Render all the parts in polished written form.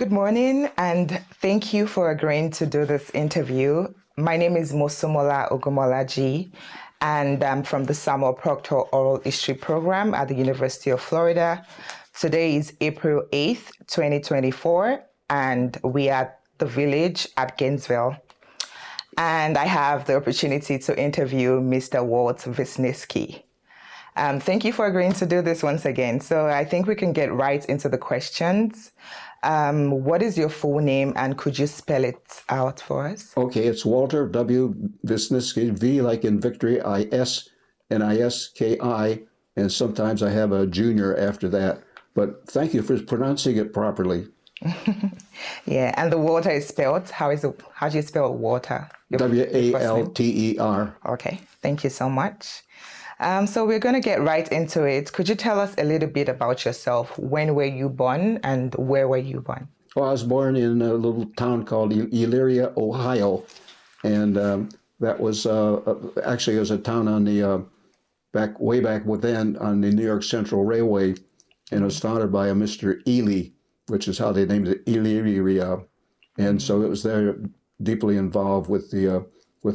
Good morning, and thank you for agreeing to do this interview. My name is Mosunmola Ogunmolaji, and I'm from the Samuel Proctor Oral History Program at the University of Florida. Today is April 8th, 2024, and we are at the village at Gainesville. And I have the opportunity to interview Mr. Walt Visniski. Thank you for agreeing to do this once again. So I think we can get right into the questions. What is your full name, and could you spell it out for us? Okay, it's Walter W. Visniski, V like in victory, I-S-N-I-S-K-I, and sometimes I have a junior after that. But thank you for pronouncing it properly. Yeah, and the water is spelled. How do you spell water? W-A-L-T-E-R. Okay, thank you so much. So we're going to get right into it. Could you tell us a little bit about yourself? When were you born, and where were you born? Well, I was born in a little town called Elyria, Ohio, and that was actually it was a town on the way back then on the New York Central Railway, and it was founded by a Mr. Ely, which is how they named it, Elyria, and so it was there deeply involved with the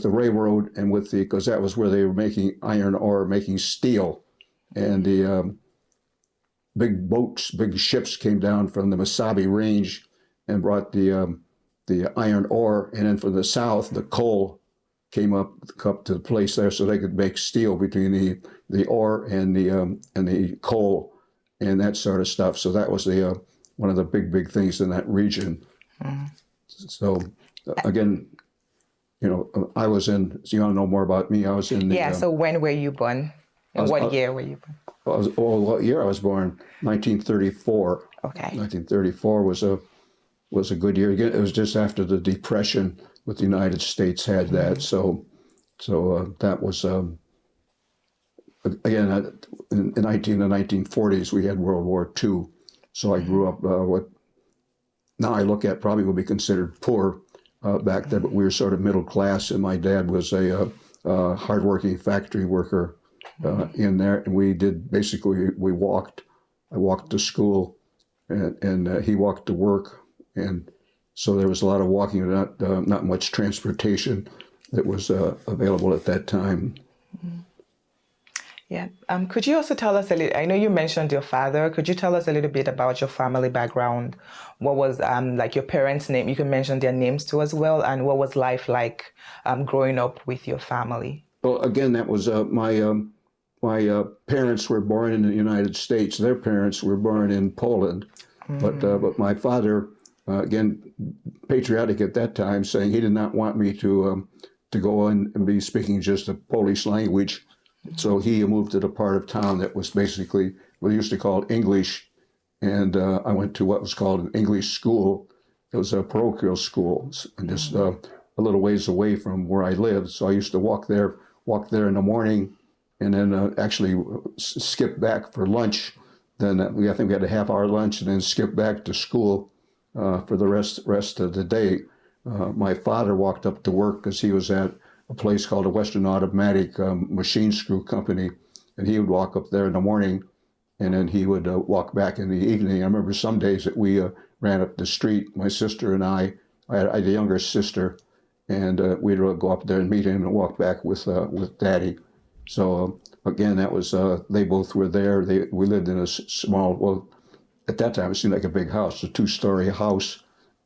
railroad and because that was where they were making iron ore, making steel, and the big boats, big ships came down from the Mesabi Range and brought the iron ore, and then from the south, the coal came up to the place there so they could make steel between the ore and the coal and that sort of stuff. So that was one of the big things in that region. So again, I was in. So you want to know more about me? I was in. So when were you born? What year were you born? What year I was born? 1934. Okay. 1934 was a good year. Again, it was just after the Depression, with the United States had that. So that was again in the 1940s we had World War II. So I grew up what now I look at probably would be considered poor back then, but we were sort of middle class, and my dad was a hardworking factory worker in there, and we walked. I walked to school, and he walked to work, and so there was a lot of walking, not much transportation that was available at that time. Yeah. Could you also tell us a little? I know you mentioned your father. Could you tell us a little bit about your family background? What was like your parents' name? You can mention their names too as well. And what was life like growing up with your family? Well, again, that was my parents were born in the United States. Their parents were born in Poland, but my father, again, patriotic at that time, saying he did not want me to go in and be speaking just the Polish language. So he moved to the part of town that was basically what we used to call English, and I went to what was called an English school. It was a parochial school, and just a little ways away from where I lived. So I used to walk there in the morning, and then actually skip back for lunch. Then I think we had a half-hour lunch, and then skip back to school for the rest of the day. My father walked up to work because he was at a place called a Western Automatic Machine Screw Company, and he would walk up there in the morning, and then he would walk back in the evening. I remember some days that we ran up the street, my sister and I had a younger sister, and we'd go up there and meet him and walk back with Daddy. So again, that was they both were there. We lived in a small, well, at that time it seemed like a big house, a 2-story house,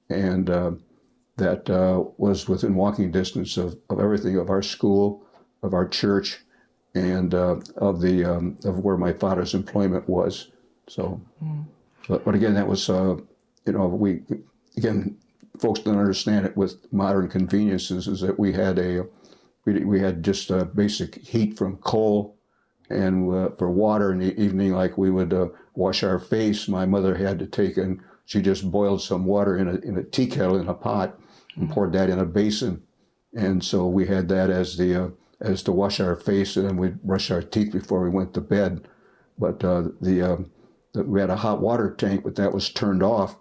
and that was within walking distance of everything, of our school, of our church, and of where my father's employment was. So, but again, that was folks don't understand it with modern conveniences. Is that we had just basic heat from coal, and for water in the evening, like we would wash our face. My mother had to take and she just boiled some water in a tea kettle in a pot and poured that in a basin, and so we had that as to wash our face, and then we'd brush our teeth before we went to bed. But we had a hot water tank, but that was turned off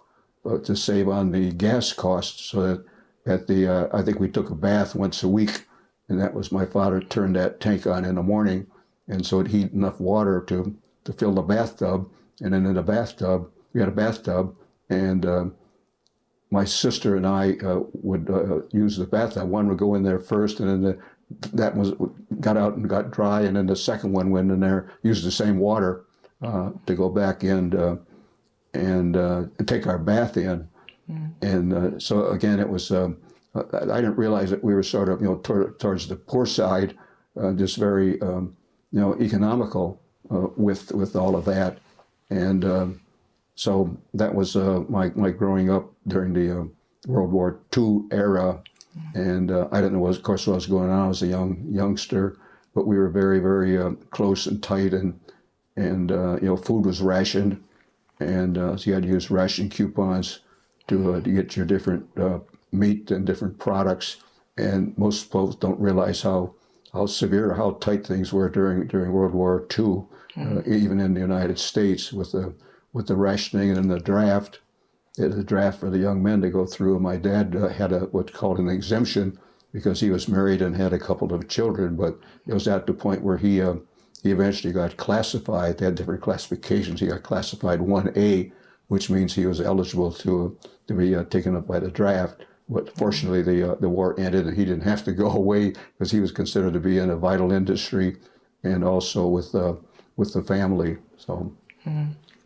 to save on the gas costs. So that I think we took a bath once a week, and that was my father turned that tank on in the morning, and so it heated enough water to fill the bathtub, and then in the bathtub we had a bathtub, and my sister and I would use the bathroom. One would go in there first, and then got out and got dry, and then the second one went in there, used the same water to go back in and take our bath in. And so again, it was. I didn't realize that we were sort of, towards the poor side, just very, economical with all of that, and so that was my growing up during the World War II era, and I didn't know, of course, what was going on. I was a youngster, but we were very, very close and tight, and food was rationed, and so you had to use ration coupons to get your different meat and different products. And most folks don't realize how severe, how tight things were during World War II, even in the United States with the rationing and the draft. The draft for the young men to go through. My dad had what's called an exemption because he was married and had a couple of children, but it was at the point where he eventually got classified. They had different classifications. He got classified 1A, which means he was eligible to be taken up by the draft. But fortunately, the war ended, and he didn't have to go away because he was considered to be in a vital industry, and also with the family. So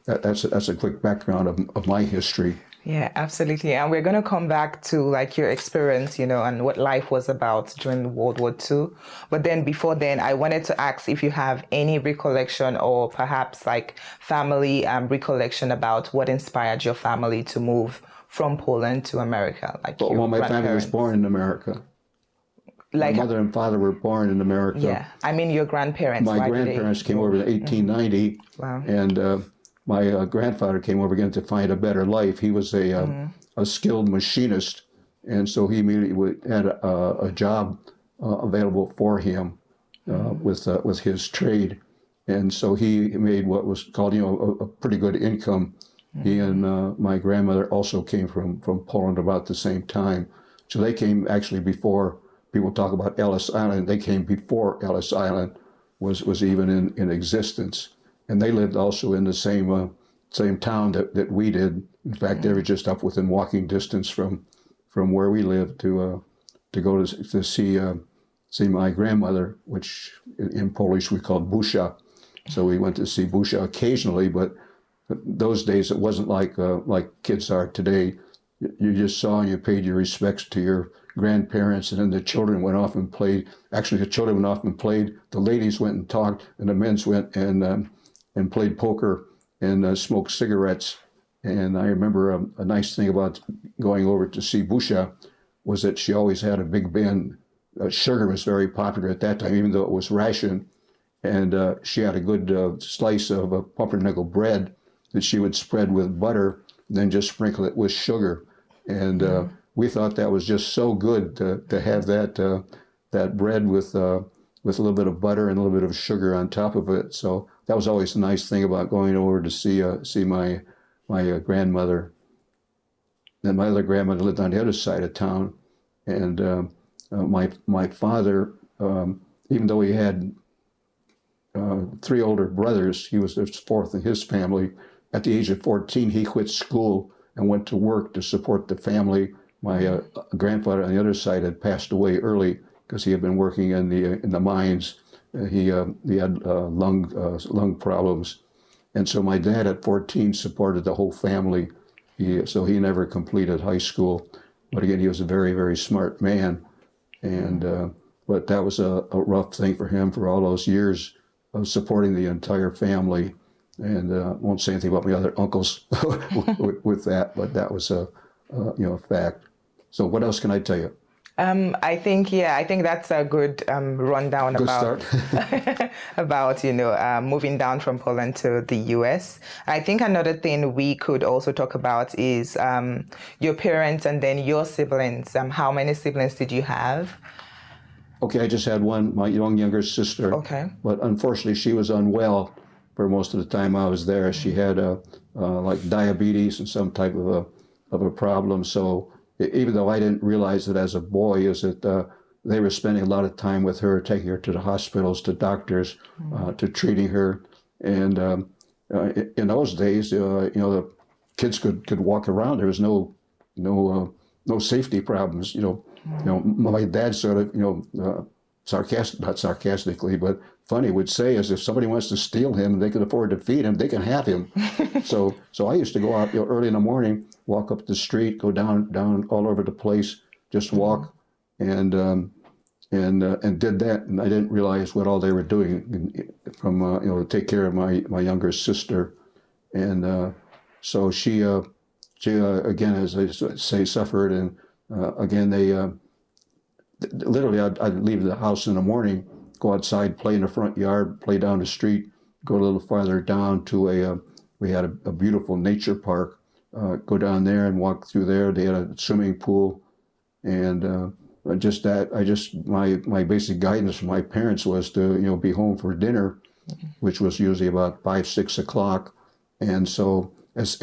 that's a quick background of my history. Yeah, absolutely. And we're going to come back to like your experience, and what life was about during World War II. But then before then, I wanted to ask if you have any recollection or perhaps like family recollection about what inspired your family to move from Poland to America. Like Well, my family was born in America. Like, my mother and father were born in America. Yeah, I mean your grandparents. My grandparents came over in 1890, Wow. and my grandfather came over again to find a better life. He was a skilled machinist, and so he immediately had a job available for him with his trade, and so he made what was called a pretty good income. He and my grandmother also came from Poland about the same time, so they came actually before people talk about Ellis Island. They came before Ellis Island was even in existence. And they lived also in the same town that we did. In fact, they were just up within walking distance from where we lived to go to see my grandmother, which in Polish we called Busia. So we went to see Busia occasionally, but those days it wasn't like kids are today. You just saw and you paid your respects to your grandparents, and then the children went off and played. Actually, the children went off and played. The ladies went and talked, and the men went and played poker and smoked cigarettes. And I remember a nice thing about going over to see Busia was that she always had a big bin. Sugar was very popular at that time, even though it was rationed. And she had a good slice of pumpernickel bread that she would spread with butter, and then just sprinkle it with sugar. And we thought that was just so good to have that bread with a little bit of butter and a little bit of sugar on top of it. So that was always a nice thing about going over to see my grandmother. Then my other grandmother lived on the other side of town, and my father, even though he had 3 older brothers, he was the fourth in his family. At the age of 14, he quit school and went to work to support the family. My grandfather on the other side had passed away early because he had been working in the mines. He had lung problems, and so my dad at 14 supported the whole family. So he never completed high school, but again, he was a very, very smart man. And but that was a rough thing for him for all those years of supporting the entire family. And won't say anything about my other uncles with that, but that was a fact. So what else can I tell you? I think that's a good rundown Start. about moving down from Poland to the U.S. I think another thing we could also talk about is your parents and then your siblings. How many siblings did you have? Okay, I just had one, my younger sister. Okay. But unfortunately, she was unwell for most of the time I was there. She had like diabetes and some type of a problem. So even though I didn't realize it as a boy, is that they were spending a lot of time with her, taking her to the hospitals, to doctors, to treating her. And in those days, the kids could walk around. There was no no safety problems. My dad sort of, not sarcastically, but funny would say is if somebody wants to steal him, they can afford to feed him, they can have him. So I used to go out early in the morning, walk up the street, go down all over the place, just walk, and did that, and I didn't realize what all they were doing from to take care of my younger sister, and so she again, as I say, suffered, and again they literally I'd leave the house in the morning, go outside, play in the front yard, play down the street, go a little farther down to we had a beautiful nature park, go down there and walk through there. They had a swimming pool, and my basic guidance from my parents was to be home for dinner, which was usually about 5-6 o'clock. And so as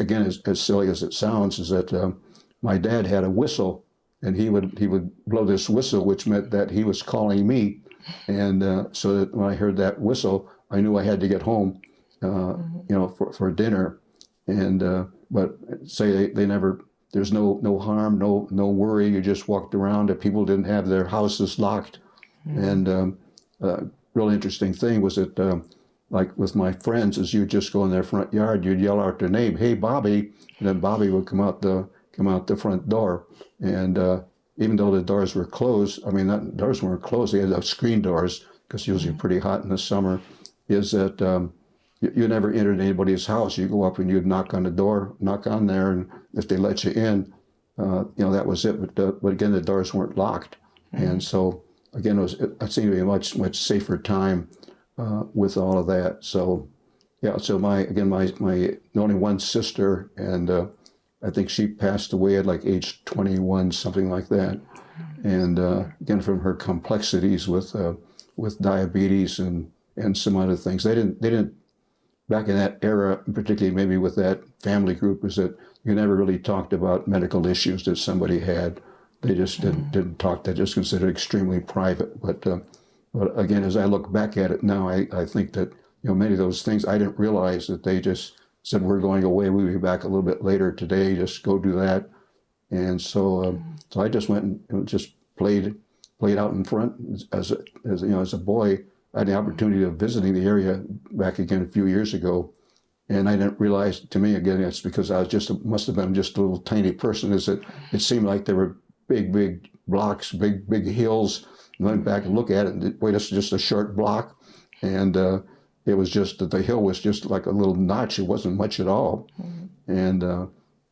silly as it sounds, is that my dad had a whistle, and he would blow this whistle, which meant that he was calling me, and so that when I heard that whistle, I knew I had to get home, for dinner, and but say they never. There's no harm, no worry. You just walked around. And people didn't have their houses locked, and really interesting thing was that like with my friends, as you just go in their front yard, you'd yell out their name, "Hey, Bobby," and then Bobby would come out the front door, and even though the doors were closed, I mean, the doors weren't closed. They had screen doors because usually pretty hot in the summer. Is that you never entered anybody's house. You go up and you'd knock on the door, knock on there, and if they let you in, that was it. But again, the doors weren't locked, and so again, it seemed to be a much safer time with all of that. So yeah, so my only one sister, and I think she passed away at like age 21, something like that, and again from her complexities with diabetes and some other things. They didn't. Back in that era, particularly maybe with that family group, is that you never really talked about medical issues that somebody had. They just didn't talk. They just considered extremely private. But again, as I look back at it now, I think that many of those things I didn't realize that they just said we're going away. We'll be back a little bit later today. Just go do that. And so I just went and just played out in front as a boy. I had the opportunity of visiting the area back again a few years ago, and I didn't realize, to me, again, it's because I must have been just a little tiny person, is that it seemed like there were big blocks, big hills. And I went back and look at it, and wait, it's just a short block, and it was just that the hill was just like a little notch. It wasn't much at all. And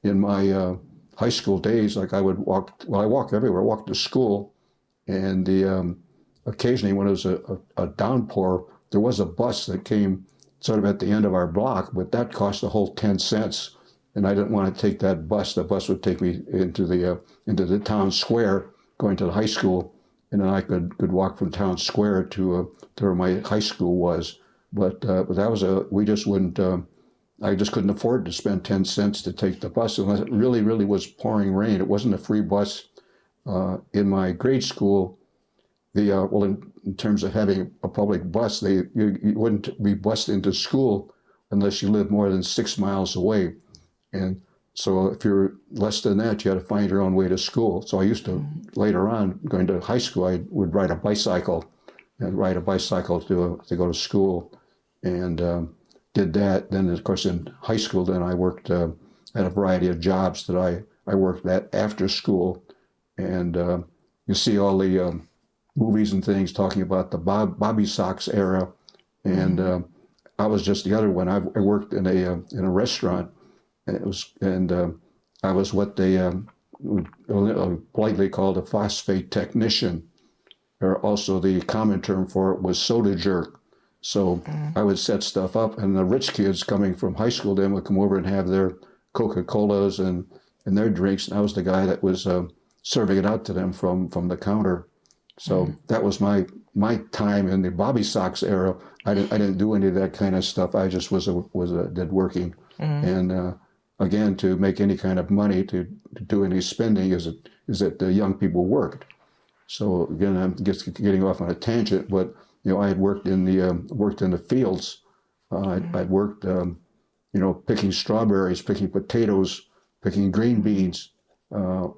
in my high school days, like I walk everywhere. I walked to school, and occasionally when it was a downpour, there was a bus that came sort of at the end of our block, but that cost a whole 10 cents. And I didn't want to take that bus. The bus would take me into the town square, going to the high school, and then I could walk from town square to where my high school was. But that was we just wouldn't, I just couldn't afford to spend 10 cents to take the bus unless it really was pouring rain. It wasn't a free bus. In my grade school, in terms of having a public bus, you wouldn't be bused into school unless you lived more than 6 miles away. And so if you're less than that, you had to find your own way to school. So I used to, later on, going to high school, I would ride a bicycle to go to school, and did that. Then, of course, in high school, then I worked at a variety of jobs that I worked at after school. And you see all the movies and things talking about the Bobby Sox era, and I was just the other one. I worked in a restaurant, and I was what they would politely called a phosphate technician, or also the common term for it was soda jerk. So I would set stuff up, and the rich kids coming from high school then would come over and have their Coca-Colas and their drinks, and I was the guy that was serving it out to them from the counter. So that was my time in the Bobby Sox era. I didn't do any of that kind of stuff. I just did working, and again, to make any kind of money, to do any spending, is that the young people worked. So again, I'm just getting off on a tangent, but I had worked in the fields. I'd worked picking strawberries, picking potatoes, picking green beans,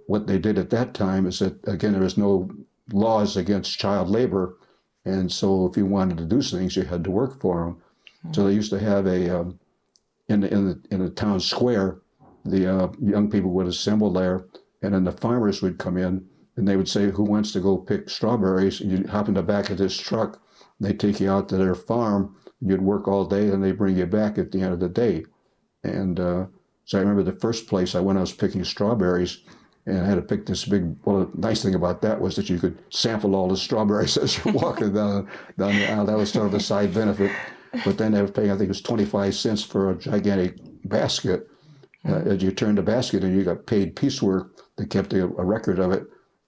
what they did at that time is that, again, there was no laws against child labor. And so if you wanted to do things, you had to work for them. So they used to have in the town square, the young people would assemble there, and then the farmers would come in, and they would say, "Who wants to go pick strawberries?" And you'd hop in the back of this truck. They'd take you out to their farm. You'd work all day, and they'd bring you back at the end of the day. And so I remember the first place I went, I was picking strawberries, and I had to pick this big. Well, the nice thing about that was that you could sample all the strawberries as you're walking down the aisle. That was sort of a side benefit. But then they were paying, I think it was 25 cents for a gigantic basket. As you turned the basket and you got paid piecework, they kept a record of it.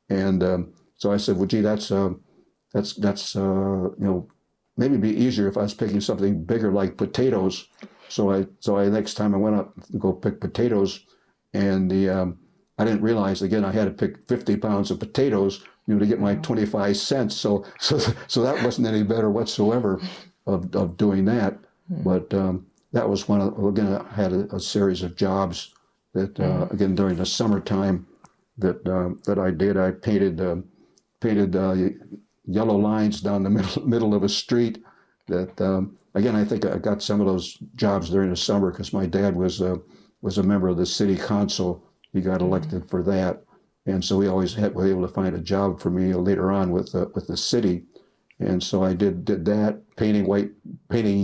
And so I said, well, gee, that's maybe it'd be easier if I was picking something bigger like potatoes. So I next time I went up to go pick potatoes, and I didn't realize, again, I had to pick 50 pounds of potatoes, to get my 25 cents. So that wasn't any better whatsoever of doing that. But that was again, I had a series of jobs that, again, during the summertime that I did. I painted yellow lines down the middle of a street. That again, I think I got some of those jobs during the summer because my dad was a member of the city council. He got elected for that, and so we always were able to find a job for me later on with the city. And so I did that, painting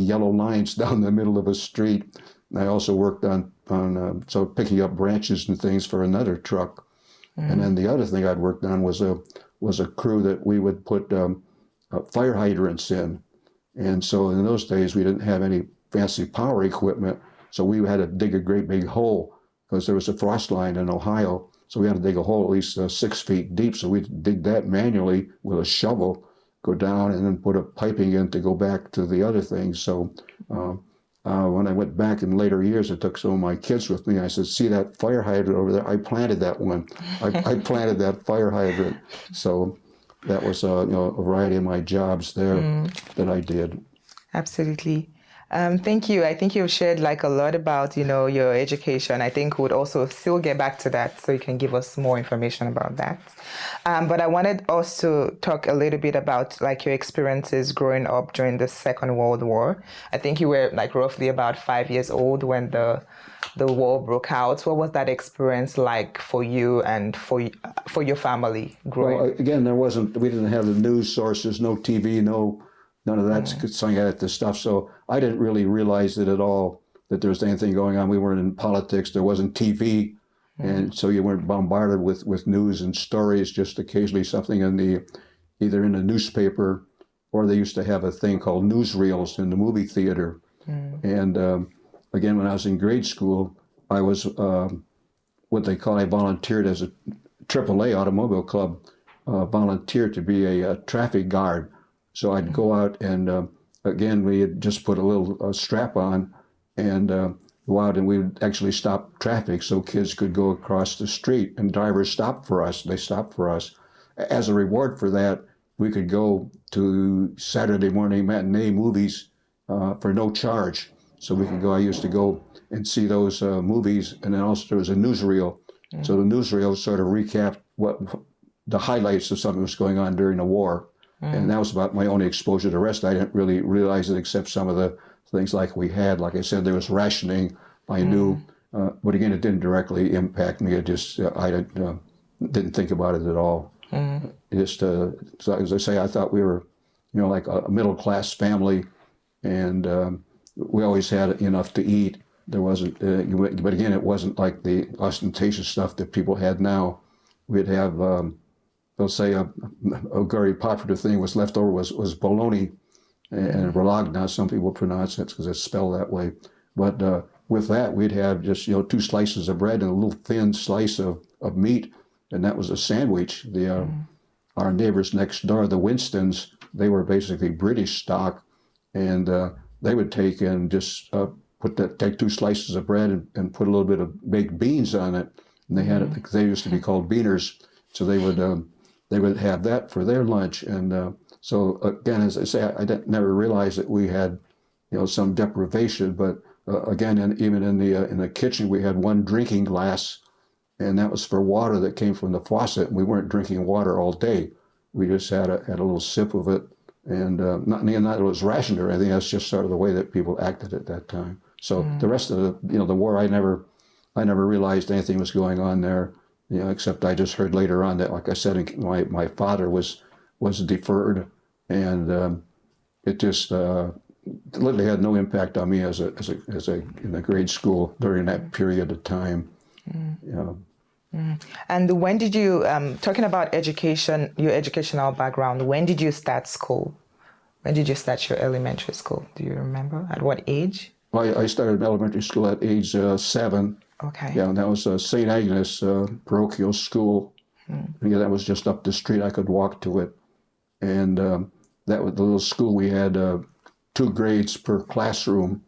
yellow lines down the middle of a street. And I also worked on picking up branches and things for another truck. And then the other thing I'd worked on was a crew that we would put fire hydrants in. And so in those days, we didn't have any fancy power equipment. So we had to dig a great big hole because there was a frost line in Ohio. So we had to dig a hole at least 6 feet deep. So we'd dig that manually with a shovel, go down, and then put a piping in to go back to the other things. So when I went back in later years, I took some of my kids with me. I said, "See that fire hydrant over there? I planted that one. I planted that fire hydrant." So that was a variety of my jobs there that I did. Absolutely. Thank you. I think you've shared a lot about, your education. I think we'd also still get back to that so you can give us more information about that. But I wanted us to talk a little bit about your experiences growing up during the Second World War. I think you were roughly about 5 years old when the war broke out. What was that experience like for you and for your family growing up? Well, again, we didn't have the news sources, no TV, none of that stuff. So I didn't really realize it at all that there was anything going on. We weren't in politics. There wasn't TV. And so you weren't bombarded with news and stories, just occasionally something either in the newspaper, or they used to have a thing called newsreels in the movie theater. And again, when I was in grade school, I was I volunteered as a AAA Automobile Club volunteer to be a traffic guard. So I'd go out and, again, we had just put a little strap on and go out, and we would actually stop traffic so kids could go across the street, and drivers stopped for us. They stopped for us. As a reward for that, we could go to Saturday morning matinee movies for no charge. So we could go. I used to go and see those movies, and then also there was a newsreel. So the newsreel sort of recapped what the highlights of something that was going on during the war. And that was about my only exposure. The rest, I didn't really realize it, except some of the things we had. Like I said, there was rationing. I knew, but again, it didn't directly impact me. It just, I didn't think about it at all. Just, so as I say, I thought we were, like a middle-class family, and we always had enough to eat. There wasn't, but again, it wasn't like the ostentatious stuff that people had now. We'd have, they'll say a very popular thing was left over was bologna and bologna. Some people pronounce it because it's spelled that way. But with that, we'd have just 2 slices of bread and a little thin slice of meat, and that was a sandwich. Our neighbors next door, the Winstons, they were basically British stock, and they would take and just take 2 slices of bread and put a little bit of baked beans on it, and they had it. They used to be called beaners, so they would have that for their lunch. And so again, as I say, I never realized that we had, some deprivation. But again, even in the kitchen, we had 1 drinking glass, and that was for water that came from the faucet. And we weren't drinking water all day. We just had a little sip of it, and not that it was rationed or anything. That's just sort of the way that people acted at that time. So the rest of the war, I never realized anything was going on there. Except I just heard later on that, like I said, my father was deferred, and it just literally had no impact on me as a in the grade school during that period of time. And when did you, talking about education, your educational background, when did you start school? When did you start your elementary school? Do you remember? At what age? Well, I started elementary school at age 7. Okay. Yeah, and that was St. Agnes parochial school. Yeah, that was just up the street. I could walk to it. And that was the little school. We had 2 grades per classroom,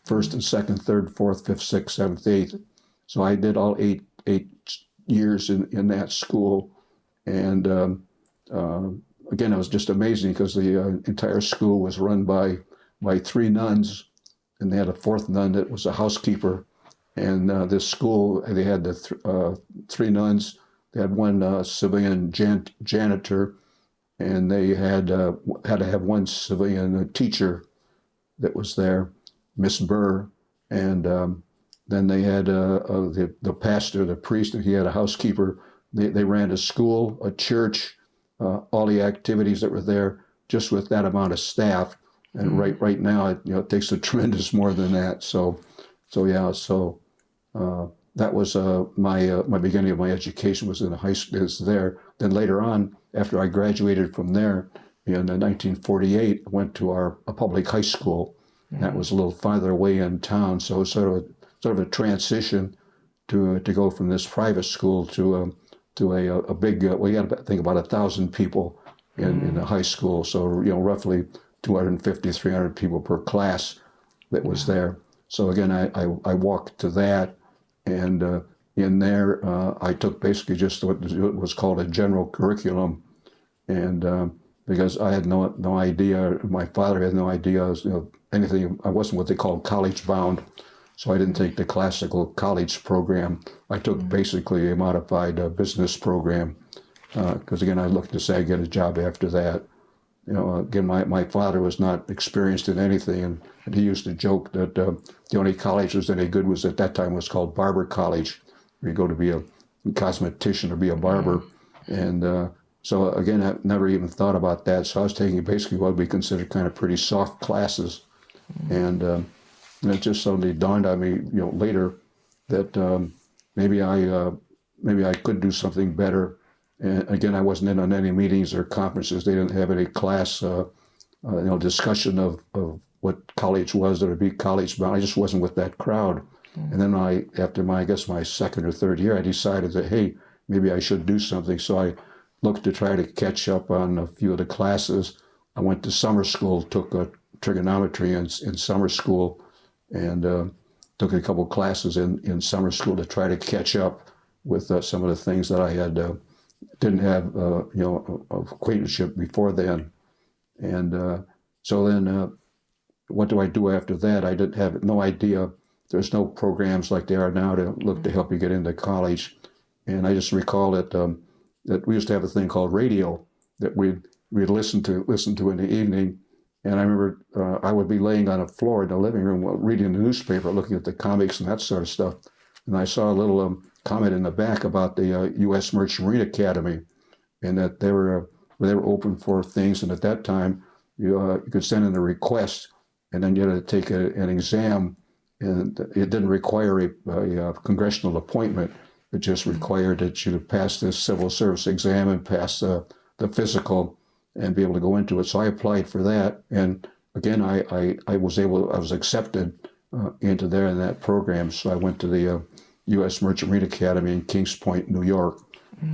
first and second, third, fourth, fifth, sixth, seventh, eighth. So I did all eight years in that school. And again, it was just amazing because the entire school was run by 3 nuns, and they had a 4th nun that was a housekeeper. And this school, they had the 3 nuns. They had 1 civilian janitor, and they had to have 1 civilian teacher that was there, Miss Burr, and then they had the pastor, the priest, and he had a housekeeper. They ran a school, a church, all the activities that were there, just with that amount of staff. And right now, it takes a tremendous more than that. So that was my beginning of my education was in the high school. Is there. Then later on, after I graduated from there in 1948, I went to a public high school. That was a little farther away in town, so it was sort of a transition to go from this private school to a big. We had I think about 1,000 people in the high school, so roughly 250, 300 people per class that was there. So again, I walked to that, and in there I took basically just what was called a general curriculum, and because I had no idea, my father had no idea, anything. I wasn't what they called college bound, so I didn't take the classical college program. I took basically a modified business program, because again, I looked to say I'd get a job after that. Again, my father was not experienced in anything, and he used to joke that the only college that was any good was at that time was called barber college, where you go to be a cosmetician or be a barber. And so again, I never even thought about that. So I was taking basically what we consider kind of pretty soft classes, and it just suddenly dawned on me, later that maybe I could do something better. And again, I wasn't in on any meetings or conferences. They didn't have any class, discussion of what college was or to be college bound. I just wasn't with that crowd. And then after my 2nd or 3rd year, I decided that, hey, maybe I should do something. So I looked to try to catch up on a few of the classes. I went to summer school, took trigonometry in summer school, and took a couple classes in summer school to try to catch up with some of the things that I had didn't have acquaintanceship before then. And so then what do I do after that? I didn't have no idea. There's no programs like there are now to look to help you get into college. And I just recall that we used to have a thing called radio that we'd listen to in the evening. And I remember I would be laying on a floor in the living room reading the newspaper, looking at the comics and that sort of stuff. And I saw a little comment in the back about the U.S. Merchant Marine Academy, and that they were open for things. And at that time, you could send in a request, and then you had to take an exam. And it didn't require a congressional appointment. It just required that you pass this civil service exam and pass the physical and be able to go into it. So I applied for that. And again, I was accepted into there in that program. So I went to the U.S. Merchant Marine Academy in Kings Point, New York,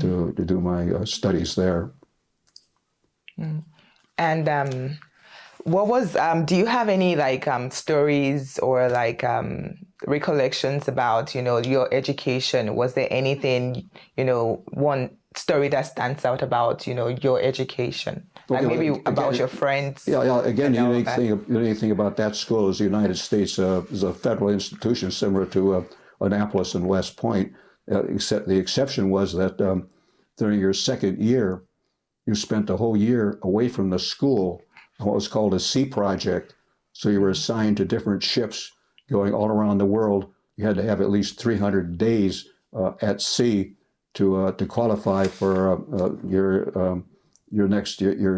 to do my studies there. And what was, do you have any stories or recollections about, your education? Was there anything, one story that stands out about, your education? Okay, maybe again, about your friends? Yeah. Again, the unique thing about that school is the United States is a federal institution similar to Annapolis and West Point. except the exception was that during your second year, you spent a whole year away from the school on what was called a sea project. So you were assigned to different ships going all around the world. You had to have at least 300 days at sea to qualify for your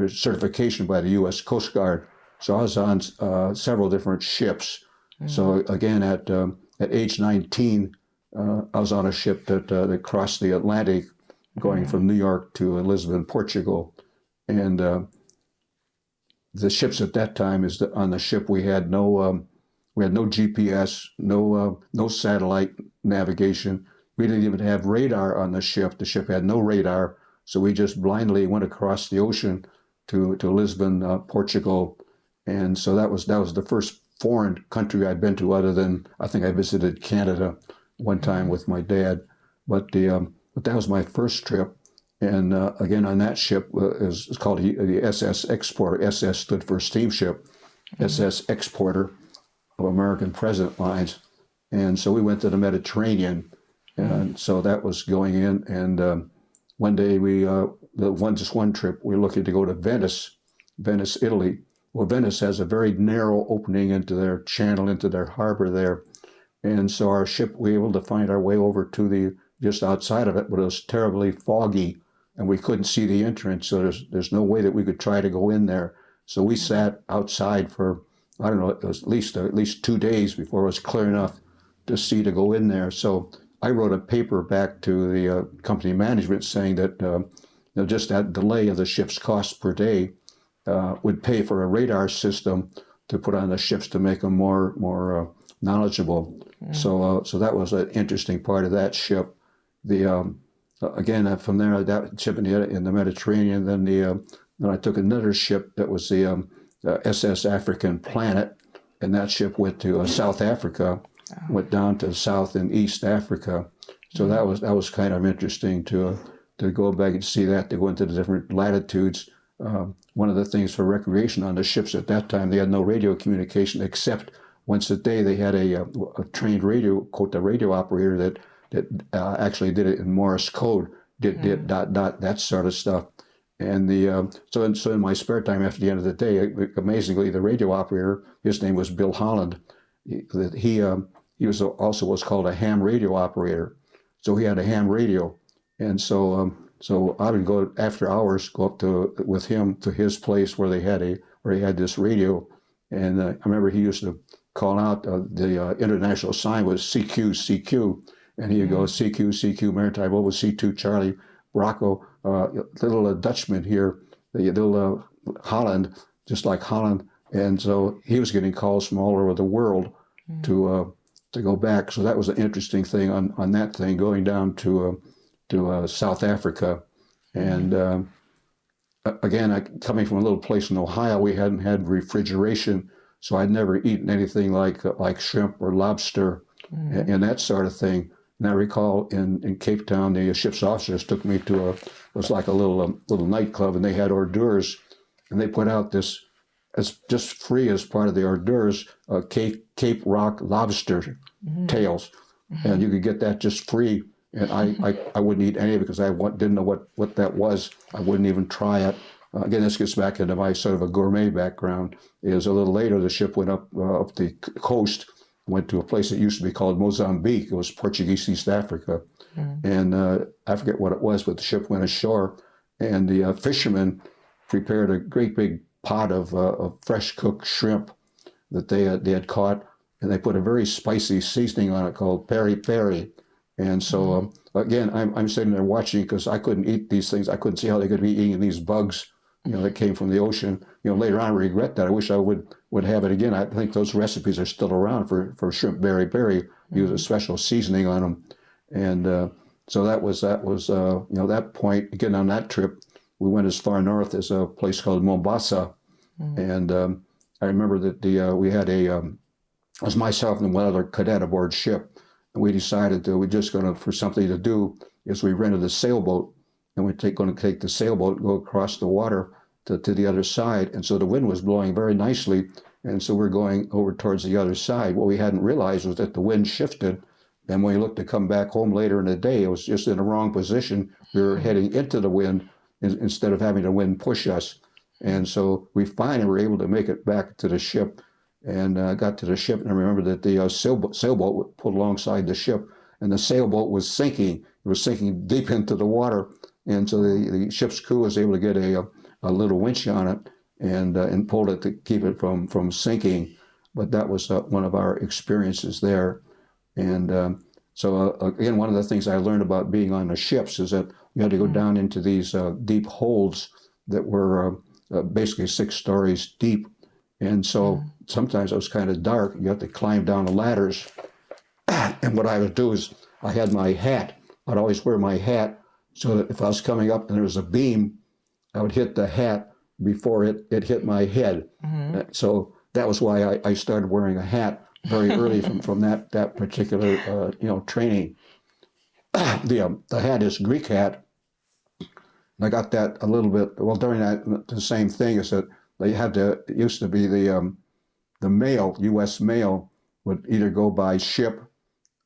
certification by the U.S. Coast Guard. So I was on several different ships. So again, at age 19, I was on a ship that crossed the Atlantic, going from New York to Lisbon, Portugal, and the ships at that time on the ship we had no GPS, no satellite navigation. We didn't even have radar on the ship. The ship had no radar, so we just blindly went across the ocean to Lisbon, Portugal, and so that was the first foreign country I'd been to, other than I think I visited Canada one time with my dad, but that was my first trip. And again, on that ship is called the SS Exporter. SS stood for steamship, SS Exporter of American Present Lines. And so we went to the Mediterranean, and so that was going in. And one day just one trip, we were looking to go to Venice, Italy. Well, Venice has a very narrow opening into their channel, into their harbor there. And so our ship, we were able to find our way over to just outside of it, but it was terribly foggy and we couldn't see the entrance. So there's no way that we could try to go in there. So we sat outside for, I don't know, it was at least 2 days before it was clear enough to go in there. So I wrote a paper back to the company management saying that just that delay of the ship's cost per day would pay for a radar system to put on the ships to make them more knowledgeable. So that was an interesting part of that ship. Again, from there, that ship in the Mediterranean, then I took another ship that was the SS African Planet, and that ship went to South Africa, went down to South and East Africa. So that was kind of interesting to go back and see that, to go into the different latitudes. One of the things for recreation on the ships at that time, they had no radio communication, except once a day they had a trained radio operator that actually did it in Morse code, did dot that sort of stuff. And so in my spare time after the end of the day, amazingly, the radio operator, his name was Bill Holland. He was also what's called a ham radio operator. So he had a ham radio, and so I would go after hours, go up with him to his place where he had this radio, and I remember he used to call out the international sign was CQ, CQ, and he'd go CQ, CQ, Maritime over C2 Charlie, Bracco, little Dutchman here, the little Holland, just like Holland, and so he was getting calls from all over the world to go back. So that was an interesting thing on that thing, going down to South Africa, and again, coming from a little place in Ohio, we hadn't had refrigeration, so I'd never eaten anything like shrimp or lobster and that sort of thing. And I recall in Cape Town, the ship's officers took me to it was like a little nightclub, and they had hors d'oeuvres, and they put out this as just free as part of the hors d'oeuvres, Cape Rock lobster tails, and you could get that just free. And I wouldn't eat any of it because I didn't know what that was. I wouldn't even try it. Again, this gets back into my sort of a gourmet background. Is a little later, the ship went up the coast, went to a place that used to be called Mozambique. It was Portuguese East Africa. And I forget what it was, but the ship went ashore, and the fishermen prepared a great big pot of fresh cooked shrimp that they had caught, and they put a very spicy seasoning on it called peri peri. And so again, I'm sitting there watching because I couldn't eat these things. I couldn't see how they could be eating these bugs, that came from the ocean. Later on I regret that. I wish I would have it again. I think those recipes are still around for shrimp peri peri. Use a special seasoning on them, and so that was that point. Again, on that trip, we went as far north as a place called Mombasa, and I remember that we had it was myself and one other cadet aboard ship. And we decided that we're just going to, for something to do, is we rented a sailboat, and we're going to take the sailboat and go across the water to the other side. And so the wind was blowing very nicely, and so we're going over towards the other side. What we hadn't realized was that the wind shifted, And when we looked to come back home later in the day, it was just in the wrong position. We were heading into the wind instead of having the wind push us. And so we finally were able to make it back to the ship and got to the ship. And I remember that the sailboat pulled alongside the ship, and the sailboat was sinking. It was sinking deep into the water. And so the ship's crew was able to get a little winch on it and pulled it to keep it from sinking. But that was one of our experiences there. And again, one of the things I learned about being on the ships is that you had to go down into these deep holds that were basically 6 stories deep. And so sometimes it was kind of dark. You have to climb down the ladders. And what I would do is I had my hat. I'd always wear my hat so that if I was coming up and there was a beam, I would hit the hat before it hit my head. So that was why I started wearing a hat very early from that particular training. The hat is Greek hat. And I got that a little bit. Well, during that, the same thing is that they had to. It used to be the mail, U.S. mail, would either go by ship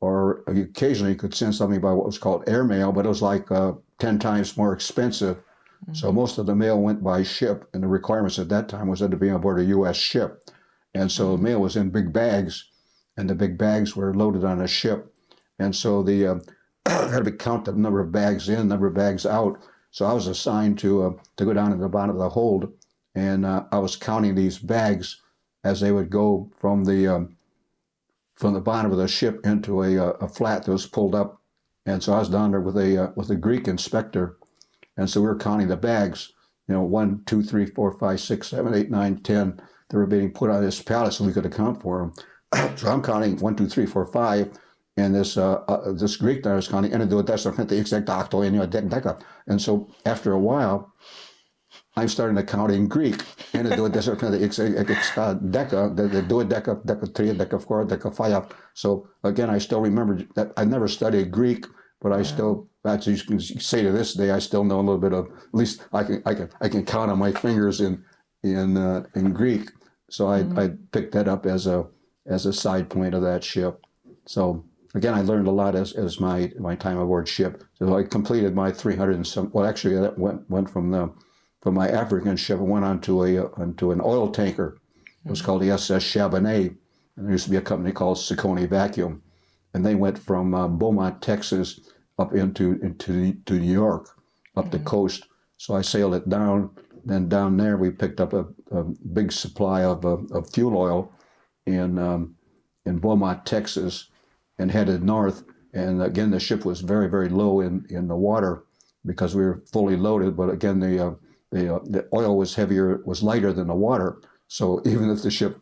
or occasionally you could send something by what was called airmail, but it was like 10 times more expensive. So most of the mail went by ship, and the requirements at that time was that to be on board a U.S. ship. And so the mail was in big bags, and the big bags were loaded on a ship. And so the had to count the number of bags in, number of bags out. So I was assigned to go down to the bottom of the hold, and I was counting these bags as they would go from the bottom of the ship into a flat that was pulled up. And so I was down there with a Greek inspector, and so we were counting the bags. 1, 2, 3, 4, 5, 6, 7, 8, 9, 10. They were being put on this pallet so we could account for them. So I'm counting 1, 2, 3, 4, 5. And this Greek that I was counting, and and so after a while, I'm starting to count in Greek. And so again, I still remember that I never studied Greek, but I still, as you can say to this day, I still know a little bit of. At least I can count on my fingers in Greek. So I picked that up as a side point of that ship. So again, I learned a lot as my time aboard ship. So I completed my 300 and some. Well, actually, that went from my African ship and went onto an oil tanker. It was called the SS Chabanais, and there used to be a company called Sicconi Vacuum, and they went from Beaumont, Texas, up into New York, up the coast. So I sailed it down. Then down there, we picked up a big supply of fuel oil in Beaumont, Texas, and headed north. And again, the ship was very, very low in the water because we were fully loaded. But again, the oil was lighter than the water. So even if the ship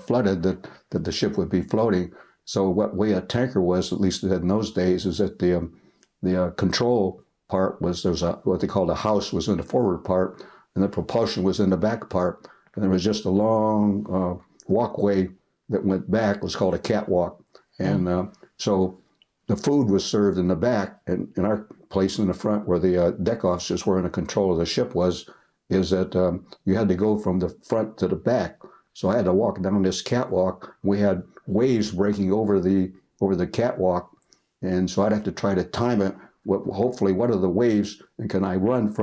flooded, that the ship would be floating. So what way a tanker was, at least in those days, is that the control part was what they called a house was in the forward part, and the propulsion was in the back part, and there was just a long walkway that went back. It was called a catwalk, and so the food was served in the back, and in our place in the front where the deck officers were in the control of the ship is that you had to go from the front to the back. So I had to walk down this catwalk. We had waves breaking over the catwalk, and so I'd have to try to time it. Hopefully, what are the waves, and can I run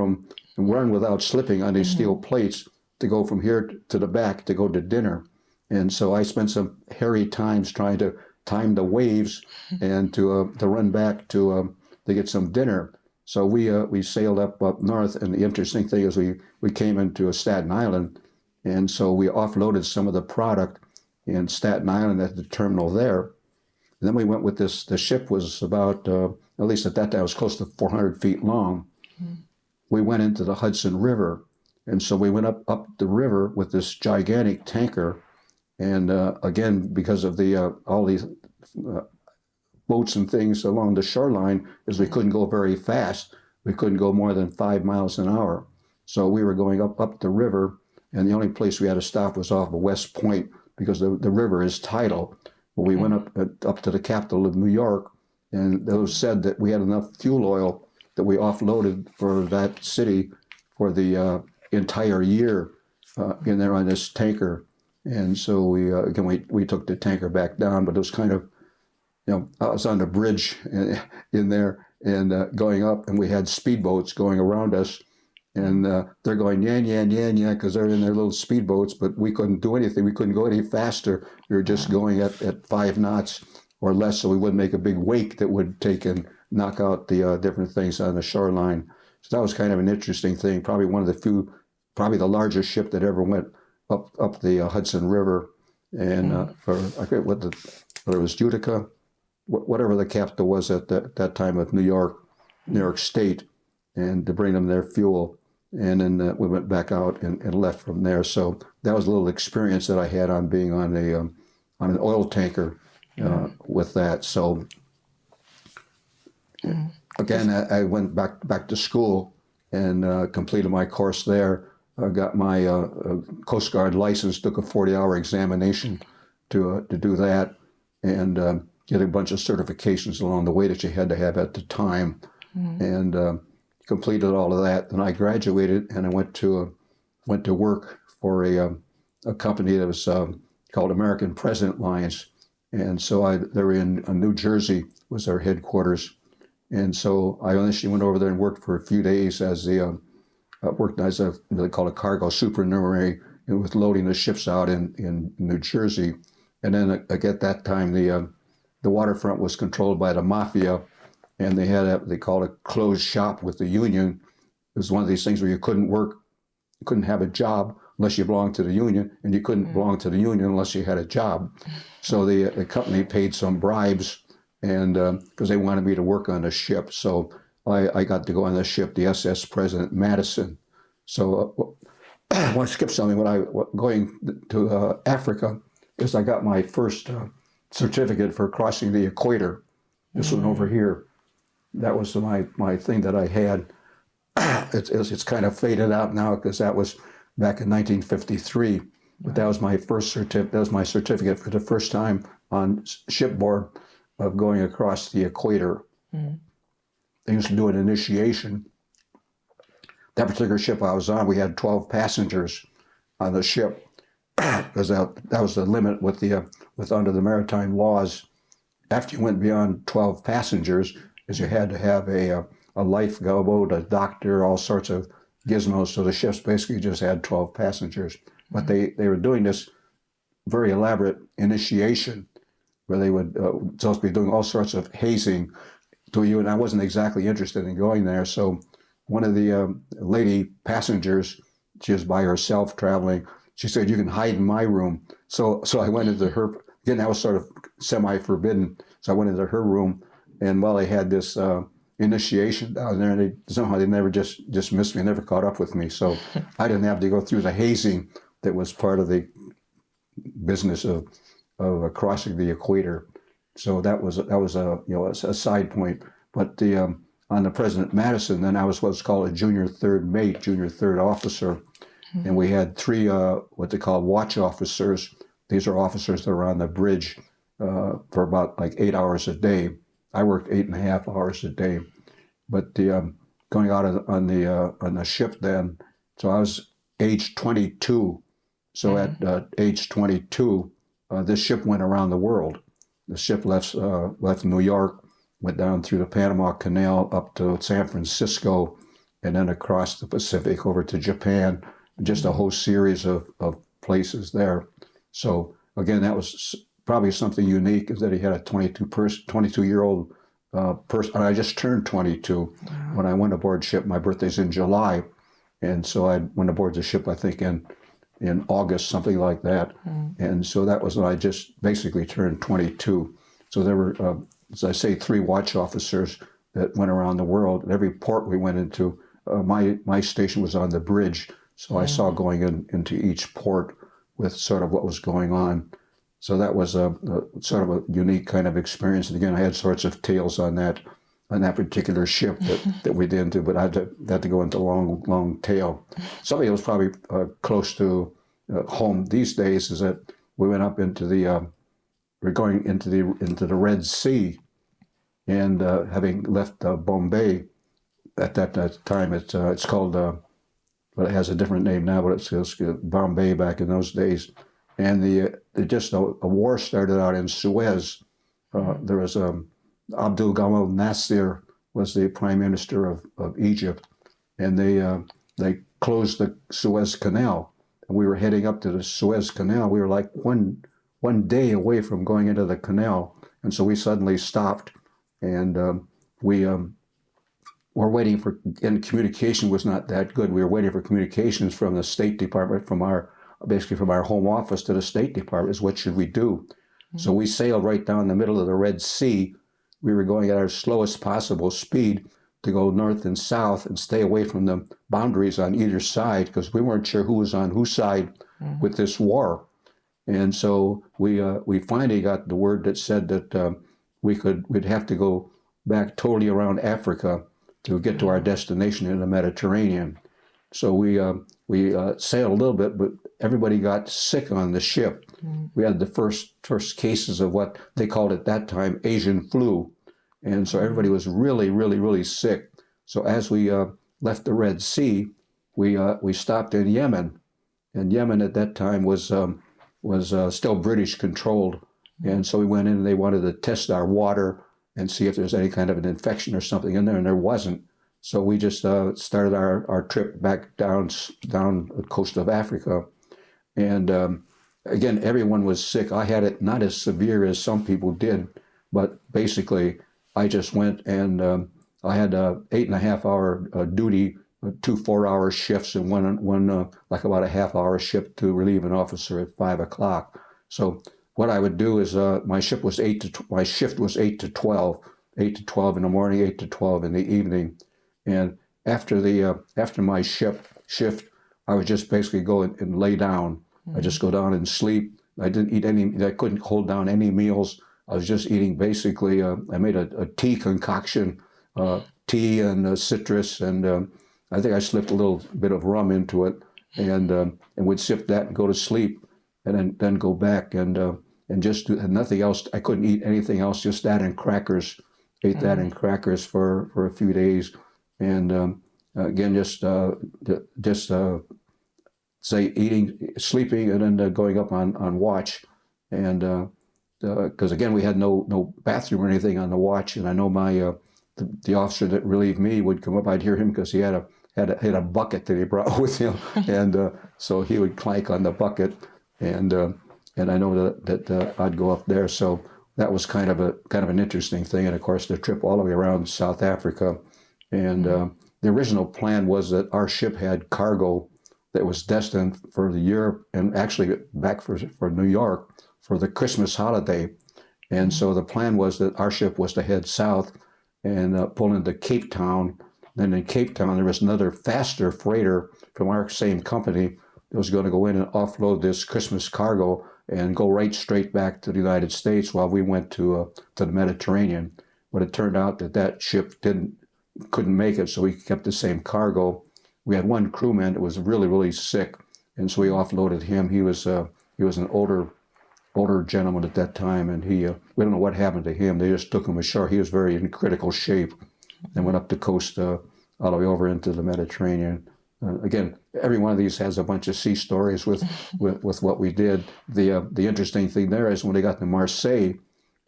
without slipping on these steel plates to go from here to the back to go to dinner? And so I spent some hairy times trying to time the waves and to run back to get some dinner. So we sailed up north, and the interesting thing is we came into Staten Island, and so we offloaded some of the product in Staten Island at the terminal there. And then we went with this. The ship was about, at least at that time, it was close to 400 feet long. We went into the Hudson River, and so we went up the river with this gigantic tanker. And again, because of all these boats and things along the shoreline, is we couldn't go very fast. We couldn't go more than 5 miles an hour. So we were going up the river, and the only place we had to stop was off of West Point because the river is tidal. Well, we went up to the capital of New York, and those said that we had enough fuel oil that we offloaded for that city for the entire year in there on this tanker. And so we took the tanker back down, but it was kind of I was on the bridge in there and going up, and we had speedboats going around us, and they're going yan yan yan yan because they're in their little speedboats, but we couldn't do anything. We couldn't go any faster. We were just going at 5 knots or less, so we wouldn't make a big wake that would take and knock out the different things on the shoreline. So that was kind of an interesting thing. Probably one of the few, probably the largest ship that ever went up the Hudson River, and for I forget whether it was Utica, whatever the capital was at that time of New York State, and to bring them their fuel. And then we went back out and left from there. So that was a little experience that I had on being on an oil tanker with that. So again, I went back to school and completed my course there. I got my Coast Guard license, took a 40-hour examination to do that, and get a bunch of certifications along the way that you had to have at the time, and completed all of that. Then I graduated, and I went to work for a company that was called American President Lines, and so they were in New Jersey, was their headquarters, and so I initially went over there and worked for a few days as worked as what they call a cargo supernumerary, and with loading the ships out in New Jersey, and then at that time the waterfront was controlled by the mafia, and they had they called a closed shop with the union. It was one of these things where you couldn't work, you couldn't have a job unless you belonged to the union, and you couldn't belong to the union unless you had a job. So the company paid some bribes, and because they wanted me to work on the ship. So I got to go on the ship, the SS President Madison. So I want to skip something. When I going to Africa, is I got my first certificate for crossing the equator. This one over here. That was my thing that I had. It's kind of faded out now because that was back in 1953. But that was my first certificate. That was my certificate for the first time on shipboard of going across the equator. They used to do an initiation. That particular ship I was on, we had 12 passengers on the ship, because that was the limit with under the maritime laws. After you went beyond 12 passengers, is you had to have a lifeboat, a doctor, all sorts of gizmos. So the ships basically just had 12 passengers. But they were doing this very elaborate initiation where they would supposed to be doing all sorts of hazing to you, and I wasn't exactly interested in going there. So one of the lady passengers, she was by herself traveling. She said, "You can hide in my room." So I went into her. Again, that was sort of semi-forbidden. So I went into her room, and while they had this initiation down there, and somehow they never just dismissed me, never caught up with me. So I didn't have to go through the hazing that was part of the business of crossing the equator. So that was a side point. But on the President Madison, then I was what's called a junior third mate, junior third officer, and we had 3 what they call watch officers. These are officers that are on the bridge for about like 8 hours a day. I worked 8.5 hours a day. But going out on the ship then, so I was age 22. So at age 22, this ship went around the world. The ship left New York, went down through the Panama Canal up to San Francisco, and then across the Pacific over to Japan, just a whole series of places there. So again, that was probably something unique, is that he had a 22-year-old person. And I just turned 22 when I went aboard ship. My birthday's in July, and so I went aboard the ship, I think, in August, something like that. And so that was when I just basically turned 22. So there were, as I say, 3 watch officers that went around the world. At every port we went into, my station was on the bridge. So I saw going into each port with sort of what was going on. So that was a sort of a unique kind of experience. And again, I had sorts of tales on that particular ship that we did into, but I had to go into long tail. Something that was probably close to home these days is that we went up into we're going into the Red Sea, and having left Bombay at that time, it's called, well, it has a different name now, but it's Bombay back in those days. And a war started out in Suez, There was Abdul Gamal Nasser was the prime minister of Egypt, and they closed the Suez Canal. And we were heading up to the Suez Canal. We were like one day away from going into the canal, and so we suddenly stopped, and we were waiting for. And communication was not that good. We were waiting for communications from the State Department, from our home office to the State Department. Is what should we do? So we sailed right down the middle of the Red Sea. We were going at our slowest possible speed to go north and south and stay away from the boundaries on either side, because we weren't sure who was on whose side with this war. And so we finally got the word that said that we'd have to go back totally around Africa to get to our destination in the Mediterranean. So we sailed a little bit, but everybody got sick on the ship. We had the first cases of what they called at that time Asian flu, and so everybody was really, really, really sick. So as we left the Red Sea, we stopped in Yemen, and Yemen at that time was still British controlled, and so we went in and they wanted to test our water and see if there's any kind of an infection or something in there, and there wasn't. So we just started our trip back down the coast of Africa. And again, everyone was sick. I had it not as severe as some people did, but basically I just went and I had a 8.5 hour duty, 2 4-hour shifts, and one like about a half-hour shift to relieve an officer at 5 o'clock. So what I would do is my shift was 8 to 12, 8 to 12 in the morning, 8 to 12 in the evening. And after my shift, I would just basically go and lay down. I just go down and sleep. I didn't eat any. I couldn't hold down any meals. I was just eating basically. I made a tea concoction, tea and citrus, and I think I slipped a little bit of rum into it, and would sip that and go to sleep, and then go back and just do nothing else. I couldn't eat anything else. Just that and crackers. Ate that and crackers for a few days. And again, just say eating, sleeping, and then going up on watch, and because again we had no bathroom or anything on the watch, and I know my the officer that relieved me would come up. I'd hear him because he had a bucket that he brought with him, and so he would clank on the bucket, and I know that I'd go up there. So that was kind of an interesting thing, and of course the trip all the way around South Africa. And the original plan was that our ship had cargo that was destined for the Europe and actually back for New York for the Christmas holiday. And so the plan was that our ship was to head south and pull into Cape Town. Then in Cape Town, there was another faster freighter from our same company that was going to go in and offload this Christmas cargo and go right straight back to the United States while we went to the Mediterranean. But it turned out that ship couldn't make it, so we kept the same cargo. We had one crewman that was really, really sick, and so we offloaded him. He was an older gentleman at that time, and we don't know what happened to him. They just took him ashore. He was very in critical shape, and went up the coast all the way over into the Mediterranean. Again, every one of these has a bunch of sea stories with what we did. The interesting thing there is when they got to Marseille,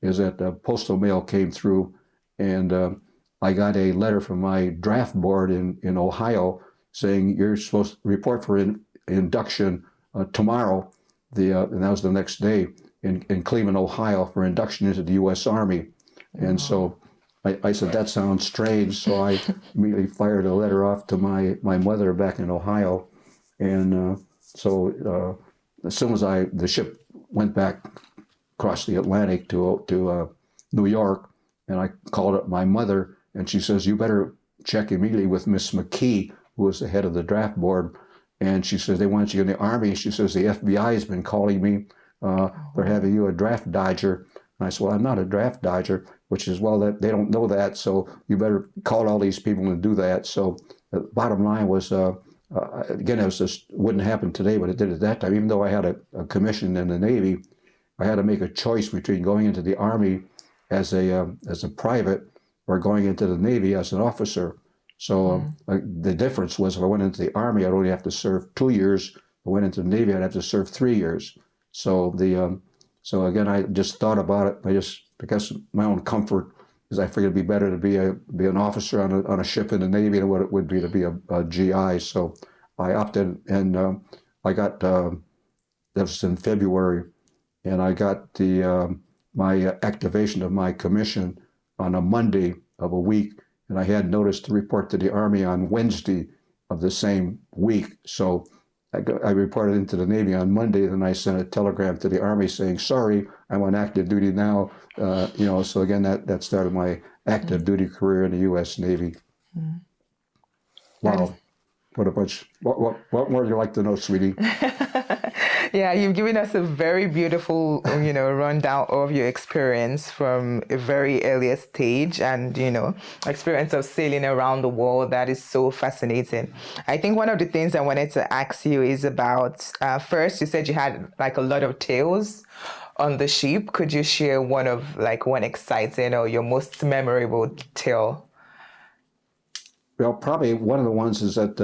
is that the postal mail came through, and I got a letter from my draft board in Ohio saying you're supposed to report for induction tomorrow. And that was the next day in Cleveland, Ohio, for induction into the U.S. Army. And so I said, that sounds strange. So I immediately fired a letter off to my mother back in Ohio. And so as soon as the ship went back across the Atlantic to New York, and I called up my mother, and she says, you better check immediately with Miss McKee, who was the head of the draft board. And she says, they want you in the Army. She says, the FBI has been calling me. They're having you a draft dodger. And I said, well, I'm not a draft dodger, which is, well, that they don't know that. So you better call all these people and do that. So the bottom line was, again, it wouldn't happen today, but it did at that time. Even though I had a commission in the Navy, I had to make a choice between going into the Army as a private or going into the Navy as an officer. So the difference was, if I went into the Army, I'd only have to serve 2 years. If I went into the Navy, I'd have to serve 3 years. So so again, I just thought about it. I just because my own comfort is I figured it'd be better to be an officer on a ship in the Navy than what it would be to be a GI. So I opted, and I got that was in February, and I got my activation of my commission on a Monday of a week, and I had notice to report to the Army on Wednesday of the same week. So I reported into the Navy on Monday, and I sent a telegram to the Army saying, "Sorry, I'm on active duty now." So again, that started my active duty career in the U.S. Navy. Wow. What a bunch. What more would you like to know, sweetie? Yeah, you've given us a very beautiful, rundown of your experience from a very earliest stage and, experience of sailing around the world. That is so fascinating. I think one of the things I wanted to ask you is about, first, you said you had like a lot of tales on the ship. Could you share one exciting or your most memorable tale? Well, probably one of the ones is that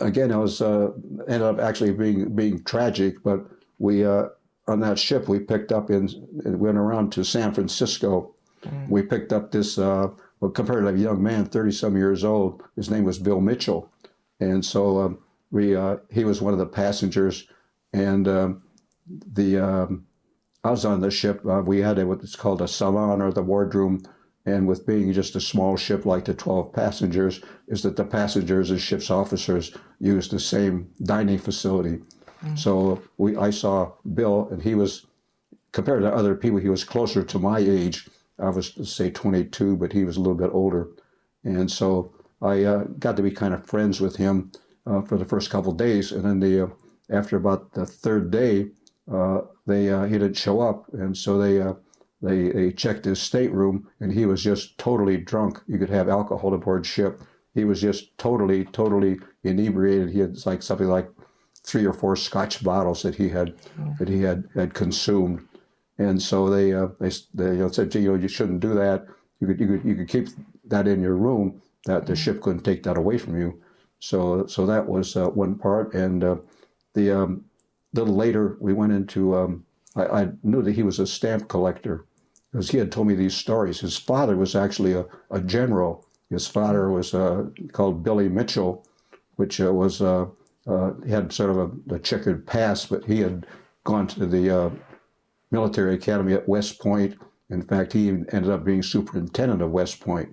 again, I was ended up actually being tragic. But we on that ship we picked up went around to San Francisco. We picked up this comparatively young man, 30-some years old. His name was Bill Mitchell, and so he was one of the passengers, and I was on the ship. We had what's called a salon, or the wardroom. And with being just a small ship like the 12 passengers, is that the passengers and ship's officers used the same dining facility. So I saw Bill, and he was, compared to other people, he was closer to my age. I was, let's say, 22, but he was a little bit older. And so I got to be kind of friends with him for the first couple of days. And then after about the third day, he didn't show up. And so they checked his stateroom, and he was just totally drunk. You could have alcohol aboard ship. He was just totally inebriated. He had something like 3 or 4 Scotch bottles that he had consumed. And so they said, "Gee, you shouldn't do that. You could keep that in your room. That the ship couldn't take that away from you." So that was one part. And the little later we went into. I knew that he was a stamp collector, because he had told me these stories. His father was actually a general. His father was called Billy Mitchell, which he had sort of a checkered past, but he had gone to the military academy at West Point. In fact, he ended up being superintendent of West Point.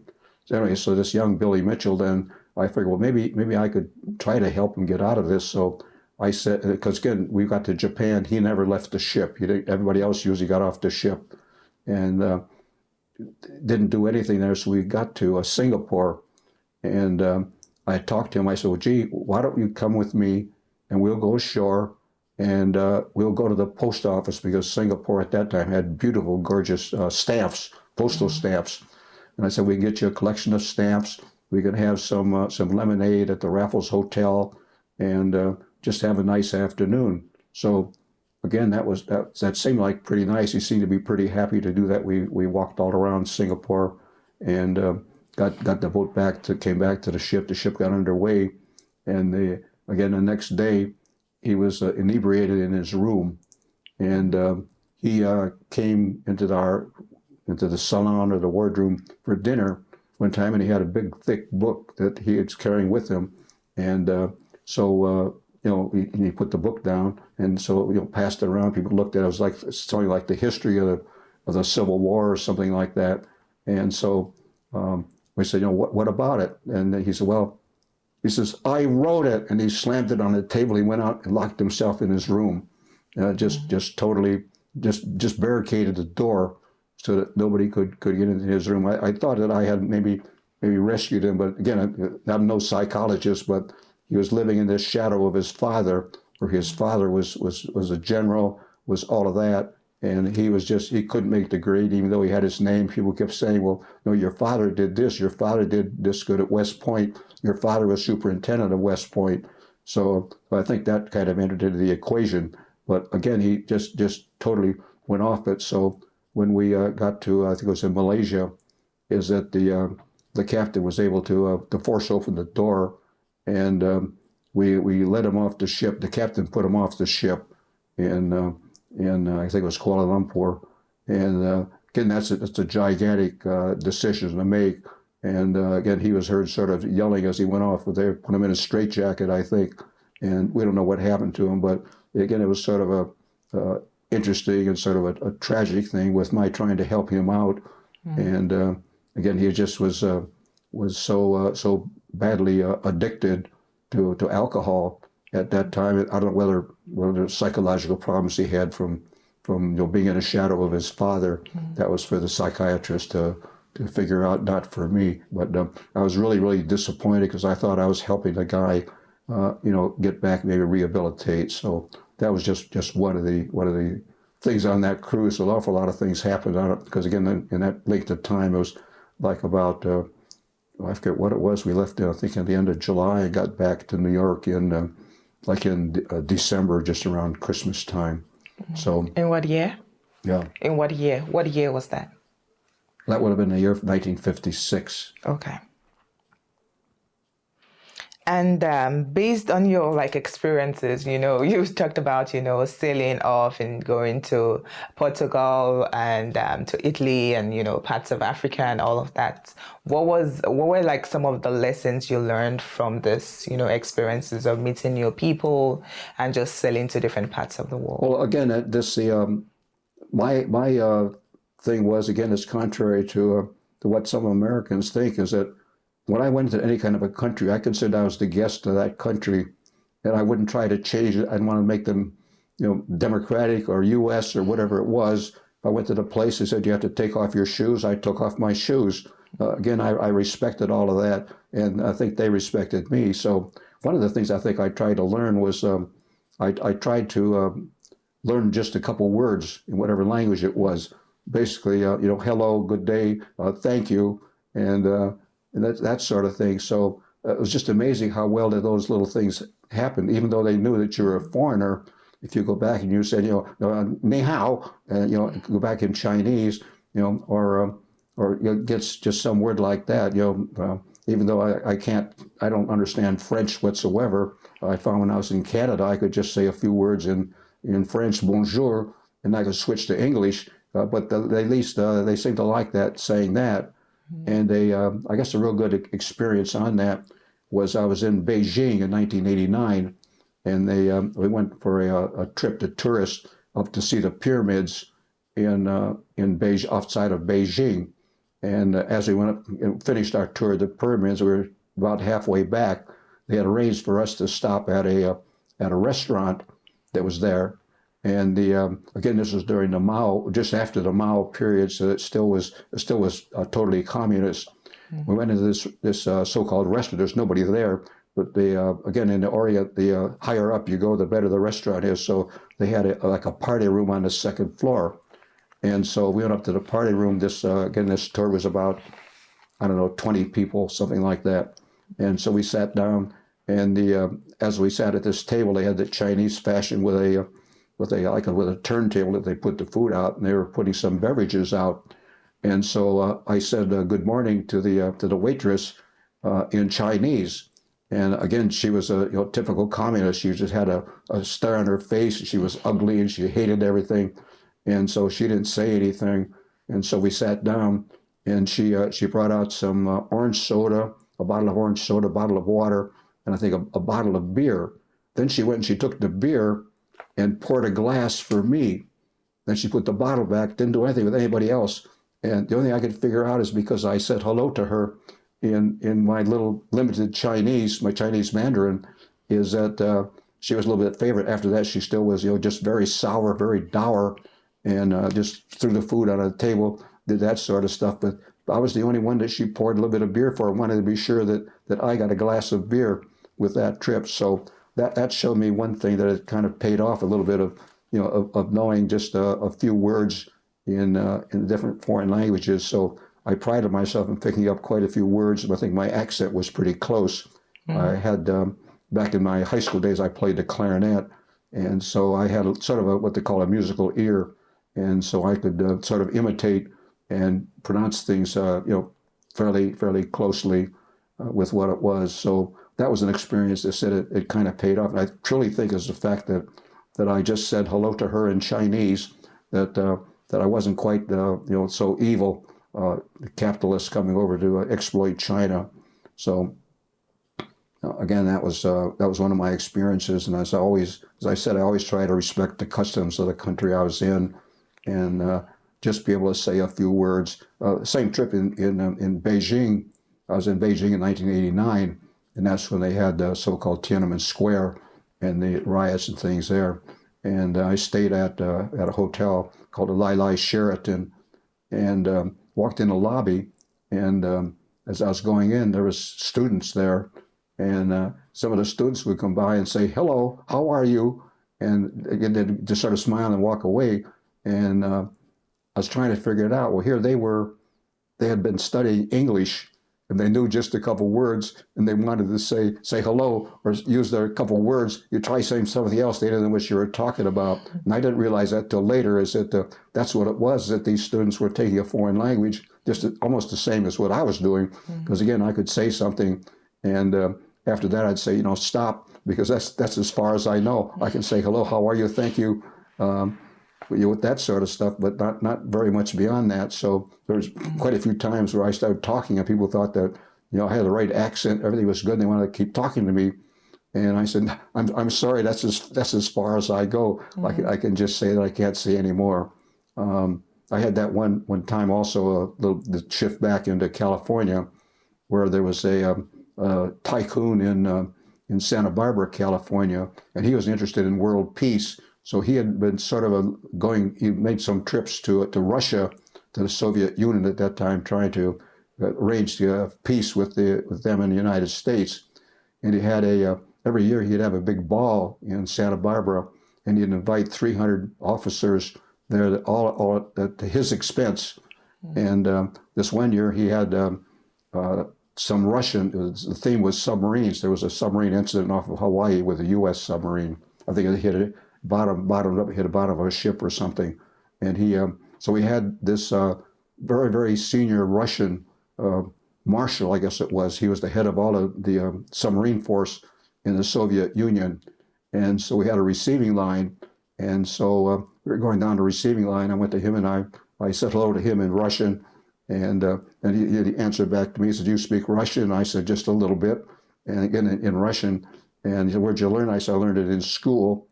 So anyway, so this young Billy Mitchell, then I figured, well, maybe I could try to help him get out of this. So I said, because again, we got to Japan, he never left the ship. Everybody else usually got off the ship and didn't do anything there. So we got to Singapore, and I talked to him. I said, "Well, gee, why don't you come with me, and we'll go ashore, and we'll go to the post office," because Singapore at that time had beautiful, gorgeous stamps, postal stamps. And I said, "We can get you a collection of stamps. We can have some lemonade at the Raffles Hotel, and just have a nice afternoon." So again, that seemed like pretty nice. He seemed to be pretty happy to do that. We walked all around Singapore, and got the boat came back to the ship. The ship got underway, and again the next day he was inebriated in his room, and he came into the salon or the wardroom for dinner one time, and he had a big thick book that he was carrying with him, and he put the book down, and so passed it around. People looked at it. It was like something like the history of the Civil War or something like that. And so we said, what about it? And he said, well, he says, "I wrote it," and he slammed it on the table. He went out and locked himself in his room, just totally just barricaded the door so that nobody could get into his room. I thought that I had maybe rescued him, but again, I'm no psychologist, but he was living in this shadow of his father, where his father was a general, was all of that, and he couldn't make the grade, even though he had his name. People kept saying, "Well, no, your father did this. Your father did this good at West Point. Your father was superintendent of West Point." So I think that kind of entered into the equation. But again, he just totally went off it. So when we got to, I think it was in Malaysia, is that the captain was able to force open the door, and we let him off the ship. The captain put him off the ship in I think it was Kuala Lumpur, and again, it's a gigantic decision to make. And again, he was heard sort of yelling as he went off. But they put him in a straitjacket, I think, and we don't know what happened to him. But again, it was sort of a interesting and sort of a tragic thing with my trying to help him out. And again, he just was so badly addicted to alcohol at that time. I don't know whether psychological problems he had from being in the shadow of his father. That was for the psychiatrist to figure out, not for me. But I was really disappointed because I thought I was helping the guy, get back, maybe rehabilitate. So that was just one of the things on that cruise. An awful lot of things happened on it because again, in that length of time, it was like about I forget what it was. We left, I think, at the end of July and got back to New York in December, just around Christmas time. So. In what year? Yeah. In what year? What year was that? That would have been the year of 1956. Okay. And based on your experiences, you talked about, sailing off and going to Portugal and to Italy and, parts of Africa and all of that. What were some of the lessons you learned from this, experiences of meeting new people and just sailing to different parts of the world? Well, again, my thing was, again, it's contrary to what some Americans think, is that when I went to any kind of a country, I considered I was the guest of that country, and I wouldn't try to change it. I didn't want to make them, democratic or U.S. or whatever it was. If I went to the place, they said, you have to take off your shoes. I took off my shoes. Again, I respected all of that, and I think they respected me. So one of the things I think I tried to learn was I tried to learn just a couple words in whatever language it was. Basically, hello, good day, thank you, and that sort of thing. So it was just amazing how well that those little things happened, even though they knew that you were a foreigner. If you go back and you said, ni hao, go back in Chinese, or gets just some word like that, even though I don't understand French whatsoever. I found when I was in Canada, I could just say a few words in French, bonjour, and I could switch to English. But at least they seem to like that, saying that. And I guess a real good experience on that was I was in Beijing in 1989, and we went for a trip to tourists up to see the pyramids in Beijing, outside of Beijing. And as we went up and finished our tour of the pyramids, we were about halfway back. They had arranged for us to stop at a restaurant that was there. And again, this was during the Mao, just after the Mao period, so it still was totally communist. We went into this so-called restaurant. There's nobody there, but again, in the Orient, the higher up you go, the better the restaurant is. So they had a party room on the second floor, and so we went up to the party room. This tour was about, I don't know, 20 people, something like that. And so we sat down, and as we sat at this table, they had the Chinese fashion with a turntable that they put the food out, and they were putting some beverages out. And so I said good morning to the waitress in Chinese. And again, she was a typical communist. She just had a stare on her face. She was ugly and she hated everything. And so she didn't say anything. And so we sat down, and she brought out some orange soda, a bottle of orange soda, a bottle of water, and I think a bottle of beer. Then she went and she took the beer and poured a glass for me. Then she put the bottle back, didn't do anything with anybody else. And the only thing I could figure out is because I said hello to her in my little limited Chinese, my Chinese Mandarin, is that she was a little bit favorite. After that, she still was, just very sour, very dour, and just threw the food on the table, did that sort of stuff. But I was the only one that she poured a little bit of beer for. I wanted to be sure that I got a glass of beer with that trip. So that showed me one thing, that it kind of paid off a little bit of knowing just a few words in different foreign languages. So I prided myself in picking up quite a few words, and I think my accent was pretty close. I had, back in my high school days, I played the clarinet, and so I had sort of what they call a musical ear, and so I could sort of imitate and pronounce things, fairly closely with what it was. So that was an experience that said it kind of paid off. And I truly think it's the fact that I just said hello to her in Chinese, that that I wasn't quite so evil, the capitalists coming over to exploit China. So again, that was one of my experiences, and as I said, I always try to respect the customs of the country I was in, and just be able to say a few words. Same trip in Beijing. I was in Beijing in 1989, and that's when they had the so-called Tiananmen Square and the riots and things there. And I stayed at a hotel called the Lai Lai Sheraton, and walked in the lobby, and as I was going in, there was students there, and some of the students would come by and say, "Hello, how are you?" And again, they'd just sort of smile and walk away. And I was trying to figure it out. Well, here they had been studying English, and they knew just a couple words, and they wanted to say hello or use their couple words. You try saying something else, they didn't know what you were talking about. And I didn't realize that till later, is that that's what it was, that these students were taking a foreign language, just almost the same as what I was doing. Because again, I could say something, and after that I'd say, stop, because that's as far as I know. I can say hello, how are you, thank you, with that sort of stuff, but not very much beyond that. So there's quite a few times where I started talking and people thought that, I had the right accent, everything was good, and they wanted to keep talking to me. And I said, I'm sorry, that's as far as I go. I can just say that I can't say anymore. I had that one time also, the shift back into California, where there was a tycoon in Santa Barbara, California, and he was interested in world peace. So he had been sort of he made some trips to Russia, to the Soviet Union at that time, trying to arrange peace with them in the United States. And he had every year he'd have a big ball in Santa Barbara, and he'd invite 300 officers there, all at his expense. And this one year he had some Russian, the theme was submarines. There was a submarine incident off of Hawaii with a U.S. submarine. I think it hit it, bottomed up, hit the bottom of a ship or something. And so we had this very, very senior Russian marshal, I guess it was. He was the head of all of the submarine force in the Soviet Union. And so we had a receiving line. And so we were going down the receiving line. I went to him and I said hello to him in Russian. And he answered back to me. He said, "Do you speak Russian?" And I said, "Just a little bit." And again, in Russian. And he said, "Where'd you learn?" I said, "I learned it in school."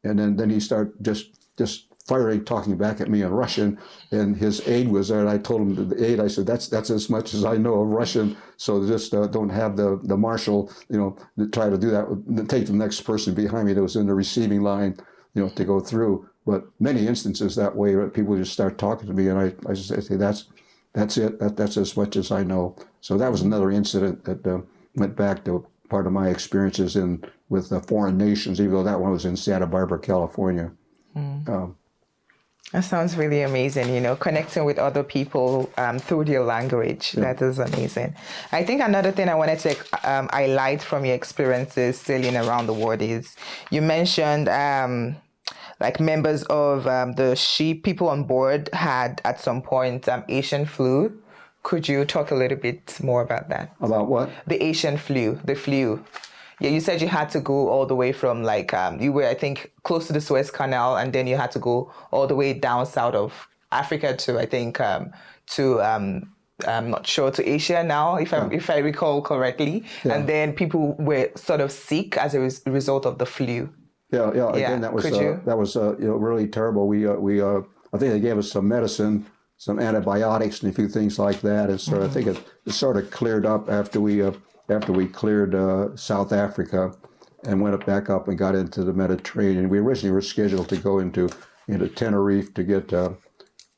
And then he started just firing, talking back at me in Russian. And his aide was there, and I told him, the aide, I said, that's as much as I know of Russian. So just don't have the marshal, try to do that. Take the next person behind me that was in the receiving line, to go through. But many instances that way, people just start talking to me, and I just say, that's it. That's as much as I know. So that was another incident that went back to part of my experiences with foreign nations, even though that one was in Santa Barbara, California. That sounds really amazing, connecting with other people through their language. Yeah. That is amazing. I think another thing I wanted to highlight from your experiences sailing around the world is you mentioned like members of the ship, people on board had at some point Asian flu. Could you talk a little bit more about that? About what? The Asian flu, the flu. Yeah, you said you had to go all the way from you were, I think, close to the Suez Canal, and then you had to go all the way down south of Africa to, I think, I'm not sure, to Asia now, if I recall correctly. Yeah. And then people were sort of sick as a result of the flu. Yeah. Again, that was really terrible. We I think they gave us some medicine, some antibiotics, and a few things like that. And so I think it sort of cleared up after we cleared South Africa and went back up and got into the Mediterranean. We originally were scheduled to go into Tenerife to get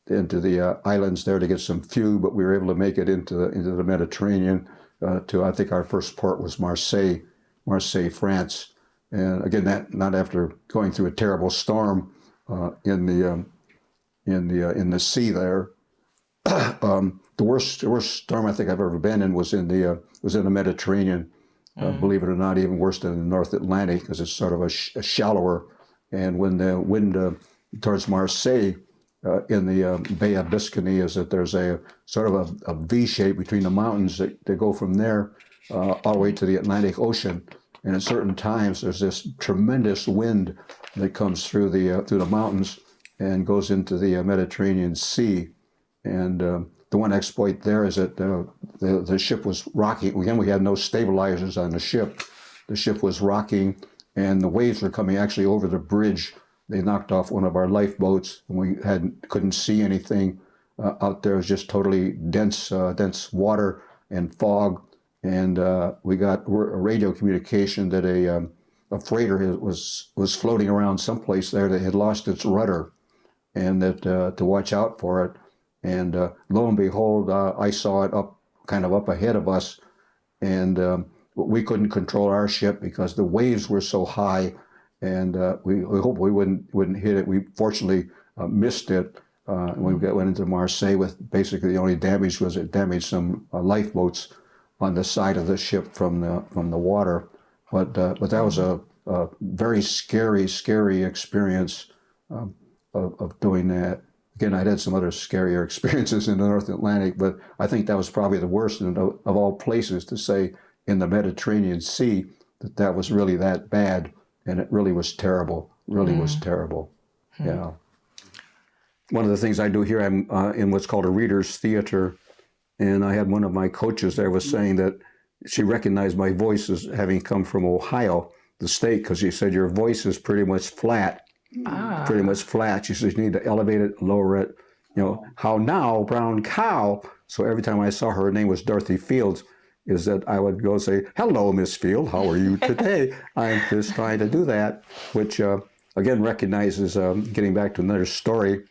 into the islands there to get some fuel, but we were able to make it into the Mediterranean. I think our first port was Marseille, France. And again, that not after going through a terrible storm in the sea there. The worst storm I think I've ever been in was in the Mediterranean. Believe it or not, even worse than the North Atlantic, because it's sort of a shallower. And when the wind towards Marseille in the Bay of Biscay is that there's a sort of a V shape between the mountains that go from there all the way to the Atlantic Ocean. And at certain times, there's this tremendous wind that comes through the mountains, and goes into the Mediterranean Sea. And the one exploit there is that the ship was rocking. Again, we had no stabilizers on the ship. The ship was rocking, and the waves were coming actually over the bridge. They knocked off one of our lifeboats, and we couldn't see anything out there. It was just totally dense water and fog. And we got a radio communication that a freighter was floating around someplace there that had lost its rudder, and that to watch out for it. And lo and behold, I saw it kind of up ahead of us, and we couldn't control our ship because the waves were so high, and we hoped we wouldn't hit it. We fortunately missed it. We went into Marseille with basically the only damage was it damaged some lifeboats on the side of the ship from the water. But that was a very scary experience of doing that. Again, I'd had some other scarier experiences in the North Atlantic, but I think that was probably the worst of all places to say in the Mediterranean Sea that was really that bad, and it really was terrible. Really was terrible. Yeah. One of the things I do here, I'm in what's called a reader's theater, and I had one of my coaches there was saying that she recognized my voice as having come from Ohio, the state, because she said your voice is pretty much flat. Pretty much flat. She says you need to elevate it, lower it. You know, how now, brown cow. So every time I saw her name was Dorothy Fields, is that I would go say, hello, Miss Field, how are you today? I'm just trying to do that, which again recognizes, getting back to another story,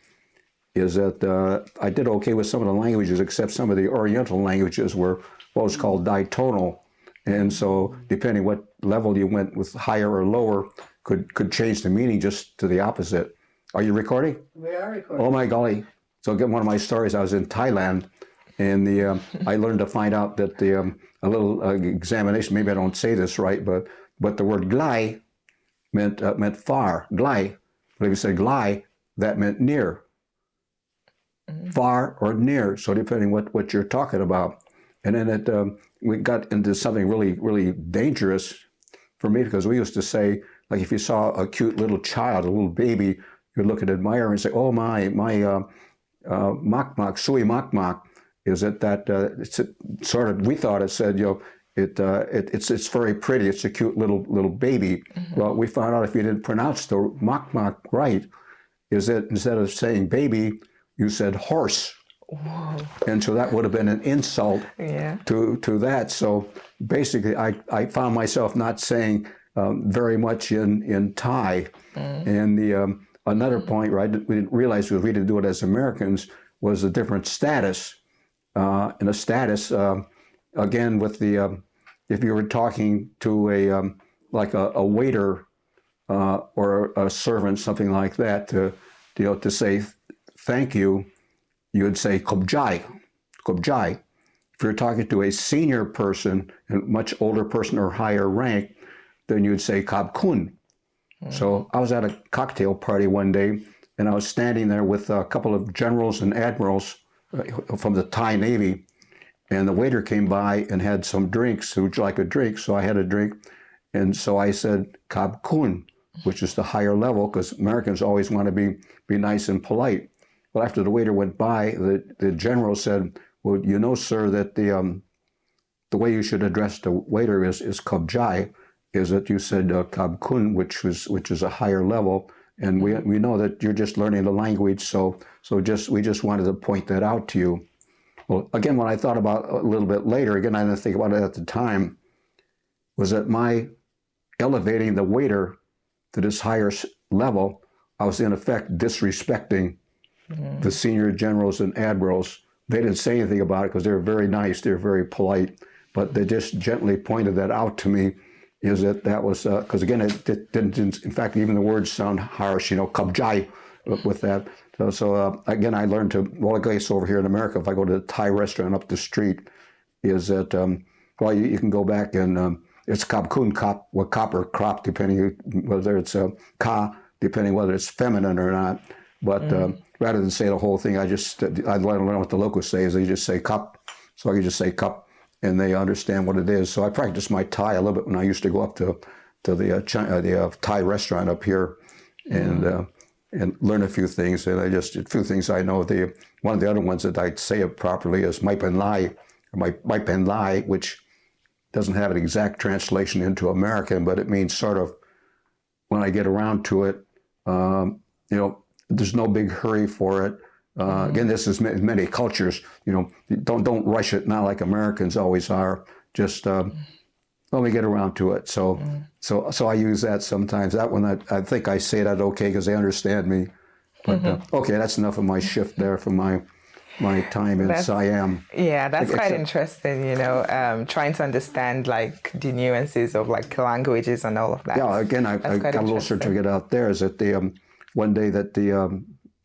is that I did okay with some of the languages, except some of the Oriental languages were what was called ditonal. And so depending what level you went with, higher or lower, could change the meaning just to the opposite. Are you recording? We are recording. Oh my golly. So again, one of my stories, I was in Thailand, and I learned to find out that a little examination, maybe I don't say this right, but the word glai meant far, glai. But if you say glai, that meant near. Far or near, so depending what you're talking about. And then we got into something really dangerous for me, because we used to say, like if you saw a cute little child, a little baby, you'd look and admire and say, oh my mak sui mak, is it that it's sort of, we thought it said, you know, it's very pretty, it's a cute little baby. Well, we found out if you didn't pronounce the mak right, is that instead of saying baby, you said horse. Whoa. And so that would have been an insult to that. So basically, I found myself not saying very much in Thai. And another point, right, we didn't realize because we didn't do it as Americans, was a different status. And a status, again, with the, if you were talking to like a waiter or a servant, something like that, to say thank you, you would say "Kobjai," "Kobjai." If you're talking to a senior person, a much older person or higher rank, then you would say "Kab Kun." So I was at a cocktail party one day, and I was standing there with a couple of generals and admirals from the Thai Navy, and the waiter came by and had some drinks. Would you like a drink? So I had a drink, and so I said "Kab Kun," which is the higher level, because Americans always want to be nice and polite. Well, after the waiter went by, the general said, well, you know, sir, that the way you should address the waiter is "Kobjai," is that you said "Kab Kun," which is a higher level, and we know that you're just learning the language, so we just wanted to point that out to you. Well, again, what I thought about a little bit later, again, I didn't think about it at the time, was that my elevating the waiter to this higher level, I was in effect disrespecting the senior generals and admirals. They didn't say anything about it because they were very nice, they were very polite, but they just gently pointed that out to me, is that was, because again, it didn't, in fact, even the words sound harsh, you know, "Kabjai" with that. So again, I learned to, well, I guess over here in America, if I go to a Thai restaurant up the street, is that, well, you can go back and it's "Kab Kun," cop or crop, depending whether it's ka, depending whether it's feminine or not. But rather than say the whole thing, I learn what the locals say is they just say "cup," so I can just say "cup," and they understand what it is. So I practiced my Thai a little bit when I used to go up to the Thai restaurant up here, and and learn a few things. And a few things I know. One of the other ones that I'd say it properly is Mai Pen Lai, which doesn't have an exact translation into American, but it means sort of, when I get around to it, there's no big hurry for it. Again, this is many cultures. Don't rush it now like Americans always are. Just let me get around to it. So I use that sometimes. That one, I think I say that okay because they understand me. But okay, that's enough of my shift there for my time in Siam. Yeah, that's quite interesting, trying to understand like the nuances of like languages and all of that. Yeah, again, I got a little certificate out there. Is that one day that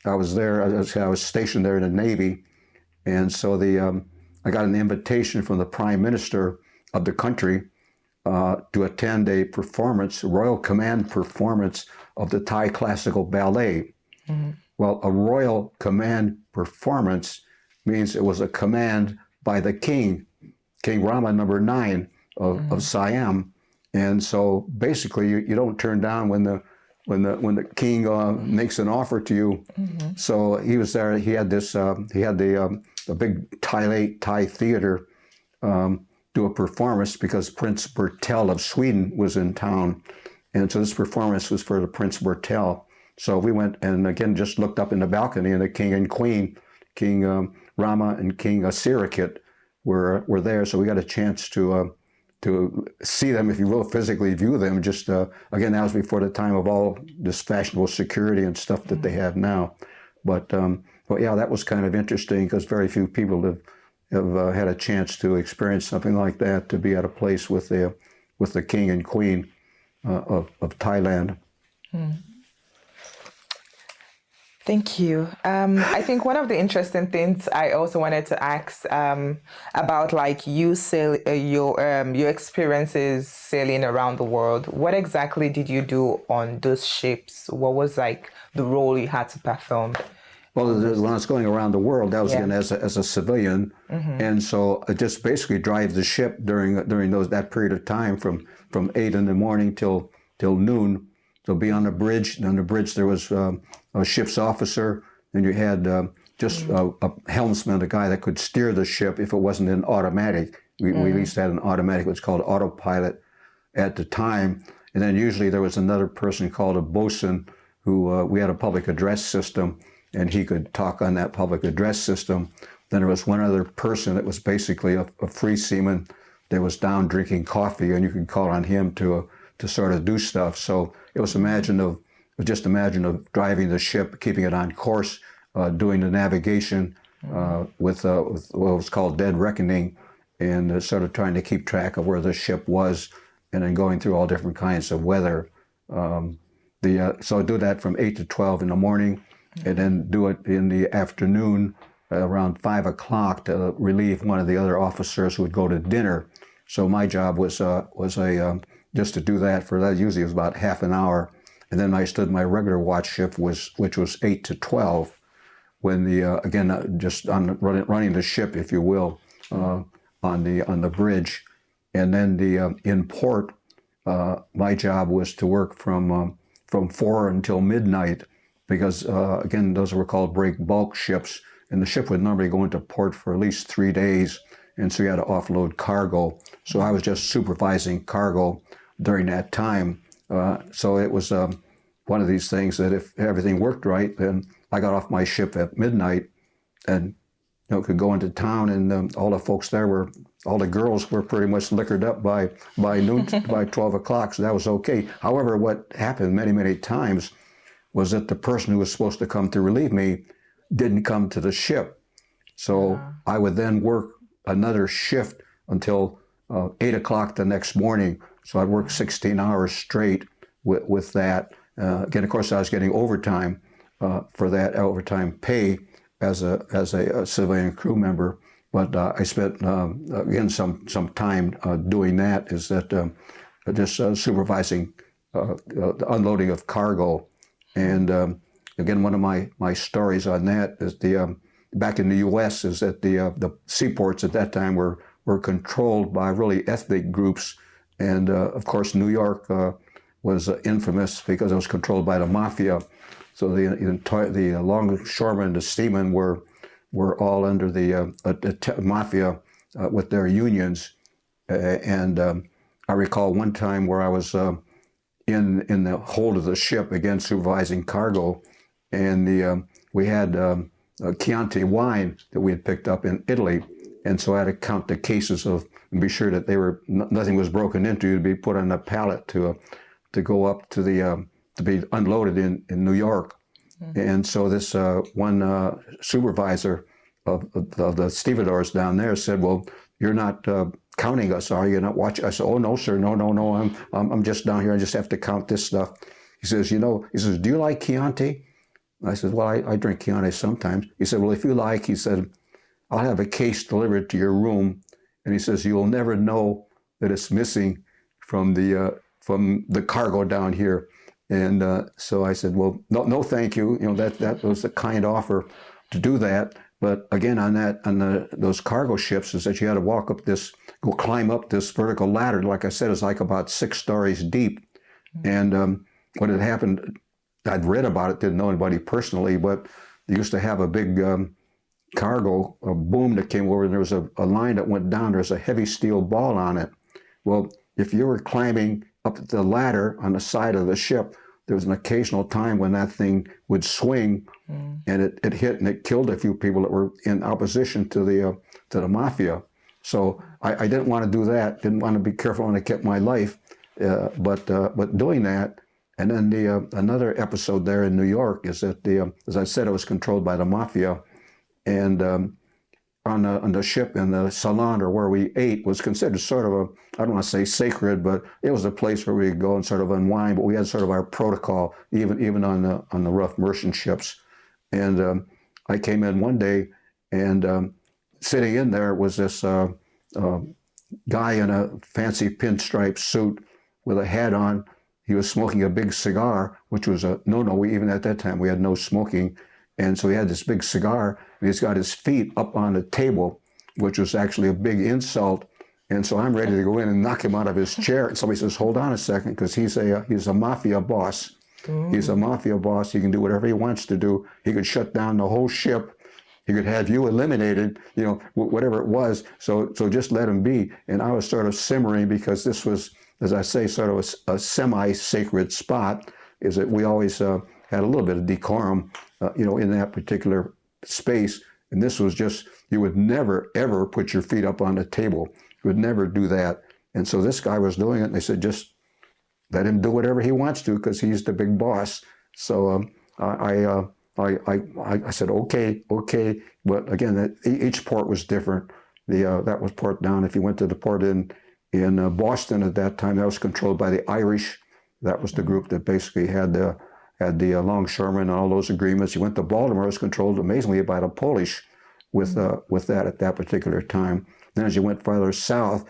I was there, I was stationed there in the Navy, and so I got an invitation from the Prime Minister of the country to attend a Royal Command performance of the Thai classical ballet. Mm-hmm. Well, a Royal Command performance means it was a command by the King Rama number 9 of Siam, and so basically you don't turn down when the king makes an offer to you. Mm-hmm. So he was there. He had the big Thai theater do a performance because Prince Bertel of Sweden was in town, and so this performance was for the Prince Bertel. So we went and again just looked up in the balcony, and the king and queen, King Rama and King Sirakit, were there. So we got a chance to see them, if you will, physically view them. Just again, that was before the time of all this fashionable security and stuff that they have now. But yeah, that was kind of interesting because very few people have had a chance to experience something like that, to be at a place with the king and queen of Thailand. Thank you. I think one of the interesting things I also wanted to ask about, like you sail, your experiences sailing around the world. What exactly did you do on those ships? What was like the role you had to perform? Well, when I was going around the world, that was again as a civilian, and so I just basically drive the ship during that period of time from 8 in the morning till noon. So be on the bridge. And on the bridge there was a ship's officer, and you had just a helmsman, a guy that could steer the ship if it wasn't in automatic. We at least had an automatic, what's called autopilot at the time. And then usually there was another person called a bosun who we had a public address system, and he could talk on that public address system. Then there was one other person that was basically a free seaman that was down drinking coffee, and you could call on him to sort of do stuff. So it was just imagine of driving the ship, keeping it on course, doing the navigation with what was called dead reckoning, and sort of trying to keep track of where the ship was, and then going through all different kinds of weather. So I do that from 8 to 12 in the morning, and then do it in the afternoon around 5 o'clock to relieve one of the other officers who would go to dinner. So my job was just to do that for that. Usually it was about half an hour, and then I stood my regular watch shift which was 8 to 12, when just on running the ship, if you will, on the bridge, and then in port, my job was to work from 4 until midnight, because again those were called break bulk ships, and the ship would normally go into port for at least 3 days, and so you had to offload cargo. So I was just supervising cargo during that time. So it was one of these things that if everything worked right, then I got off my ship at midnight and could go into town, and all the folks there all the girls were pretty much liquored up by noon, by 12 o'clock, so that was okay. However, what happened many, many times was that the person who was supposed to come to relieve me didn't come to the ship. So I would then work another shift until 8 o'clock the next morning. So I'd work 16 hours straight with that. Again, of course, I was getting overtime for that, overtime pay as a civilian crew member. But I spent, again, some time doing that, is that just supervising the unloading of cargo. And again, one of my stories on that is back in the U.S. is that the seaports at that time were controlled by really ethnic groups. And of course, New York was infamous because it was controlled by the mafia. So the longshoremen, the seamen were all under the mafia with their unions. And I recall one time where I was in the hold of the ship, again supervising cargo, and we had Chianti wine that we had picked up in Italy, and so I had to count the cases of and be sure that nothing was broken into to be put on a pallet to go up to the to be unloaded in New York. And so this one supervisor of the stevedores down there said, "Well, you're not counting us, are you? You're not watching?" I said, "Oh no, sir, no. I'm just down here. I just have to count this stuff." He says, he says, "Do you like Chianti?" I said, "Well, I drink Chianti sometimes." He said, "Well, if you like," he said, "I'll have a case delivered to your room," and he says, "You'll never know that it's missing from the cargo down here." And so I said, "Well, no, thank you. That was a kind offer to do that." But again, on those cargo ships, is that you had to climb up this vertical ladder. Like I said, it's like about 6 stories deep. And what had happened, I'd read about it, didn't know anybody personally, but they used to have a big cargo, a boom that came over, and there was a line that went down. There's a heavy steel ball on it. Well, if you were climbing up the ladder on the side of the ship, there was an occasional time when that thing would swing, and it hit and it killed a few people that were in opposition to the mafia. So I didn't want to do that. Didn't want to be careful when I kept my life, but doing that. And then another episode there in New York is that as I said, it was controlled by the mafia, and on the ship in the salon, or where we ate, was considered sort of I don't want to say sacred, but it was a place where we could go and sort of unwind. But we had sort of our protocol, even on the rough merchant ships. And I came in one day, and sitting in there was this guy in a fancy pinstripe suit with a hat on. He was smoking a big cigar, which was a no-no. Even at that time, we had no smoking. And so he had this big cigar, and he's got his feet up on the table, which was actually a big insult. And so I'm ready to go in and knock him out of his chair. And somebody says, "Hold on a second," because he's a mafia boss. Ooh. He's a mafia boss. He can do whatever he wants to do. He could shut down the whole ship. He could have you eliminated, whatever it was. So just let him be. And I was sort of simmering, because this was, as I say, sort of a semi-sacred spot, is that we always had a little bit of decorum, in that particular space. And this was just, you would never, ever put your feet up on the table. You would never do that. And so this guy was doing it, and they said, just let him do whatever he wants to, because he's the big boss. So I said, okay. But again, each port was different. That was port down. If you went to the port in Boston at that time, that was controlled by the Irish. That was the group that basically had the longshoremen and all those agreements. You went to Baltimore, it was controlled amazingly by the Polish with that at that particular time. Then as you went farther south,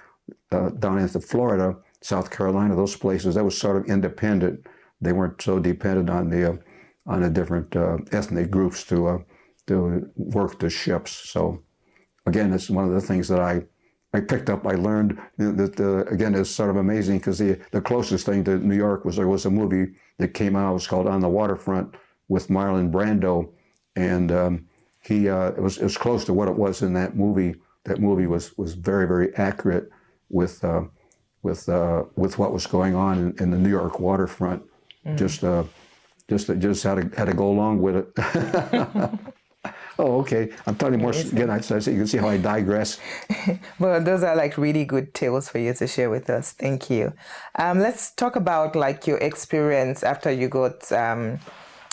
down into Florida, South Carolina, those places, that was sort of independent. They weren't so dependent on the different ethnic groups to work the ships. So again, it's one of the things that I picked up. I learned that again, it's sort of amazing, because the closest thing to New York was, there was a movie that came out. It was called On the Waterfront with Marlon Brando, and it was close to what it was in that movie. That movie was very, very accurate with what was going on in the New York waterfront. Just had to go along with it. Oh, okay. I'm telling you more. Again, you can see how I digress. Well, those are like really good tales for you to share with us. Thank you. Let's talk about like your experience after you got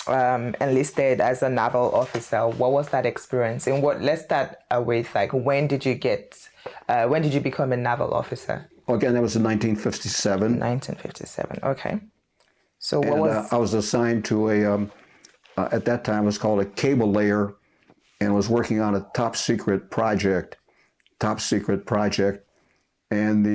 enlisted as a naval officer. What was that experience? And let's start with like, when did you become a naval officer? Well, again, that was in 1957. 1957. Okay. So I was assigned to at that time it was called a cable layer, and was working on a top secret project, and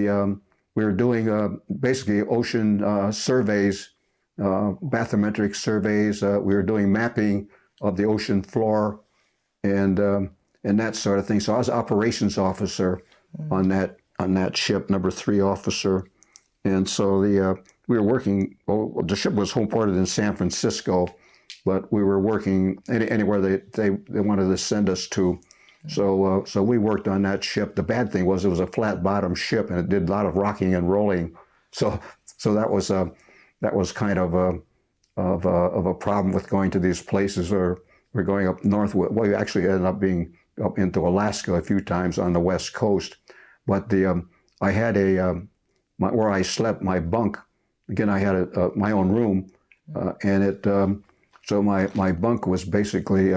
we were doing basically ocean surveys, bathymetric surveys. We were doing mapping of the ocean floor, and that sort of thing. So I was operations officer on that ship, number 3 officer, and so we were working. Well, the ship was homeported in San Francisco, but we were working anywhere they wanted to send us to. So we worked on that ship. The bad thing was it was a flat bottom ship, and it did a lot of rocking and rolling. So that was kind of a problem with going to these places. Or we're going up north. Well, we actually ended up being up into Alaska a few times on the West Coast. But I had where I slept, my bunk. Again, I had my own room, and so my bunk was basically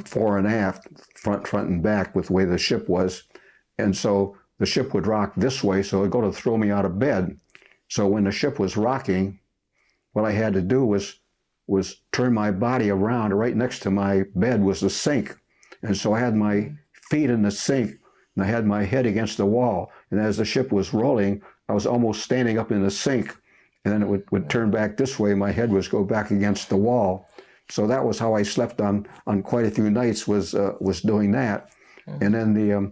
fore and aft, front and back with the way the ship was, and so the ship would rock this way, so it'd go to throw me out of bed. So when the ship was rocking, what I had to do was turn my body around. Right next to my bed was the sink, and so I had my feet in the sink, and I had my head against the wall. And as the ship was rolling, I was almost standing up in the sink, and then it would turn back this way. My head was go back against the wall. So that was how I slept on quite a few nights, was doing that. And then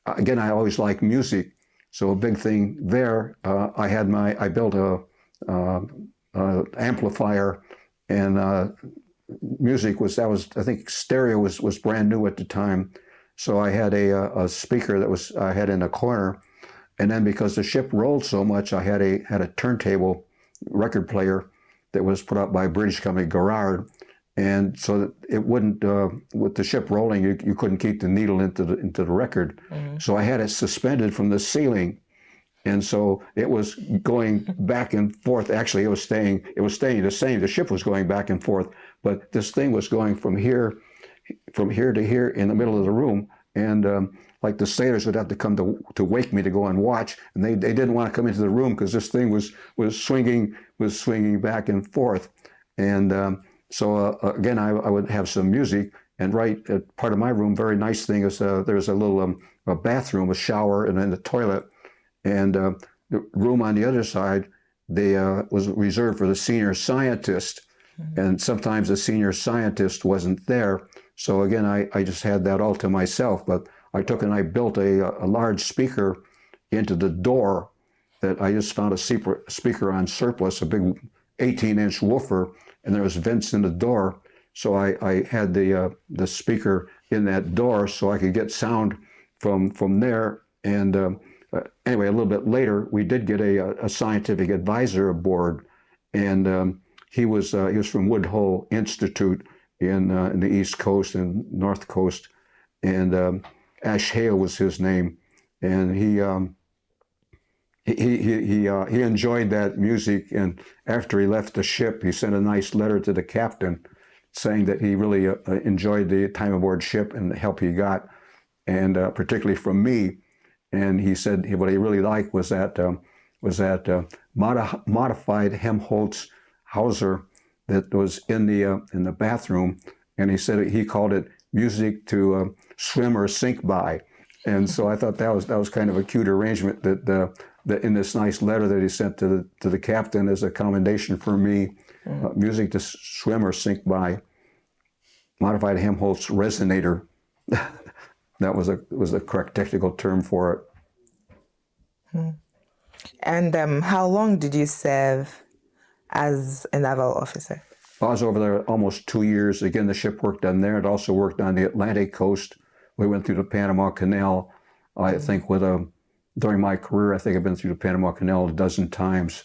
again, I always liked music. So a big thing there, I built a amplifier, and music I think stereo was brand new at the time. So I had a speaker that I had in a corner, and then because the ship rolled so much, I had a turntable record player that was put up by a British company, Garrard, and so that it wouldn't, with the ship rolling, you couldn't keep the needle into the record. So I had it suspended from the ceiling, and so it was going back and forth. Actually, it was staying the same. The ship was going back and forth, but this thing was going from here to here in the middle of the room, and like the sailors would have to come to wake me to go and watch, and they didn't want to come into the room because this thing was swinging back and forth, and so again I would have some music, and right at part of my room, very nice thing is there's a little a bathroom, a shower, and then the toilet, and the room on the other side was reserved for the senior scientist, and sometimes the senior scientist wasn't there. So again, I just had that all to myself, but I took and I built a large speaker into the door that I just found a speaker on surplus, a big 18-inch woofer, and there was vents in the door. So I had the speaker in that door so I could get sound from there. And anyway, a little bit later, we did get a scientific advisor aboard, and he was from Woodhull Institute in the East Coast and North Coast, and Ash Hale was his name, and he enjoyed that music. And after he left the ship, he sent a nice letter to the captain, saying that he really enjoyed the time aboard ship and the help he got, and particularly from me. And he said what he really liked was that modified Helmholtz Hauser that was in the bathroom, and he said he called it music to swim or sink by. And so I thought that was kind of a cute arrangement that in this nice letter that he sent to the captain as a commendation for me, music to swim or sink by, modified Helmholtz resonator. That was the correct technical term for it. And how long did you serve as a naval officer? I was over there almost 2 years. Again, the ship worked on there. It also worked on the Atlantic coast. We went through the Panama Canal. I think during my career, I think I've been through the Panama Canal a dozen times.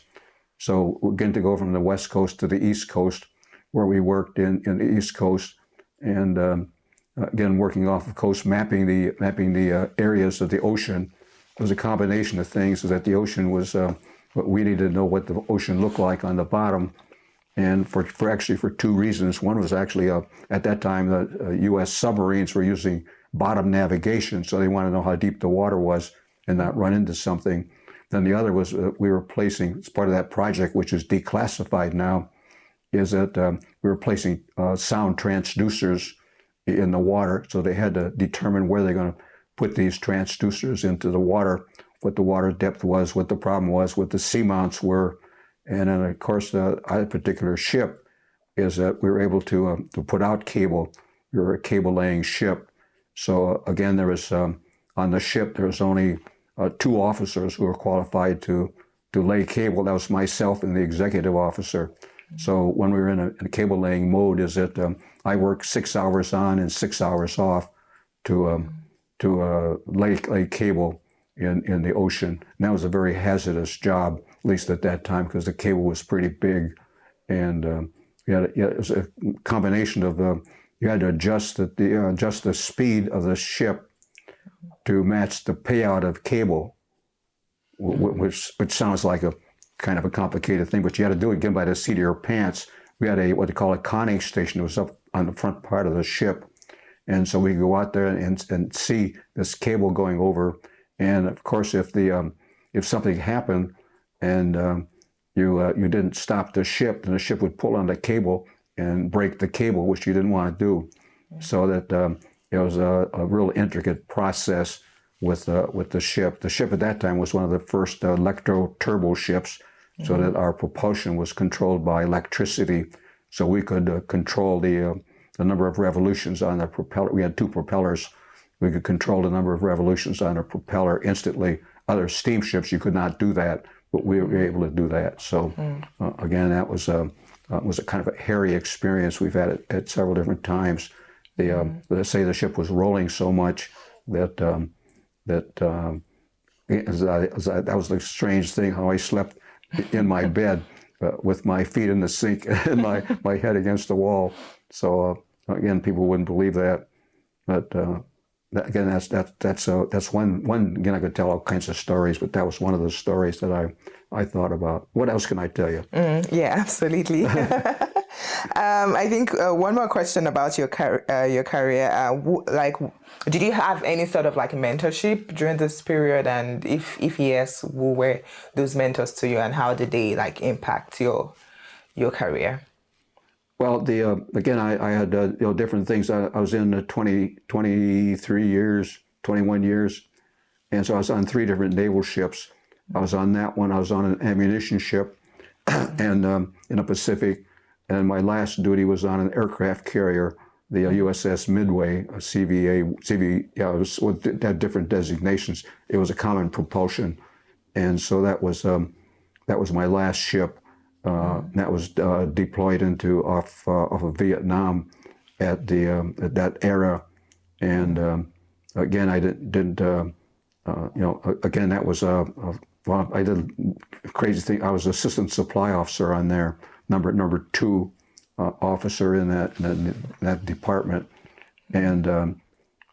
So we're getting to go from the West Coast to the East Coast, where we worked in the East Coast, and again working off of coast, mapping the areas of the ocean. It was a combination of things, so that the ocean was what we needed to know what the ocean looked like on the bottom, and for two reasons. One was actually at that time the U.S. submarines were using bottom navigation, so they wanted to know how deep the water was and not run into something. Then the other was we were placing, as part of that project, which is declassified now, is that we were placing sound transducers in the water, so they had to determine where they're going to put these transducers into the water, what the water depth was, what the problem was, what the seamounts were. And then, of course, our particular ship is that we were able to put out cable. We were a cable-laying ship. So again, there was on the ship, there was only 2 officers who were qualified to lay cable. That was myself and the executive officer. So when we were in a cable laying mode, is that I worked 6 hours on and 6 hours off to lay cable in the ocean. And that was a very hazardous job, at least at that time, because the cable was pretty big, and it was a combination of you had to adjust the speed of the ship to match the payout of cable, which sounds like a kind of a complicated thing, but you had to do it again by the seat of your pants. We had what they call a conning station. It was up on the front part of the ship, and so we go out there and see this cable going over. And of course, if something happened and you didn't stop the ship, then the ship would pull on the cable and break the cable, which you didn't want to do. So that it was a real intricate process with the ship. The ship at that time was one of the first electro-turbo ships, so that our propulsion was controlled by electricity. So we could control the number of revolutions on the propeller. We had 2 propellers. We could control the number of revolutions on a propeller instantly. Other steamships, you could not do that, but we were able to do that. So again, that was a kind of a hairy experience. We've had it at several different times. Let's say the ship was rolling so much that that was the strange thing, how I slept in my bed with my feet in the sink and my head against the wall. So again, people wouldn't believe that, but again, that's one. Again, I could tell all kinds of stories, but that was one of the stories that I thought about. What else can I tell you? Yeah, absolutely. I think one more question about your career. Did you have any sort of like mentorship during this period? And if yes, who were those mentors to you, and how did they like impact your career? Well, again, I had different things. I was in 23 years, 21 years, and so I was on 3 different naval ships. I was on that one. I was on an ammunition ship, and in the Pacific. And my last duty was on an aircraft carrier, the USS Midway, a CV. Yeah, it had different designations. It was a common propulsion, and so that was my last ship. That was deployed off of Vietnam at that era, and again, I didn't again, that was well, I did a crazy thing. I was assistant supply officer on there, number 2 officer in that department, and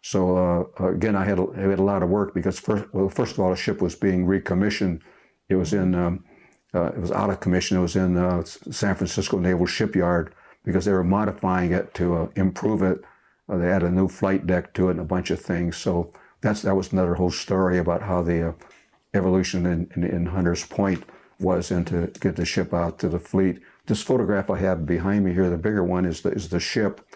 so again, I had a lot of work because first of all, the ship was being recommissioned. It was it was out of commission. It was in San Francisco Naval Shipyard because they were modifying it to improve it. They had a new flight deck to it and a bunch of things. So that was another whole story about how the evolution in Hunters Point was to get the ship out to the fleet. This photograph I have behind me here, the bigger one, is the ship,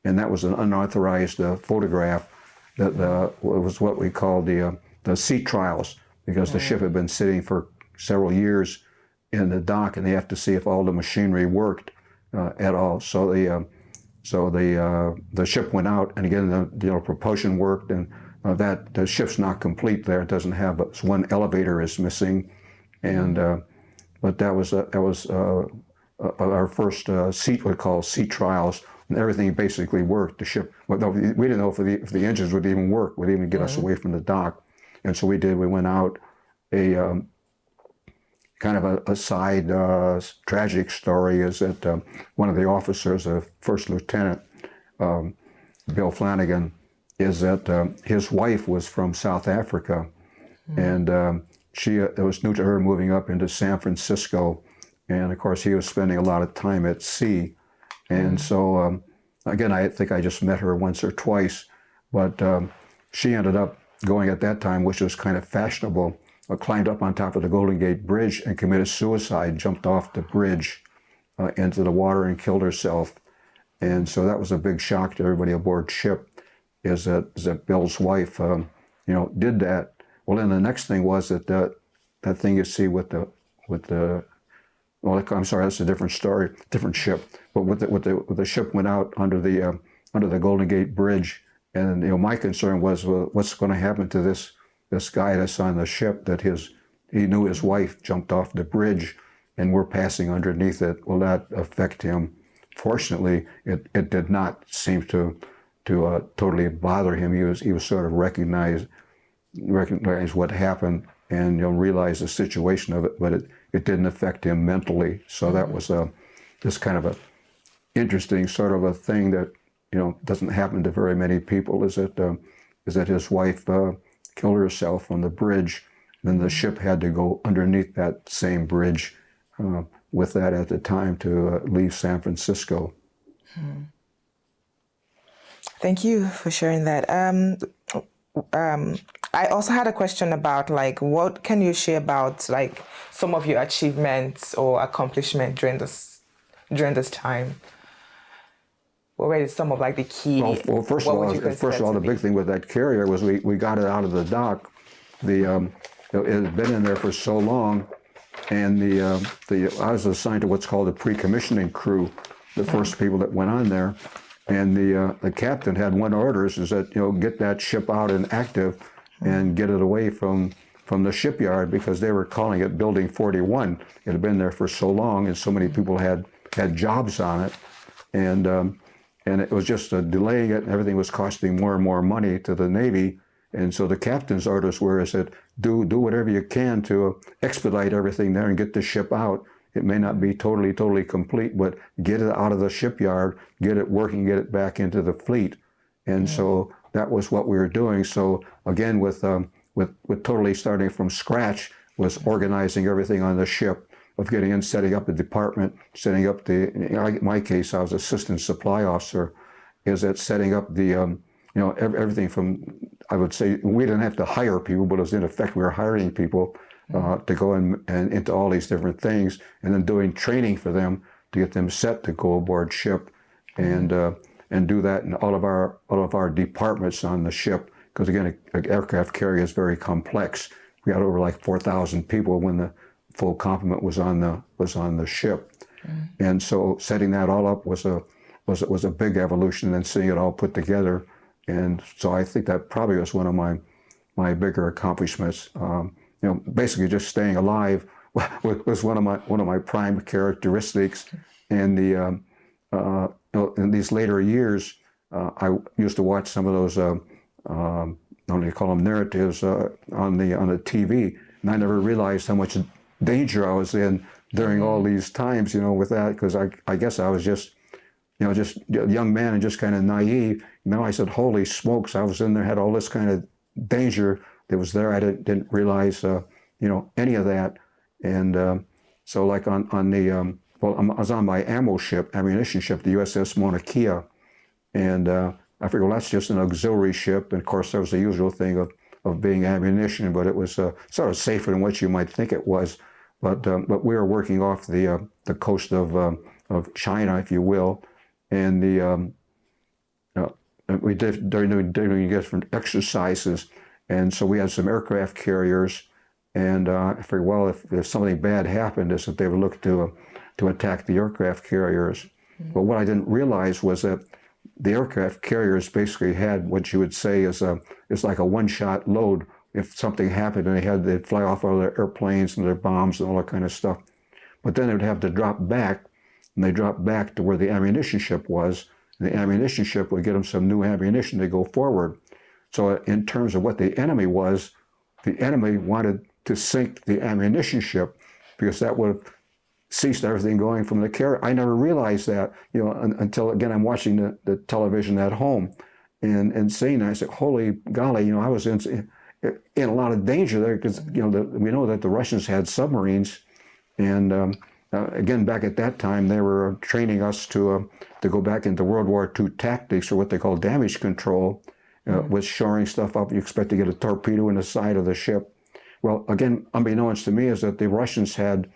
and that was an unauthorized photograph. That was what we call the sea trials, because the ship had been sitting for several years in the dock, and they have to see if all the machinery worked at all. So the ship went out, and again the propulsion worked, and that the ship's not complete there. It doesn't have one elevator is missing, and but that was our first what we call sea trials, and everything basically worked. The ship, we didn't know if the engines would even work, would even get us away from the dock, and so we went out. A kind of a side tragic story is that one of the officers, a first lieutenant, Bill Flanagan, is that his wife was from South Africa, and it was new to her moving up into San Francisco, and of course he was spending a lot of time at sea, and so again, I think I just met her once or twice, but she ended up going at that time, which was kind of fashionable, climbed up on top of the Golden Gate Bridge and committed suicide, jumped off the bridge into the water and killed herself. And so that was a big shock to everybody aboard ship, is that Bill's wife, did that. Well, then the next thing was that thing you see with the well, I'm sorry, that's a different story, different ship. But with the ship went out under the Golden Gate Bridge, and my concern was, well, what's going to happen to this guy that's on the ship, that his he knew his wife jumped off the bridge and we're passing underneath it. Will that affect him? Fortunately, it did not seem to totally bother him. He was sort of recognize what happened and realize the situation of it, but it didn't affect him mentally. So that was this kind of a interesting sort of a thing that doesn't happen to very many people. Is that his wife killed herself on the bridge, and then the ship had to go underneath that same bridge with that at the time to leave San Francisco. Thank you for sharing that. I also had a question about what can you share about some of your achievements or accomplishment during this time? What were some of the key? Well, first of all, the big thing with that carrier was we got it out of the dock. It had been in there for so long, and I was assigned to what's called the pre-commissioning crew, the first people that went on there, and the captain had one orders is that get that ship out and active, and get it away from the shipyard, because they were calling it Building 41. It had been there for so long, and so many people had jobs on it, and it was just delaying it, and everything was costing more and more money to the Navy. And so the captain's orders were, is that do whatever you can to expedite everything there and get the ship out. It may not be totally complete, but get it out of the shipyard, get it working, get it back into the fleet. And so that was what we were doing. So again, with totally starting from scratch, was organizing everything on the ship, of getting in, setting up the department, setting up in my case, I was assistant supply officer, is that setting up the, everything from, I would say, we didn't have to hire people, but it was in effect, we were hiring people to go and into all these different things, and then doing training for them to get them set to go aboard ship, and do that in all of our departments on the ship, because again, an aircraft carrier is very complex. We had over 4,000 people when the full complement was on the ship, and so setting that all up was a big evolution, and then seeing it all put together, and so I think that probably was one of my bigger accomplishments. Basically just staying alive was one of my prime characteristics, and in these later years, I used to watch some of those I don't know, you call them narratives on the TV, and I never realized how much danger I was in during all these times, with that, because I guess I was just a young man and just kind of naive. I said, holy smokes, I was in there, had all this kind of danger that was there. I didn't realize, any of that. And so like on the, I was on my ammunition ship, the USS Mauna Kea, and I figured, well, that's just an auxiliary ship. And of course, there was the usual thing of being ammunition, but it was sort of safer than what you might think it was. But we were working off the coast of China, if you will, and we did during different exercises, and so we had some aircraft carriers, and I figured, well, if something bad happened, is that they would look to attack the aircraft carriers. Mm-hmm. But what I didn't realize was that the aircraft carriers basically had what you would say is like a one-shot load. If something happened, and they'd fly off all their airplanes and their bombs and all that kind of stuff. But then they'd have to drop back, and they dropped back to where the ammunition ship was. And the ammunition ship would get them some new ammunition to go forward. So in terms of what the enemy was, the enemy wanted to sink the ammunition ship, because that would have ceased everything going from the carrier. I never realized that, until again I'm watching the television at home, and seeing that, I said, holy golly, I was in a lot of danger there, because we know that the Russians had submarines, and again, back at that time, they were training us to go back into World War II tactics, or what they call damage control, with shoring stuff up. You expect to get a torpedo in the side of the ship. Well, again, unbeknownst to me, is that the Russians had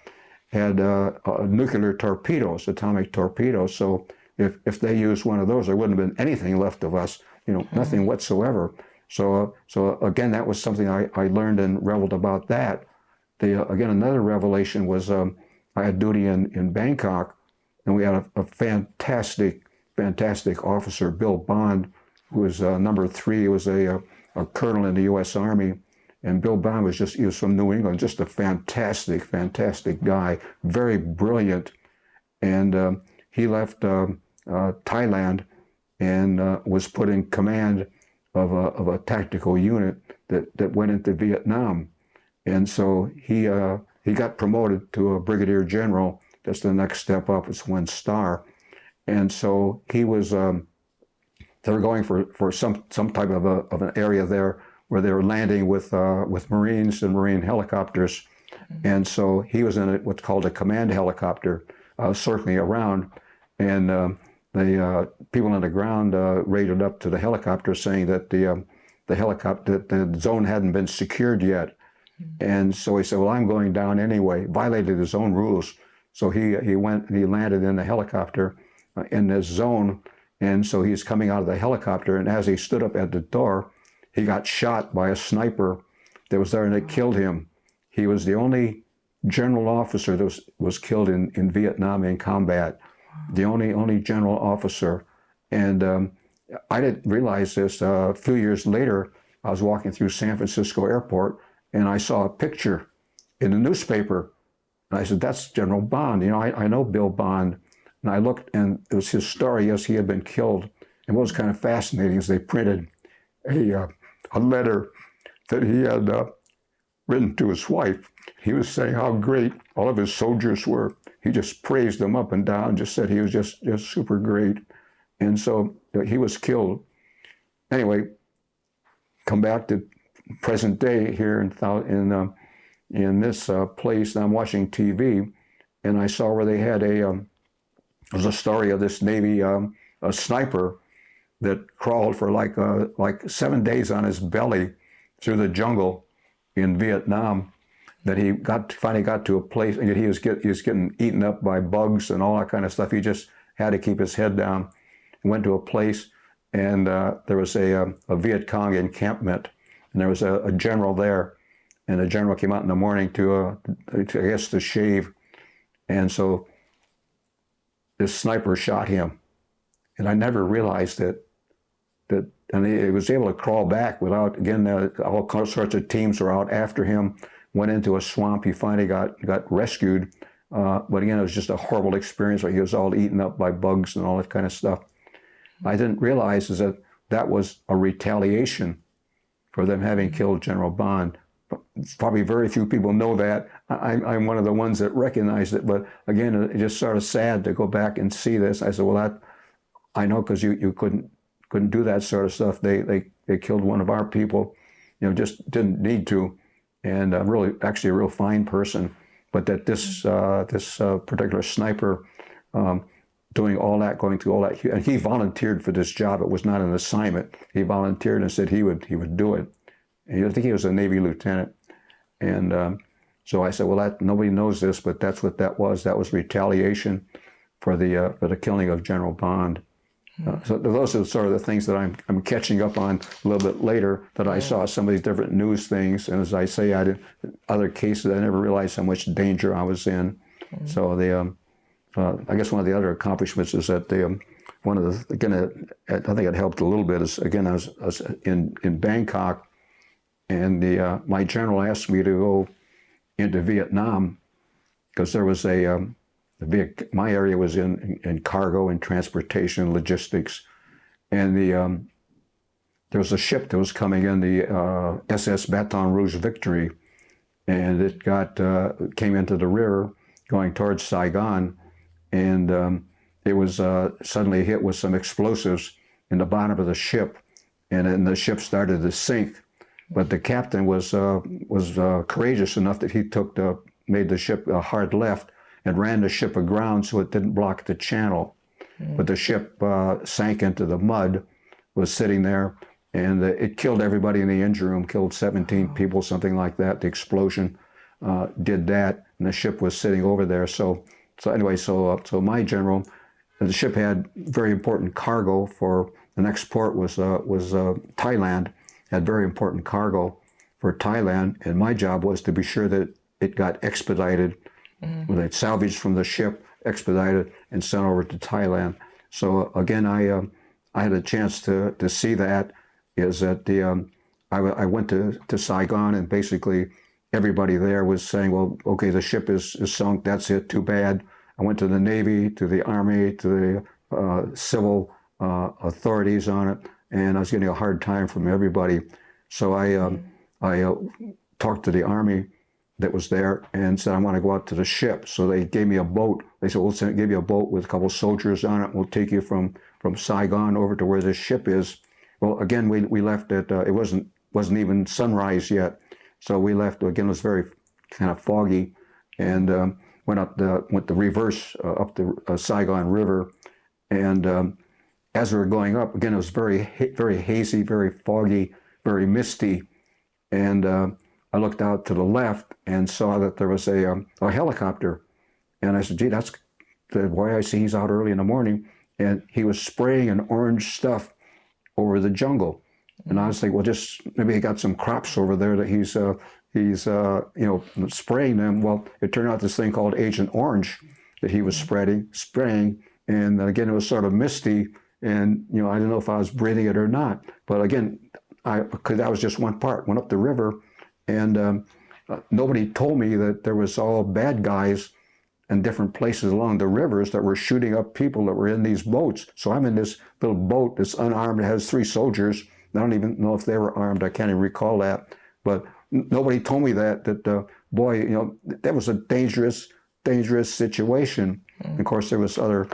nuclear torpedoes, atomic torpedoes. So if they used one of those, there wouldn't have been anything left of us, nothing whatsoever. So again, that was something I learned and reveled about that. Again, another revelation was I had duty in Bangkok, and we had a fantastic officer, Bill Bond, who was number 3. He was a colonel in the U.S. Army, And Bill Bond he was from New England, just a fantastic, fantastic guy, very brilliant. And he left Thailand and was put in command of a tactical unit that went into Vietnam. And so he got promoted to a brigadier general. That's the next step up. It's 1 star. And so he was, they were going for some type of an area there where they were landing with Marines and Marine helicopters. And so he was in what's called a command helicopter, circling around. And the people on the ground raided up to the helicopter saying that the zone hadn't been secured yet. And so he said, well, I'm going down anyway, violated his own rules. So he went and he landed in the helicopter in this zone. And so he's coming out of the helicopter. And as he stood up at the door, he got shot by a sniper that was there and it killed him. He was the only general officer that was killed in Vietnam in combat, the only general officer. And I didn't realize this. A few years later, I was walking through San Francisco airport and I saw a picture in the newspaper. And I said, that's General Bond. I know Bill Bond. And I looked and it was his story. Yes, he had been killed. And what was kind of fascinating is they printed a letter that he had written to his wife. He was saying how great all of his soldiers were. He just praised them up and down, just said he was just super great. And so he was killed. Anyway, come back to present day here in this place. And I'm watching TV, and I saw where they had there was a story of this Navy a sniper that crawled for like 7 days on his belly through the jungle in Vietnam. That he finally got to a place, and he was getting eaten up by bugs and all that kind of stuff. He just had to keep his head down. He went to a place, and there was a Viet Cong encampment, and there was a general there, and the general came out in the morning to shave, and so this sniper shot him, and I never realized that, and he was able to crawl back without, again, all sorts of teams were out after him. Went into a swamp. He finally got rescued. But again, it was just a horrible experience where he was all eaten up by bugs and all that kind of stuff. I didn't realize is that was a retaliation for them having killed General Bond. Probably very few people know that. I'm one of the ones that recognized it. But again, it's just sort of sad to go back and see this. I said, well, I know, because you couldn't do that sort of stuff. They killed one of our people. Just didn't need to. And really, actually a real fine person, but that this particular sniper doing all that, going through all that, and he volunteered for this job. It was not an assignment. He volunteered and said he would do it. And I think he was a Navy lieutenant. And so I said, well, nobody knows this, but that's what that was. That was retaliation for the killing of General Bond. So those are sort of the things that I'm catching up on a little bit later, that I saw some of these different news things. And as I say, other cases, I never realized how much danger I was in. So I guess one of the other accomplishments is that I think it helped a little bit is, again, I was in Bangkok, and my general asked me to go into Vietnam because there was my area was in cargo and transportation, logistics, and there was a ship that was coming in, the SS Baton Rouge Victory, and it came into the river going towards Saigon, and it was suddenly hit with some explosives in the bottom of the ship, and then the ship started to sink. But the captain was courageous enough that he made the ship a hard left and ran the ship aground so it didn't block the channel. But the ship sank into the mud, was sitting there, and it killed everybody in the engine room, killed 17 people, something like that. The explosion did that, and the ship was sitting over there. So my general, the ship had very important cargo for, the next port was Thailand, had very important cargo for Thailand, and my job was to be sure that it got expedited, when they salvaged from the ship, expedited, and sent over to Thailand. So again, I had a chance to see that. Is that I went to Saigon, and basically everybody there was saying, well, okay, the ship is sunk. That's it. Too bad. I went to the Navy, to the Army, to the civil authorities on it, and I was getting a hard time from everybody. So I talked to the Army that was there and said, I want to go out to the ship. So they gave me a boat. They said, we'll give you a boat with a couple of soldiers on it. We'll take you from Saigon over to where this ship is. Well, again, we left at, it wasn't even sunrise yet. So we left, again, it was very kind of foggy, and went the reverse up the Saigon River. And as we were going up, again, it was very hazy, very foggy, very misty. And I looked out to the left and saw that there was a helicopter. And I said, gee, that's the boy I see, he's out early in the morning. And he was spraying an orange stuff over the jungle. And I was thinking, well, just maybe he got some crops over there that he's spraying them. Well, it turned out this thing called Agent Orange that he was spraying. And again, it was sort of misty. And, I didn't know if I was breathing it or not. But again, because that was just one part, went up the river, and nobody told me that there was all bad guys in different places along the rivers that were shooting up people that were in these boats. So I'm in this little boat that's unarmed. It has 3 soldiers. I don't even know if they were armed. I can't even recall that. But nobody told me that boy, that was a dangerous situation. And of course, there was other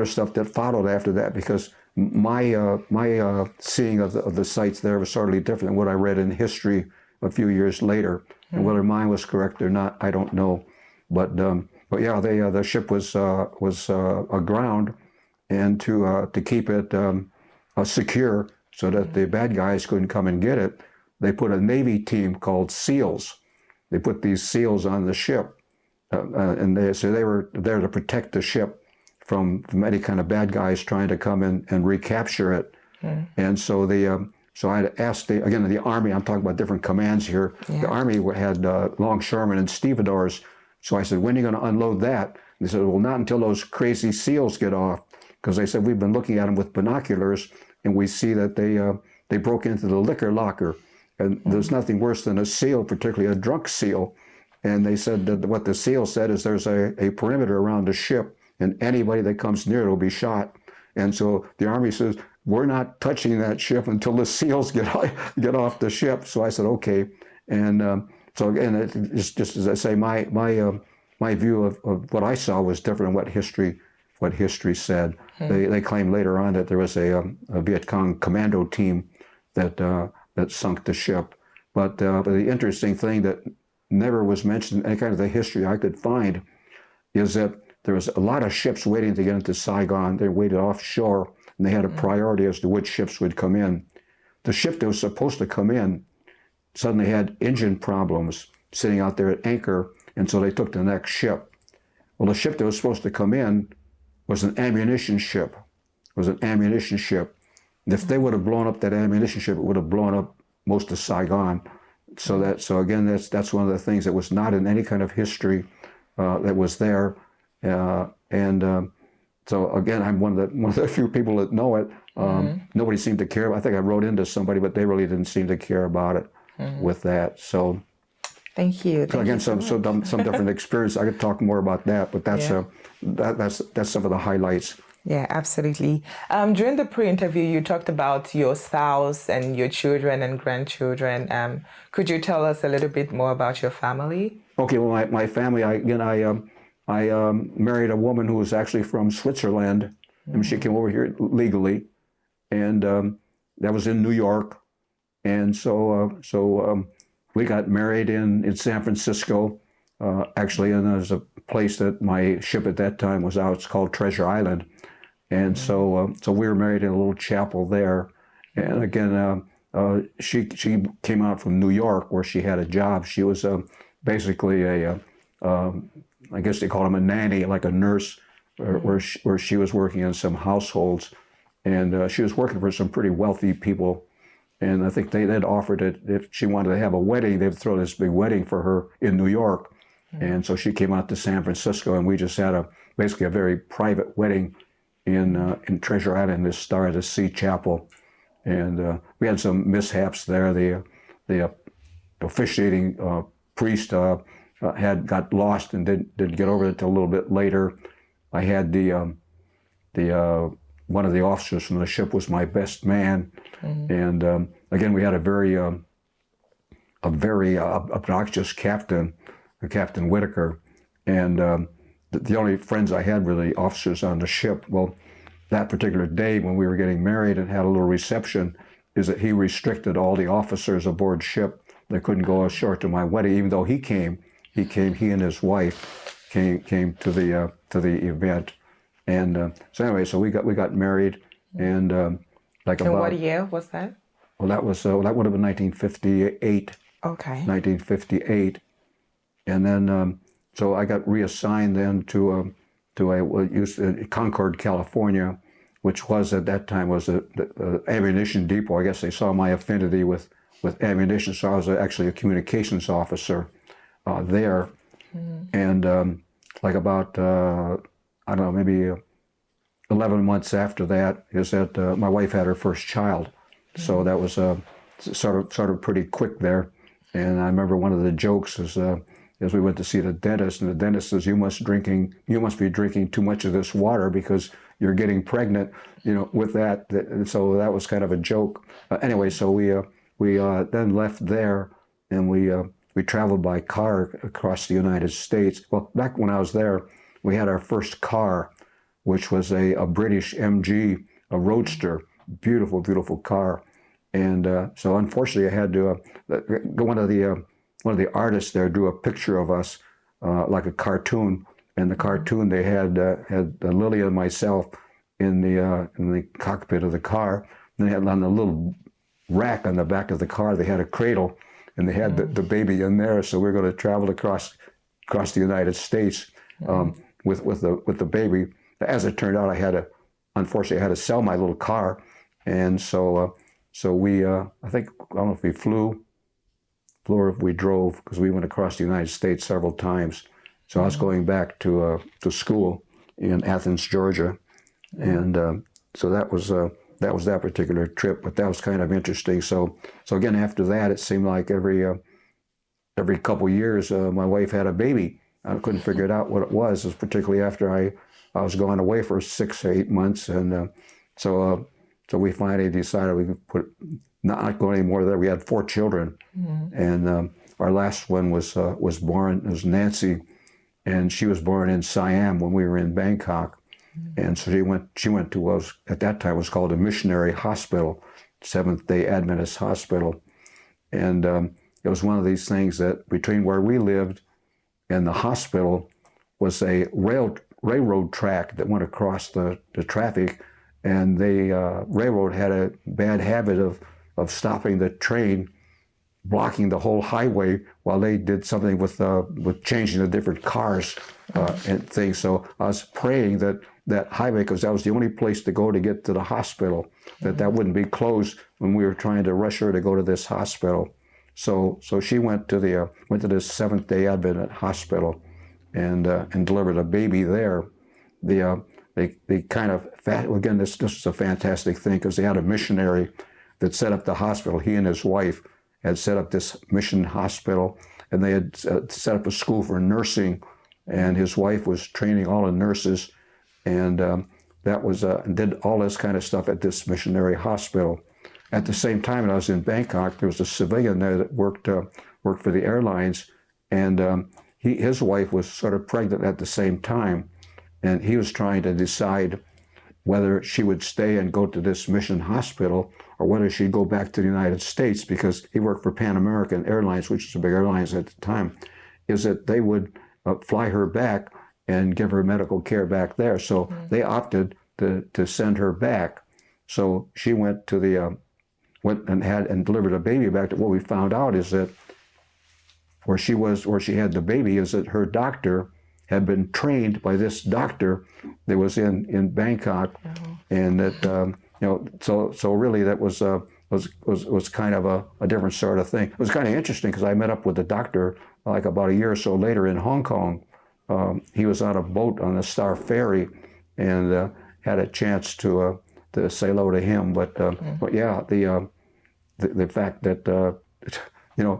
stuff that followed after that, because my seeing of the sites there was slightly different than what I read in history a few years later. And whether mine was correct or not, I don't know. But yeah, the ship was aground, and to keep it secure so that the bad guys couldn't come and get it, they put a Navy team called SEALs. They put these SEALs on the ship, and they were there to protect the ship from any kind of bad guys trying to come in and recapture it. And so so I had asked the Army, I'm talking about different commands here. Yeah. The Army had longshoremen and stevedores. So I said, when are you going to unload that? And they said, well, not until those crazy SEALs get off. Because they said, we've been looking at them with binoculars, and we see that they broke into the liquor locker. And there's nothing worse than a SEAL, particularly a drunk SEAL. And they said that what the SEAL said is there's a perimeter around the ship, and anybody that comes near it will be shot. And so the Army says, we're not touching that ship until the SEALs get off the ship. So I said, okay. And so again, it's just as I say, my view of what I saw was different than what history said. They claimed later on that there was a Viet Cong commando team that sunk the ship. But the interesting thing that never was mentioned in any kind of the history I could find is that there was a lot of ships waiting to get into Saigon. They waited offshore, and they had a priority as to which ships would come in. The ship that was supposed to come in suddenly had engine problems sitting out there at anchor, and so they took the next ship. Well, the ship that was supposed to come in was an ammunition ship. And if they would have blown up that ammunition ship, it would have blown up most of Saigon. So again, that's one of the things that was not in any kind of history that was there. So again, I'm one of the few people that know it. Nobody seemed to care. I think I wrote into somebody, but they really didn't seem to care about it with that. So thank you. So again, some different experience. I could talk more about that, but that's some of the highlights. Yeah, absolutely. During the pre-interview, you talked about your spouse and your children and grandchildren. Could you tell us a little bit more about your family? Okay, well, my family, I married a woman who was actually from Switzerland, and she came over here legally, and that was in New York, and so we got married in San Francisco, actually, and there's a place that my ship at that time was out. It's called Treasure Island. And so we were married in a little chapel there. And again, she came out from New York where she had a job. She was basically I guess they call them a nanny, like a nurse, where she was working in some households. And she was working for some pretty wealthy people. And I think they'd offered it, if she wanted to have a wedding, they'd throw this big wedding for her in New York. And so she came out to San Francisco, and we just had basically a very private wedding in Treasure Island, this Star of the Sea chapel. and we had some mishaps there. The officiating priest had got lost and didn't get over it until a little bit later. I had the one of the officers from the ship was my best man, and again we had a very obnoxious captain, Captain Whitaker, and the only friends I had were the officers on the ship. Well, that particular day when we were getting married and had a little reception, is that he restricted all the officers aboard ship. They couldn't go ashore to my wedding, even though he came. He and his wife came to the event, and so anyway, so we got married, and like And about what year was that? well, that was that would have been 1958. Okay. 1958, and then so I got reassigned then to Concord, California, which was at that time was a ammunition depot. I guess they saw my affinity with ammunition, so I was actually a communications officer there, and like about I don't know, maybe 11 months after that is that my wife had her first child, so that was sort of pretty quick there. And I remember one of the jokes is as we went to see the dentist, and the dentist says, "You must be drinking too much of this water because you're getting pregnant," with that. So that was kind of a joke. Anyway, so we then left there, and we traveled by car across the United States. Well, back when I was there, we had our first car, which was a British MG, a Roadster, beautiful, beautiful car. And so unfortunately, I had to one of the artists there drew a picture of us like a cartoon. And the cartoon they had Lily and myself in the cockpit of the car. And they had on the little rack on the back of the car, they had a cradle, and they had the baby in there. So we were going to travel across the United States with the baby. As it turned out, unfortunately, I had to sell my little car, and so we, I think, I don't know if we flew or if we drove, because we went across the United States several times. So I was going back to school in Athens, Georgia, and so that was that particular trip. But that was kind of interesting. So again, after that, it seemed like every couple years, my wife had a baby. I couldn't figure it out what it was particularly after I was gone away for 6 or 8 months, and so we finally decided we could not go anymore there. We had 4 children, and our last one was born. It was Nancy, and she was born in Siam when we were in Bangkok, and so she went to what was at that time was called a missionary hospital, Seventh-day Adventist hospital, and it was one of these things that between where we lived and the hospital was a railroad track that went across the traffic, and the railroad had a bad habit of stopping the train, blocking the whole highway while they did something with changing the different cars and things. So I was praying that highway, because that was the only place to go to get to the hospital, that wouldn't be closed when we were trying to rush her to go to this hospital. So she went to this Seventh-day Adventist hospital, and delivered a baby there. They kind of again, this was a fantastic thing, because they had a missionary that set up the hospital. He and his wife had set up this mission hospital, and they had set up a school for nursing, and his wife was training all the nurses, and that was did all this kind of stuff at this missionary hospital. At the same time, when I was in Bangkok, there was a civilian there that worked for the airlines, and his wife was sort of pregnant at the same time, and he was trying to decide whether she would stay and go to this mission hospital or whether she'd go back to the United States, because he worked for Pan American Airlines, which was a big airlines at the time, is that they would fly her back and give her medical care back there. So they opted to send her back. So she went to went and delivered a baby back. What we found out is that where she had the baby is that her doctor had been trained by this doctor that was in Bangkok, and that so really that was kind of a different sort of thing. It was kind of interesting, because I met up with the doctor like about a year or so later in Hong Kong. He was on a boat on the Star Ferry, and had a chance to to say hello to him. But yeah, the fact that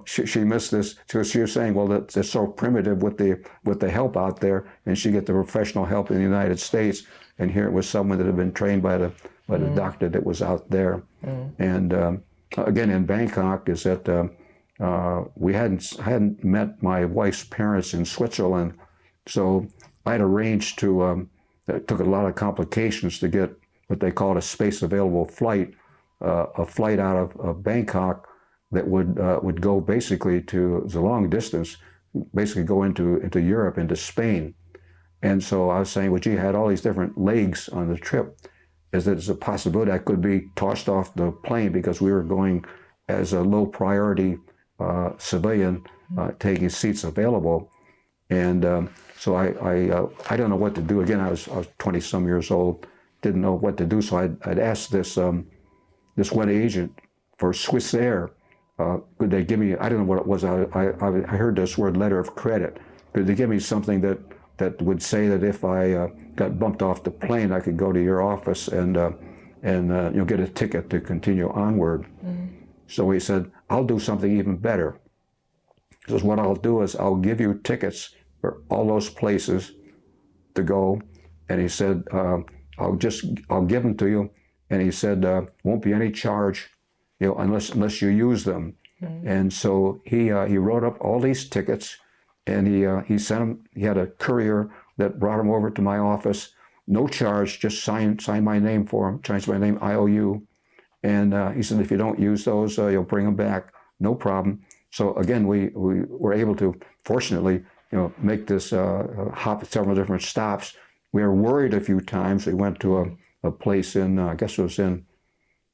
she missed this. She was saying, well, that's so primitive with the help out there, and she get the professional help in the United States, and here it was someone that had been trained by the doctor that was out there. And again, in Bangkok, is that we hadn't met my wife's parents in Switzerland, so I had arranged to. It took a lot of complications to get what they called a space available flight, a flight out of Bangkok that would go basically to, it was a long distance, basically go into Europe, into Spain. And so I was saying, well, gee, I had all these different legs on the trip. Is that there's a possibility I could be tossed off the plane because we were going as a low priority civilian, taking seats available. And so I don't know what to do. Again, I was 20 some years old, didn't know what to do. So I'd asked this one agent for Swiss Air, could they give me, I don't know what it was, I heard this word letter of credit. Could they give me something that would say that if I got bumped off the plane, I could go to your office and get a ticket to continue onward. So he said, I'll do something even better. He says, what I'll do is I'll give you tickets for all those places to go. And he said, I'll give them to you. And he said, won't be any charge, unless you use them. And so he wrote up all these tickets, and he sent them. He had a courier that brought them over to my office, no charge, just sign my name for them, change my name, IOU. And he said, if you don't use those, you'll bring them back, no problem. So again, we were able to, fortunately, make this hop several different stops. We were worried a few times. We went to a place in, I guess it was in,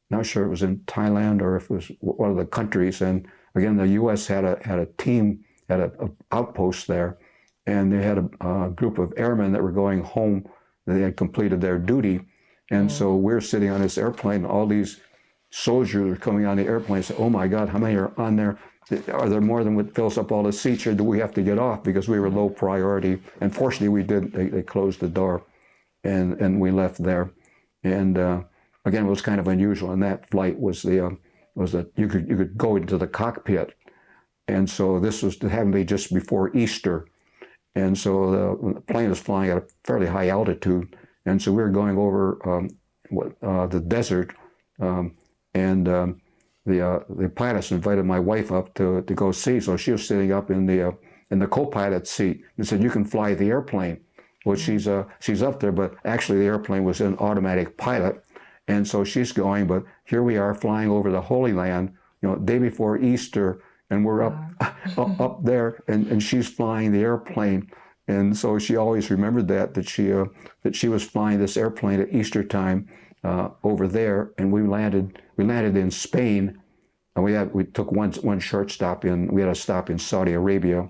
not sure it was in Thailand or if it was one of the countries. And again, the U.S. had a team, had an outpost there, and they had a group of airmen that were going home. They had completed their duty. And so we're sitting on this airplane, all these soldiers are coming on the airplane, say, oh my God, how many are on there? Are there more than what fills up all the seats, or do we have to get off because we were low priority? And fortunately we did, they closed the door and we left there. And again, it was kind of unusual. And that flight was that you could go into the cockpit. And so this was happened to be just before Easter. And so the plane was flying at a fairly high altitude. And so we were going over the desert, the pilots invited my wife up to go see. So she was sitting up in the co-pilot seat and said, "You can fly the airplane." Well, she's up there, but actually the airplane was in automatic pilot, and so she's going. But here we are flying over the Holy Land, day before Easter, and we're up there, and she's flying the airplane. And so she always remembered that she was flying this airplane at Easter time over there, and we landed in Spain, and we took one short stop we had a stop in Saudi Arabia,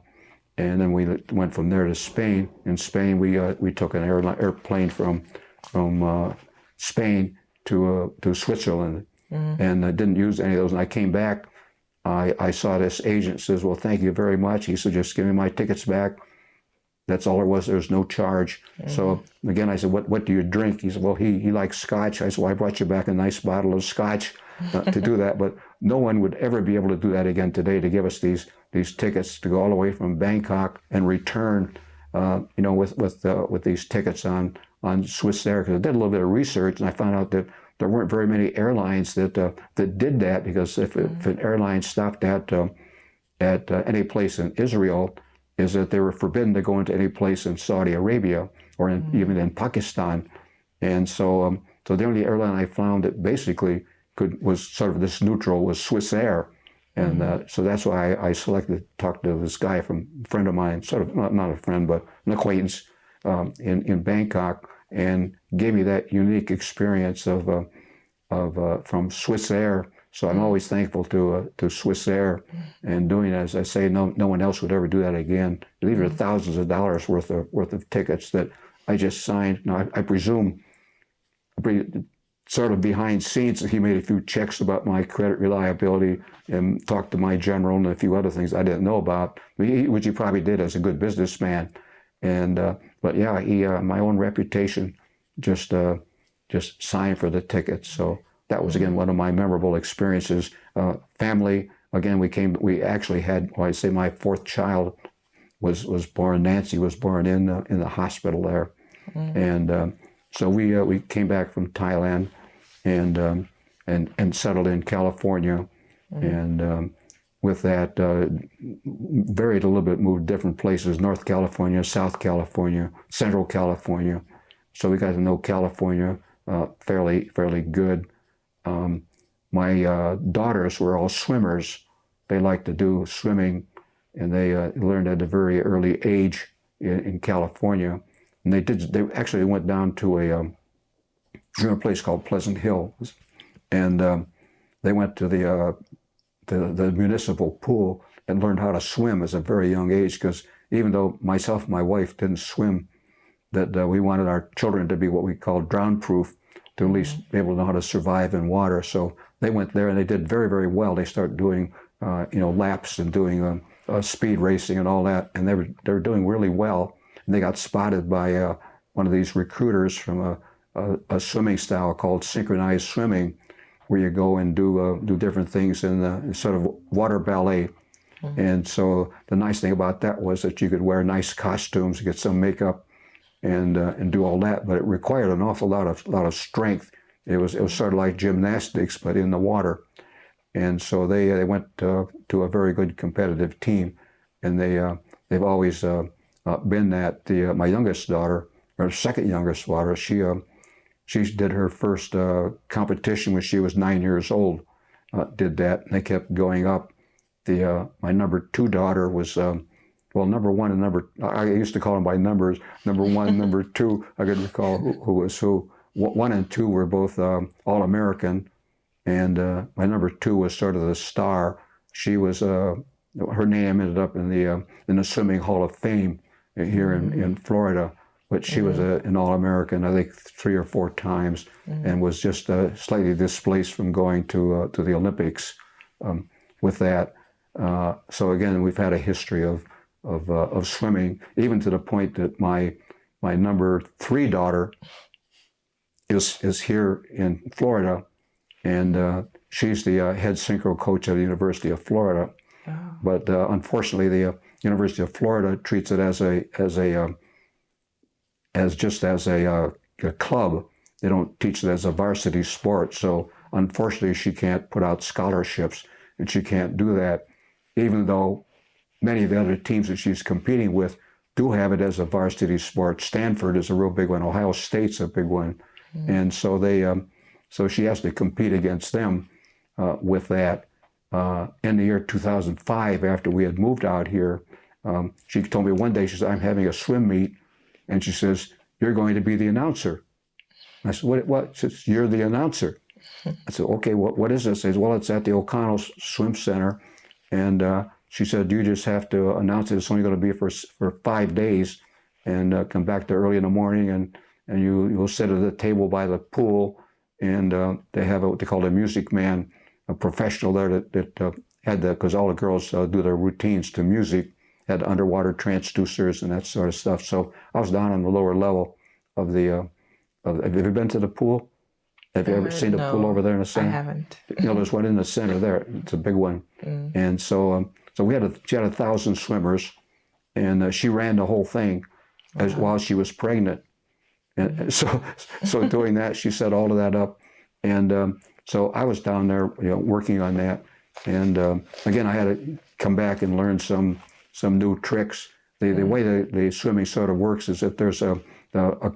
and then we went from there to Spain. In Spain, we took an airplane from Spain to Switzerland, and I didn't use any of those. And I came back. I saw this agent, says, "Well, thank you very much." He said, "Just give me my tickets back." That's all there was. There was no charge. So again, I said, what do you drink? He said, well, he likes scotch. I said, well, I brought you back a nice bottle of scotch to do that. But no one would ever be able to do that again today, to give us these tickets to go all the way from Bangkok and return, with these tickets on Swiss Air. Because I did a little bit of research, and I found out that there weren't very many airlines that did that, because if an airline stopped at any place in Israel, is that they were forbidden to go into any place in Saudi Arabia or even in Pakistan. And so the only airline I found that basically was sort of this neutral was Swiss Air. And so that's why I selected to talk to this guy, a friend of mine, sort of not a friend, but an acquaintance in Bangkok, and gave me that unique experience from Swiss Air. So I'm always thankful to Swiss Air, and doing, as I say, no one else would ever do that again. These are thousands of dollars worth of tickets that I just signed. Now I presume, sort of behind scenes, he made a few checks about my credit reliability and talked to my general and a few other things I didn't know about, which he probably did as a good businessman. And but yeah, my own reputation just just sign for the tickets. So that was, again, one of my memorable experiences. Family, again, we actually had, well, I say my fourth child was born, Nancy was born in the hospital there. And so we came back from Thailand and settled in California. And with that, varied a little bit, moved different places, North California, South California, Central California. So we got to know California fairly good. My daughters were all swimmers. They liked to do swimming, and they learned at a very early age in California. And they actually went down to a place called Pleasant Hill, and they went to the municipal pool and learned how to swim at a very young age, because even though myself and my wife didn't swim, that we wanted our children to be what we call drown-proof, to at least be able to know how to survive in water. So they went there and they did very well. They started doing laps and doing speed racing and all that, and they were doing really well. And they got spotted by one of these recruiters from a swimming style called synchronized swimming, where you go and do different things in the sort of water ballet. And so the nice thing about that was that you could wear nice costumes, get some makeup, and do all that. But it required an awful lot of strength. It was sort of like gymnastics, but in the water. And so they went to a very good competitive team, and they've always been that. My youngest daughter, or second youngest daughter, she did her first competition when she was 9 years old. Did that, and they kept going up. My number two daughter was number one and I used to call them by numbers. Number one, number two. I could recall who was who. 1 and 2 were both All-American, and my number 2 was sort of the star. She was her name ended up in the Swimming Hall of Fame here in Florida. But she was an All-American, I think 3 or 4 times, and was just slightly displaced from going to the Olympics with that. So again, we've had a history of swimming, even to the point that my number 3 daughter is here in Florida, and she's the head synchro coach at the University of Florida. Oh. But unfortunately, the University of Florida treats it as a club. They don't teach it as a varsity sport. So unfortunately, she can't put out scholarships, and she can't do that, even though many of the other teams that she's competing with do have it as a varsity sport. Stanford is a real big one. Ohio State's a big one. And so so she has to compete against them with that. In the year 2005, after we had moved out here, she told me one day, she said, "I'm having a swim meet," and she says, "You're going to be the announcer." I said, What? She says, "You're the announcer." I said, "Okay, what is this?" She says, "Well, it's at the O'Connell Swim Center." And she said, "You just have to announce it. It's only going to be for 5 days, and come back there early in the morning, and you'll sit at the table by the pool, and they have what they call a music man, a professional there that had because all the girls do their routines to music, had underwater transducers and that sort of stuff." So I was down on the lower level of the. Have you ever been to the pool? Have you ever seen the pool over there in the center? I haven't. There's one in the center there. It's a big one. And so she had 1,000 swimmers, and she ran the whole thing while she was pregnant. And so doing that, she set all of that up. And so I was down there, working on that. And again, I had to come back and learn some new tricks. The way the swimming sort of works is that there's a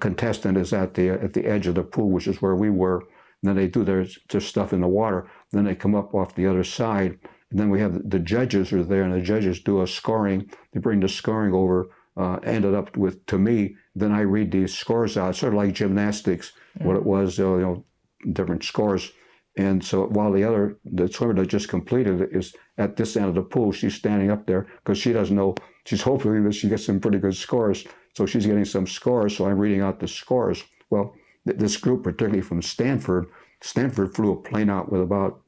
contestant is at the edge of the pool, which is where we were. And then they do their stuff in the water. Then they come up off the other side. And then we have the judges are there, and the judges do a scoring. They bring the scoring over, ended up to me. Then I read these scores out, sort of like gymnastics, what it was, different scores. And so while the swimmer that just completed it is at this end of the pool, she's standing up there because she doesn't know. She's hoping that she gets some pretty good scores. So she's getting some scores, so I'm reading out the scores. Well, this group, particularly from Stanford flew a plane out with about,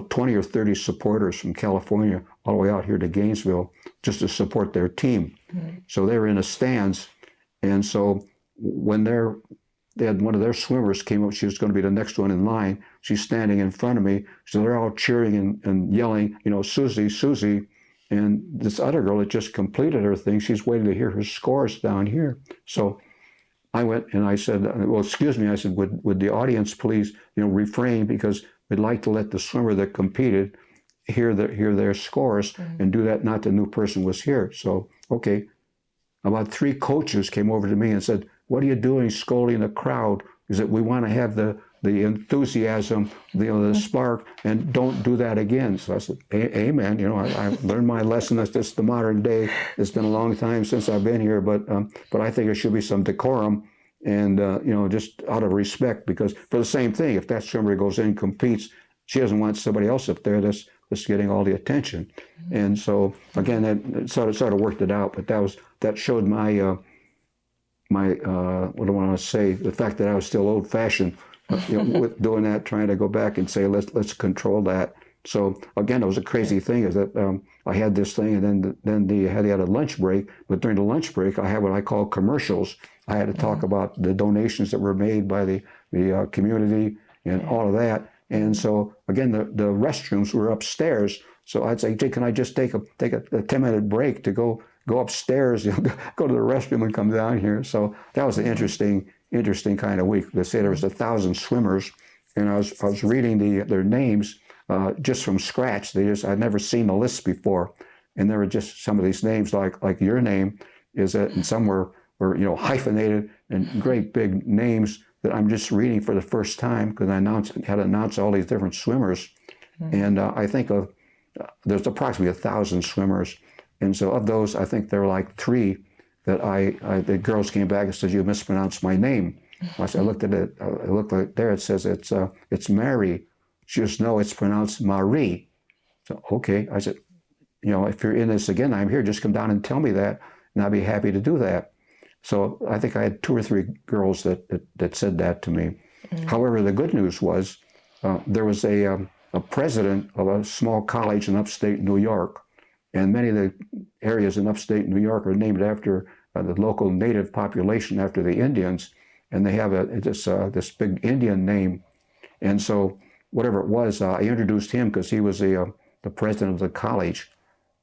20 or 30 supporters from California all the way out here to Gainesville just to support their team. So they were in the stands. And so when they're they had one of their swimmers came up. She was going to be the next one in line. She's standing in front of me. So they're all cheering and yelling, Susie, Susie. And this other girl that just completed her thing, she's waiting to hear her scores down here. So I went and I said, well, excuse me. I said, would the audience please, refrain, because we'd like to let the swimmer that competed hear their scores and do that. Not the new person was here. So, okay. About 3 coaches came over to me and said, what are you doing scolding the crowd? Is that we want to have the enthusiasm, the spark, and don't do that again. So I said, amen. I learned my lesson. That's just the modern day. It's been a long time since I've been here, but I think there should be some decorum and, just out of respect, because for the same thing, if that swimmer goes in and competes, she doesn't want somebody else up there that's getting all the attention. And so, again, that sort of worked it out, but that showed my what do I want to say, the fact that I was still old-fashioned, with doing that, trying to go back and say, let's control that. So again, it was a crazy thing, is that I had this thing, and then they had a lunch break. But during the lunch break, I had what I call commercials. I had to talk about the donations that were made by the community and all of that. And so again, the restrooms were upstairs. So I'd say, can I just take a 10-minute break to go upstairs, go to the restroom and come down here. So that was an interesting kind of week. They say there was 1,000 swimmers, and I was reading their names just from scratch. I'd never seen a list before, and there were just some of these names like your name is that, and some were hyphenated and great big names that I'm just reading for the first time, because I had announced all these different swimmers, and I think there's approximately 1,000 swimmers. And so of those, I think there were like 3 that the girls came back and said, you mispronounced my name. I looked at it, I looked right there, it says it's Mary. She goes, no, it's pronounced Marie. So, okay. I said, if you're in this again, I'm here, just come down and tell me that, and I'd be happy to do that. So I think I had 2 or 3 girls that said that to me. However, the good news was there was a president of a small college in upstate New York, and many of the areas in upstate New York are named after the local native population, after the Indians, and they have this big Indian name. And so whatever it was, I introduced him because he was the president of the college,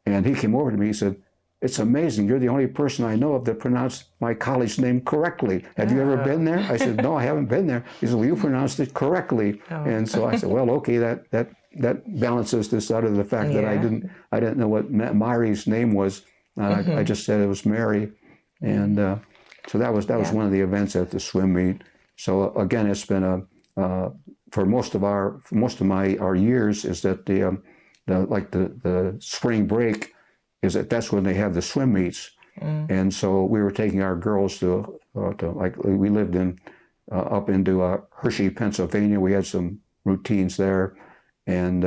and he came over to me. He said, it's amazing. You're the only person I know of that pronounced my college name correctly. Have you ever been there? I said, no, I haven't been there. He said, well, you pronounced it correctly. And so I said, well, okay, that balances this out of the fact that I didn't know what Mari's name was. I just said it was Mary. And so that was one of the events at the swim meet. So again, it's been for most of our years, is that the spring break, is that's when they have the swim meets. And so we were taking our girls to we lived in up into Hershey, Pennsylvania. We had some routines there, and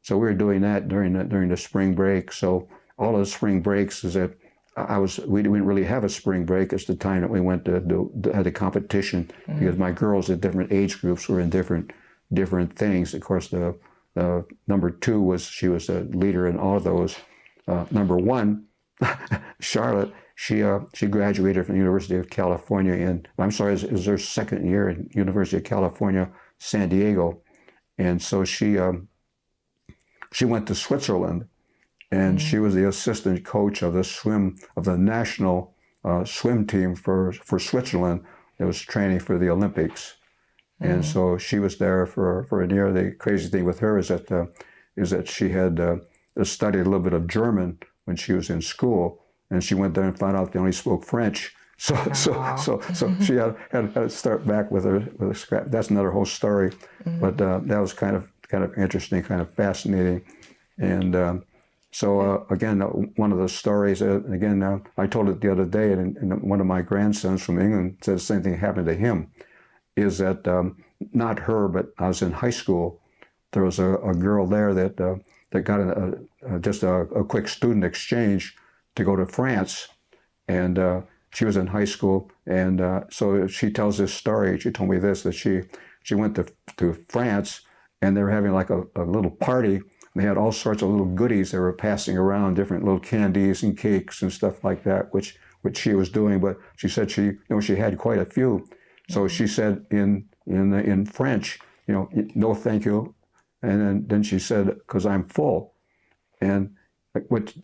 so we were doing that during the spring break. So all of the spring breaks is that we didn't really have a spring break. It's the time that we went to had a competition, because my girls at different age groups were in different things. Of course, the number 2 she was a leader in all of those. Number 1, Charlotte, she graduated from the University of California it was her second year in University of California, San Diego. And so she went to Switzerland, and she was the assistant coach of the national swim team for Switzerland that was training for the Olympics. And so she was there for a year. The crazy thing with her is that she had studied a little bit of German when she was in school, and she went there and found out they only spoke French. So she had to start back with a scrap. That's another whole story, but that was kind of interesting, kind of fascinating, and so again, one of the stories. Again, I told it the other day, and one of my grandsons from England said the same thing happened to him. Is that not her, but I was in high school. There was a girl there that got just a quick student exchange to go to France, and she was in high school, and so she tells this story. She told me this, that she went to France, and they were having like a little party. They had all sorts of little goodies they were passing around, different little candies and cakes and stuff like that, which she was doing. But she said she had quite a few. So she said in French, no, thank you. And then she said, because I'm full. And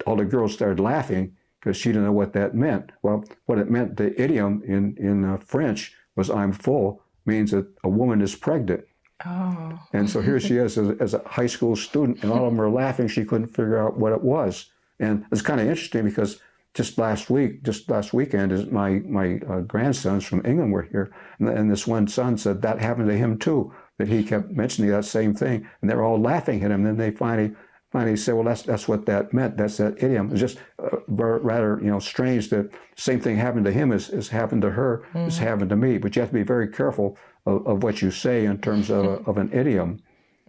all the girls started laughing because she didn't know what that meant. Well, what it meant, the idiom in French was I'm full, means that a woman is pregnant. Oh. And so here she is as a high school student, and all of them are laughing. She couldn't figure out what it was. And it's kind of interesting because just last weekend, is my grandsons from England were here, and this one son said that happened to him too, that he kept mentioning that same thing, and they're all laughing at him. And then they finally said, well, that's what that meant. That's that idiom. It's just rather strange that same thing happened to him as happened to her, as happened to me. But you have to be very careful of what you say in terms of an idiom.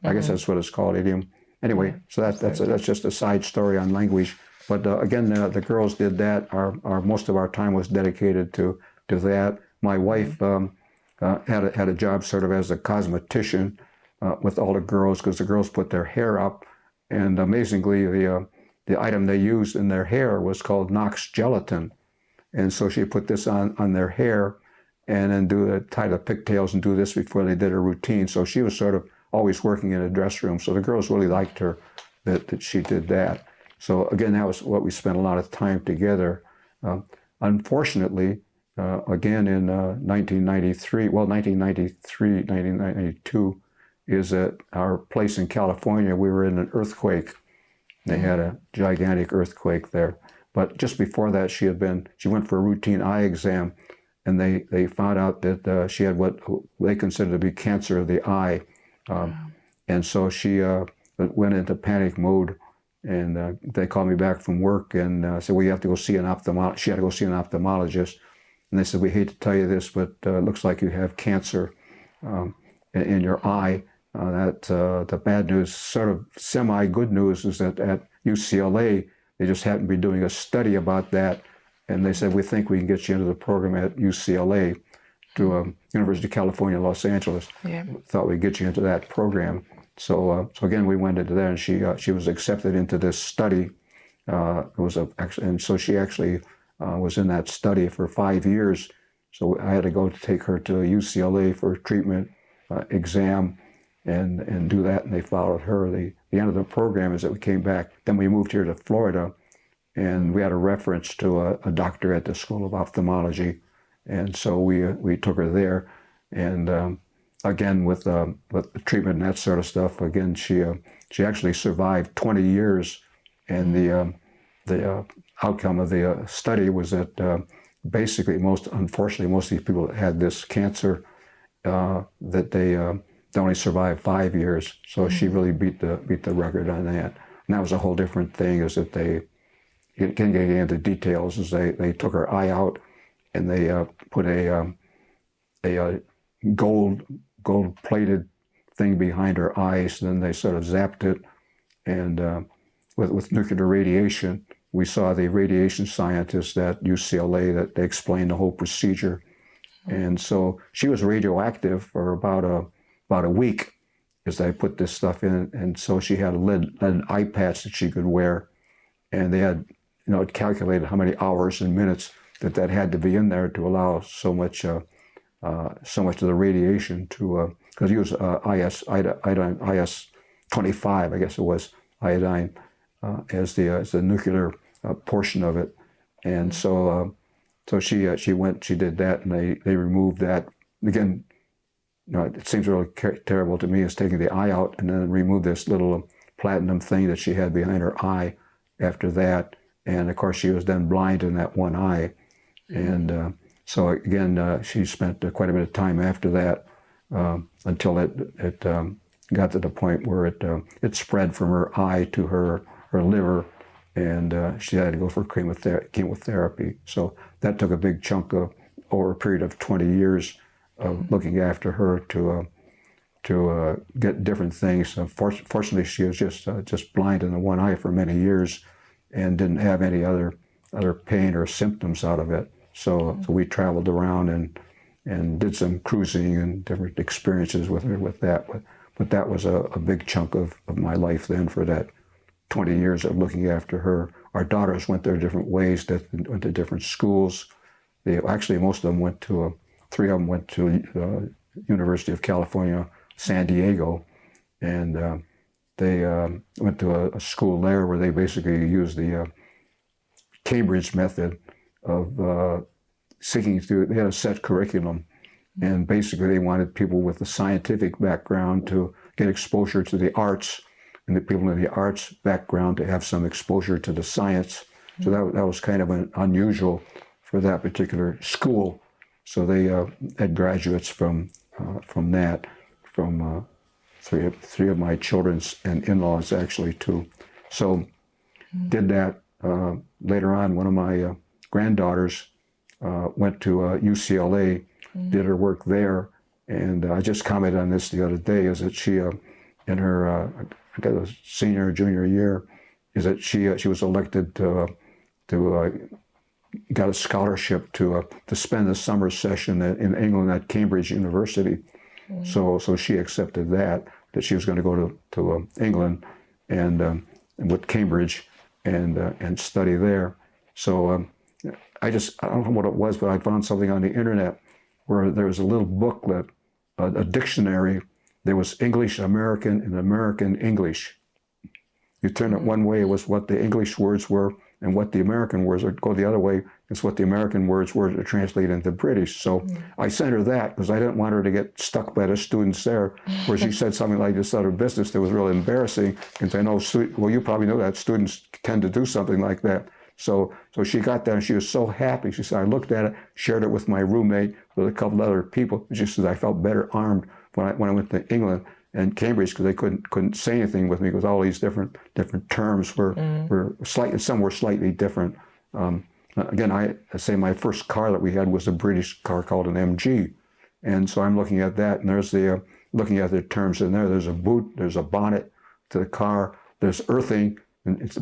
I guess that's what it's called, idiom. Anyway, so that's just a side story on language. But again, the girls did that. Our most of our time was dedicated to that. My wife had a job sort of as a cosmetician with all the girls, because the girls put their hair up, and amazingly, the item they used in their hair was called Knox gelatin, and so she put this on their hair, and then tie the pigtails and do this before they did a routine. So she was sort of always working in a dress room. So the girls really liked her that she did that. So again, that was what we spent a lot of time together. Unfortunately, again in 1992, is at our place in California, we were in an earthquake. They had a gigantic earthquake there. But just before that, she went for a routine eye exam, and they found out that she had what they considered to be cancer of the eye. And so she went into panic mode, and they called me back from work and said, well, you have to go see an ophthalmologist. She had to go see an ophthalmologist. And they said, we hate to tell you this, but it looks like you have cancer in your eye. The bad news, sort of semi-good news, is that at UCLA, they just happened to be doing a study about that. And they said, we think we can get you into the program at UCLA, to University of California, Los Angeles. Yeah. Thought we'd get you into that program. So again, we went into that, and she was accepted into this study. And so she actually was in that study for 5 years. So I had to go to take her to UCLA for a treatment exam and do that, and they followed her. The end of the program is that we came back. Then we moved here to Florida, and we had a reference to a doctor at the School of Ophthalmology, and so we took her there. And again, with the treatment and that sort of stuff, again, she actually survived 20 years, and the outcome of the study was that basically, unfortunately, most of these people that had this cancer, that they only survived 5 years. So she really beat the record on that. And that was a whole different thing, is that they can't get into details, is they took her eye out, and they put a gold-plated thing behind her eyes, and then they sort of zapped it, and with nuclear radiation. We saw the radiation scientists at UCLA that they explained the whole procedure. And so she was radioactive for about a week as they put this stuff in. And so she had a lead eye patch that she could wear. And they had, it calculated how many hours and minutes that had to be in there to allow so much of the radiation to, because he was iodine, IS-25, I guess it was, iodine, as the nuclear portion of it. And so she did that, and they removed that. Again, it seems really terrible to me, is taking the eye out and then remove this little platinum thing that she had behind her eye after that. And of course, she was then blind in that one eye. And so again, she spent quite a bit of time after that until it got to the point where it spread from her eye to her liver, and she had to go for chemotherapy. So that took a big chunk of, over a period of 20 years of looking after her to get different things. Fortunately, she was just blind in the one eye for many years, and didn't have any other pain or symptoms out of it. So we traveled around and did some cruising and different experiences with her with that. But that was a big chunk of my life then, for that 20 years of looking after her. Our daughters went their different ways, went to different schools. Actually, most of them went to three of them went to University of California, San Diego, and they went to a school there where they basically used the Cambridge method of seeking through. They had a set curriculum, and basically they wanted people with a scientific background to get exposure to the arts, and the people in the arts background to have some exposure to the science. So that was kind of unusual for that particular school. So they had graduates from that, from three of my children's and in-laws actually too. So did that. Later on, one of my granddaughters went to UCLA, did her work there, and I just commented on this the other day, is that she, in her, I guess it was senior or junior year, is that she was elected to got a scholarship to spend the summer session in England at Cambridge University. So she accepted that she was going to go to England and with Cambridge and study there. So I don't know what it was, but I found something on the internet where there was a little booklet, a dictionary. There was English American and American English. You turn it one way, it was what the English words were, and what the American words, or go the other way, it's what the American words were to translate into British. So I sent her that because I didn't want her to get stuck by the students there, where she said something like this other business that was really embarrassing. And I know, well, you probably know that students tend to do something like that. So she got that and she was so happy. She said, I looked at it, shared it with my roommate, with a couple other people. And she said, I felt better armed when I went to England and Cambridge, because they couldn't say anything with me because all these different terms were slightly, some were slightly different. Again, I say my first car that we had was a British car called an MG, and so I'm looking at that, and there's the looking at the terms in there. There's a boot, there's a bonnet to the car, there's earthing, and it's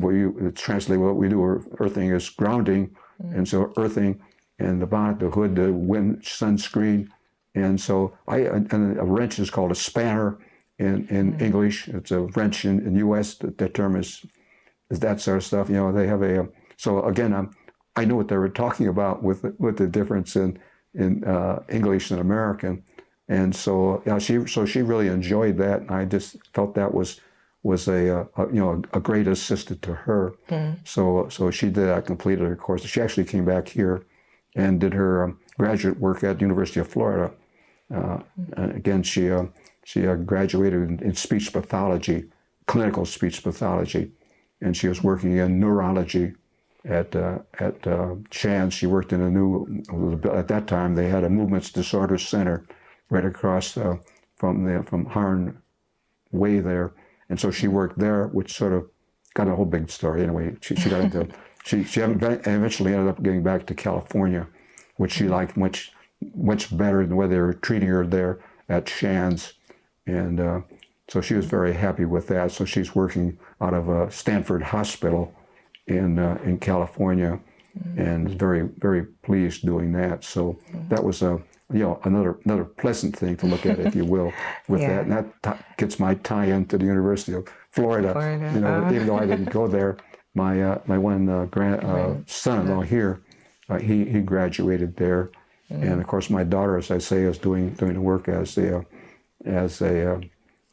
translate what we do. Earthing is grounding, and so earthing, and the bonnet, the hood, the wind, sunscreen, and so and a wrench is called a spanner. In English, it's a wrench. In U.S., the term is that sort of stuff. You know, they have a. So again, I knew what they were talking about with the difference in English and American, and so she really enjoyed that, and I just felt that was a great assistant to her. So she did that, completed her course. She actually came back here and did her graduate work at the University of Florida. And again, she graduated in speech pathology, clinical speech pathology, and she was working in neurology at Shands. She worked in at that time they had a movements disorder center right across from Harn Way there, and so she worked there, which sort of got a whole big story. Anyway, she got into she eventually ended up getting back to California, which she liked much better than the way they were treating her there at Shands. And so she was very happy with that. So she's working out of Stanford Hospital in California, and is very, very pleased doing that. So that was another pleasant thing to look at, if you will, with that. And that gets my tie into the University of Florida. You know, even though I didn't go there, my one son-in-law here, he graduated there, and of course my daughter, as I say, is doing the work as a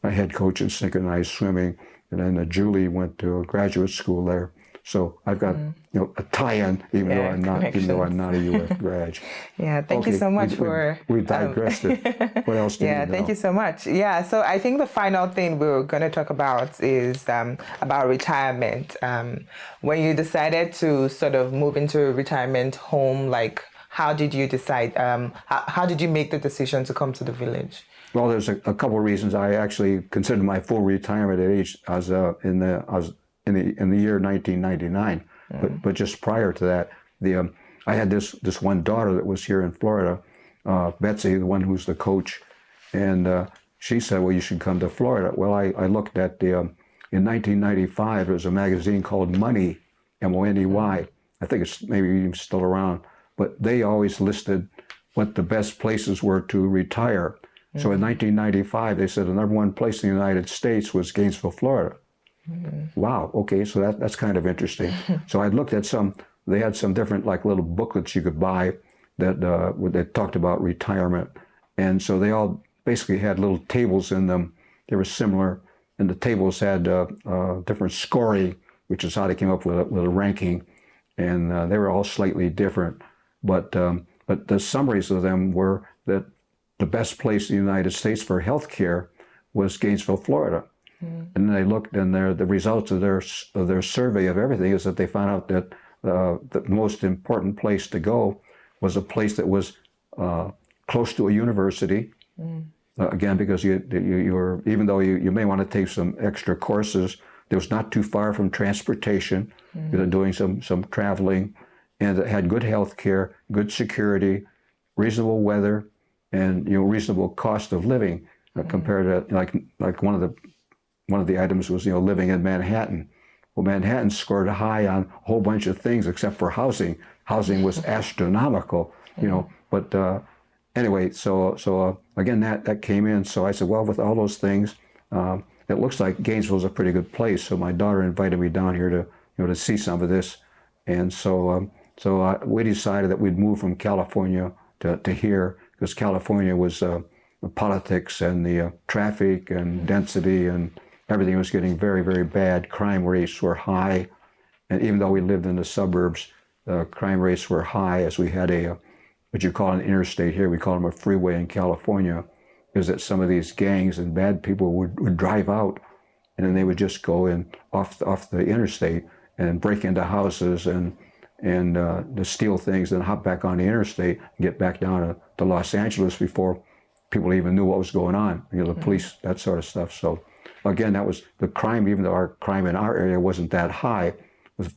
head coach in synchronized swimming, and then Julie went to a graduate school there. So I've got a tie-in, even though I'm not a UF grad. Yeah, thank you so much we digressed it. What else do you know? Thank you so much. Yeah, so I think the final thing we're going to talk about is about retirement. When you decided to sort of move into a retirement home, like how did you decide? How did you make the decision to come to the village? Well, there's a couple of reasons. I actually considered my full retirement age as in the year 1999, but just prior to that, I had this one daughter that was here in Florida, Betsy, the one who's the coach, and she said, "Well, you should come to Florida." Well, I looked at in 1995 there was a magazine called Money, Money. I think it's maybe even still around, but they always listed what the best places were to retire. So in 1995, they said the number one place in the United States was Gainesville, Florida. Wow, okay, so that's kind of interesting. So I looked at they had some different like little booklets you could buy, that talked about retirement, and so they all basically had little tables in them. They were similar, and the tables had different scoring, which is how they came up with a ranking, and they were all slightly different. But the summaries of them were that the best place in the United States for health care was Gainesville, Florida. And they looked, and the results of their survey of everything is that they found out that the most important place to go was a place that was close to a university. Again, because you were, even though you may want to take some extra courses, it was not too far from transportation. You were doing some traveling, and it had good health care, good security, reasonable weather, and reasonable cost of living compared to like one of the items was living in Manhattan. Well, Manhattan scored high on a whole bunch of things except for housing. Housing was astronomical, But anyway, so again that came in. So I said, well, with all those things, it looks like Gainesville's a pretty good place. So my daughter invited me down here to see some of this, and so we decided that we'd move from California to here because California was the politics and the traffic and density and everything was getting very, very bad. Crime rates were high, and even though we lived in the suburbs, crime rates were high as we had what you call an interstate here. We call them a freeway in California, is that some of these gangs and bad people would drive out, and then they would just go in off the interstate and break into houses and to steal things and hop back on the interstate and get back down to Los Angeles before people even knew what was going on. The police, that sort of stuff. So again, that was the crime. Even though our crime in our area wasn't that high,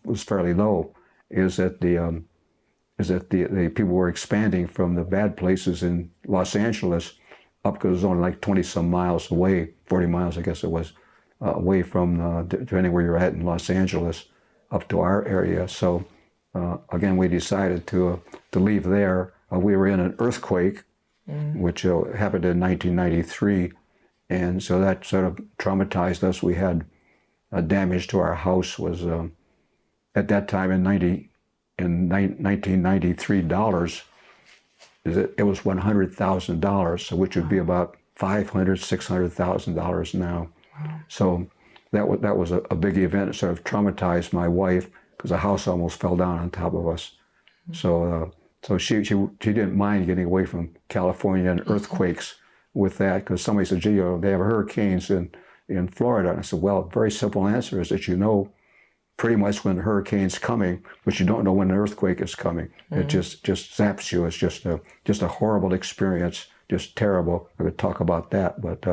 was fairly low. Is that the people were expanding from the bad places in Los Angeles up, because it was only like 20 some miles away, 40 miles I guess it was, away from depending where you're at in Los Angeles, up to our area. So again, we decided to leave there. We were in an earthquake, which happened in 1993, and so that sort of traumatized us. We had damage to our house. Was at that time in 1993 dollars, it was $100,000, so which would be about $600,000 now. Wow. So that was a big event. It sort of traumatized my wife because the house almost fell down on top of us. So she didn't mind getting away from California and earthquakes with that, because somebody said, gee, they have hurricanes in Florida. And I said, well, very simple answer is that pretty much when the hurricane's coming, but you don't know when an earthquake is coming. It just zaps you. It's just a horrible experience, just terrible. I could talk about that, but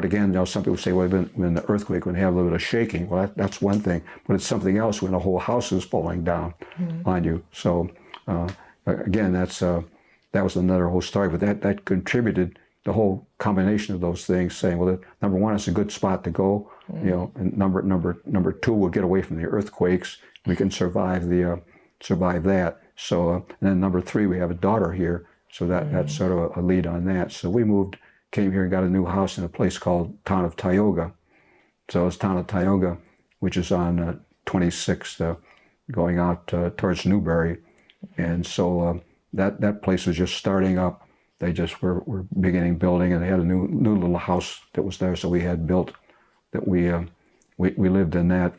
again, some people say, well, when the earthquake, when they have a little bit of shaking, well, that's one thing, but it's something else when the whole house is falling down on you. So again, that was another whole story, but that contributed, the whole combination of those things, saying, well, number one, it's a good spot to go, and number two, we'll get away from the earthquakes. We can survive that. So, and then number three, we have a daughter here, so that's sort of a lead on that. So we came here and got a new house in a place called Town of Tioga. So it's Town of Tioga, which is on 26th, going out towards Newberry, and so that place was just starting up. They just were beginning building, and they had a new little house that was there. So we had built that. We lived in that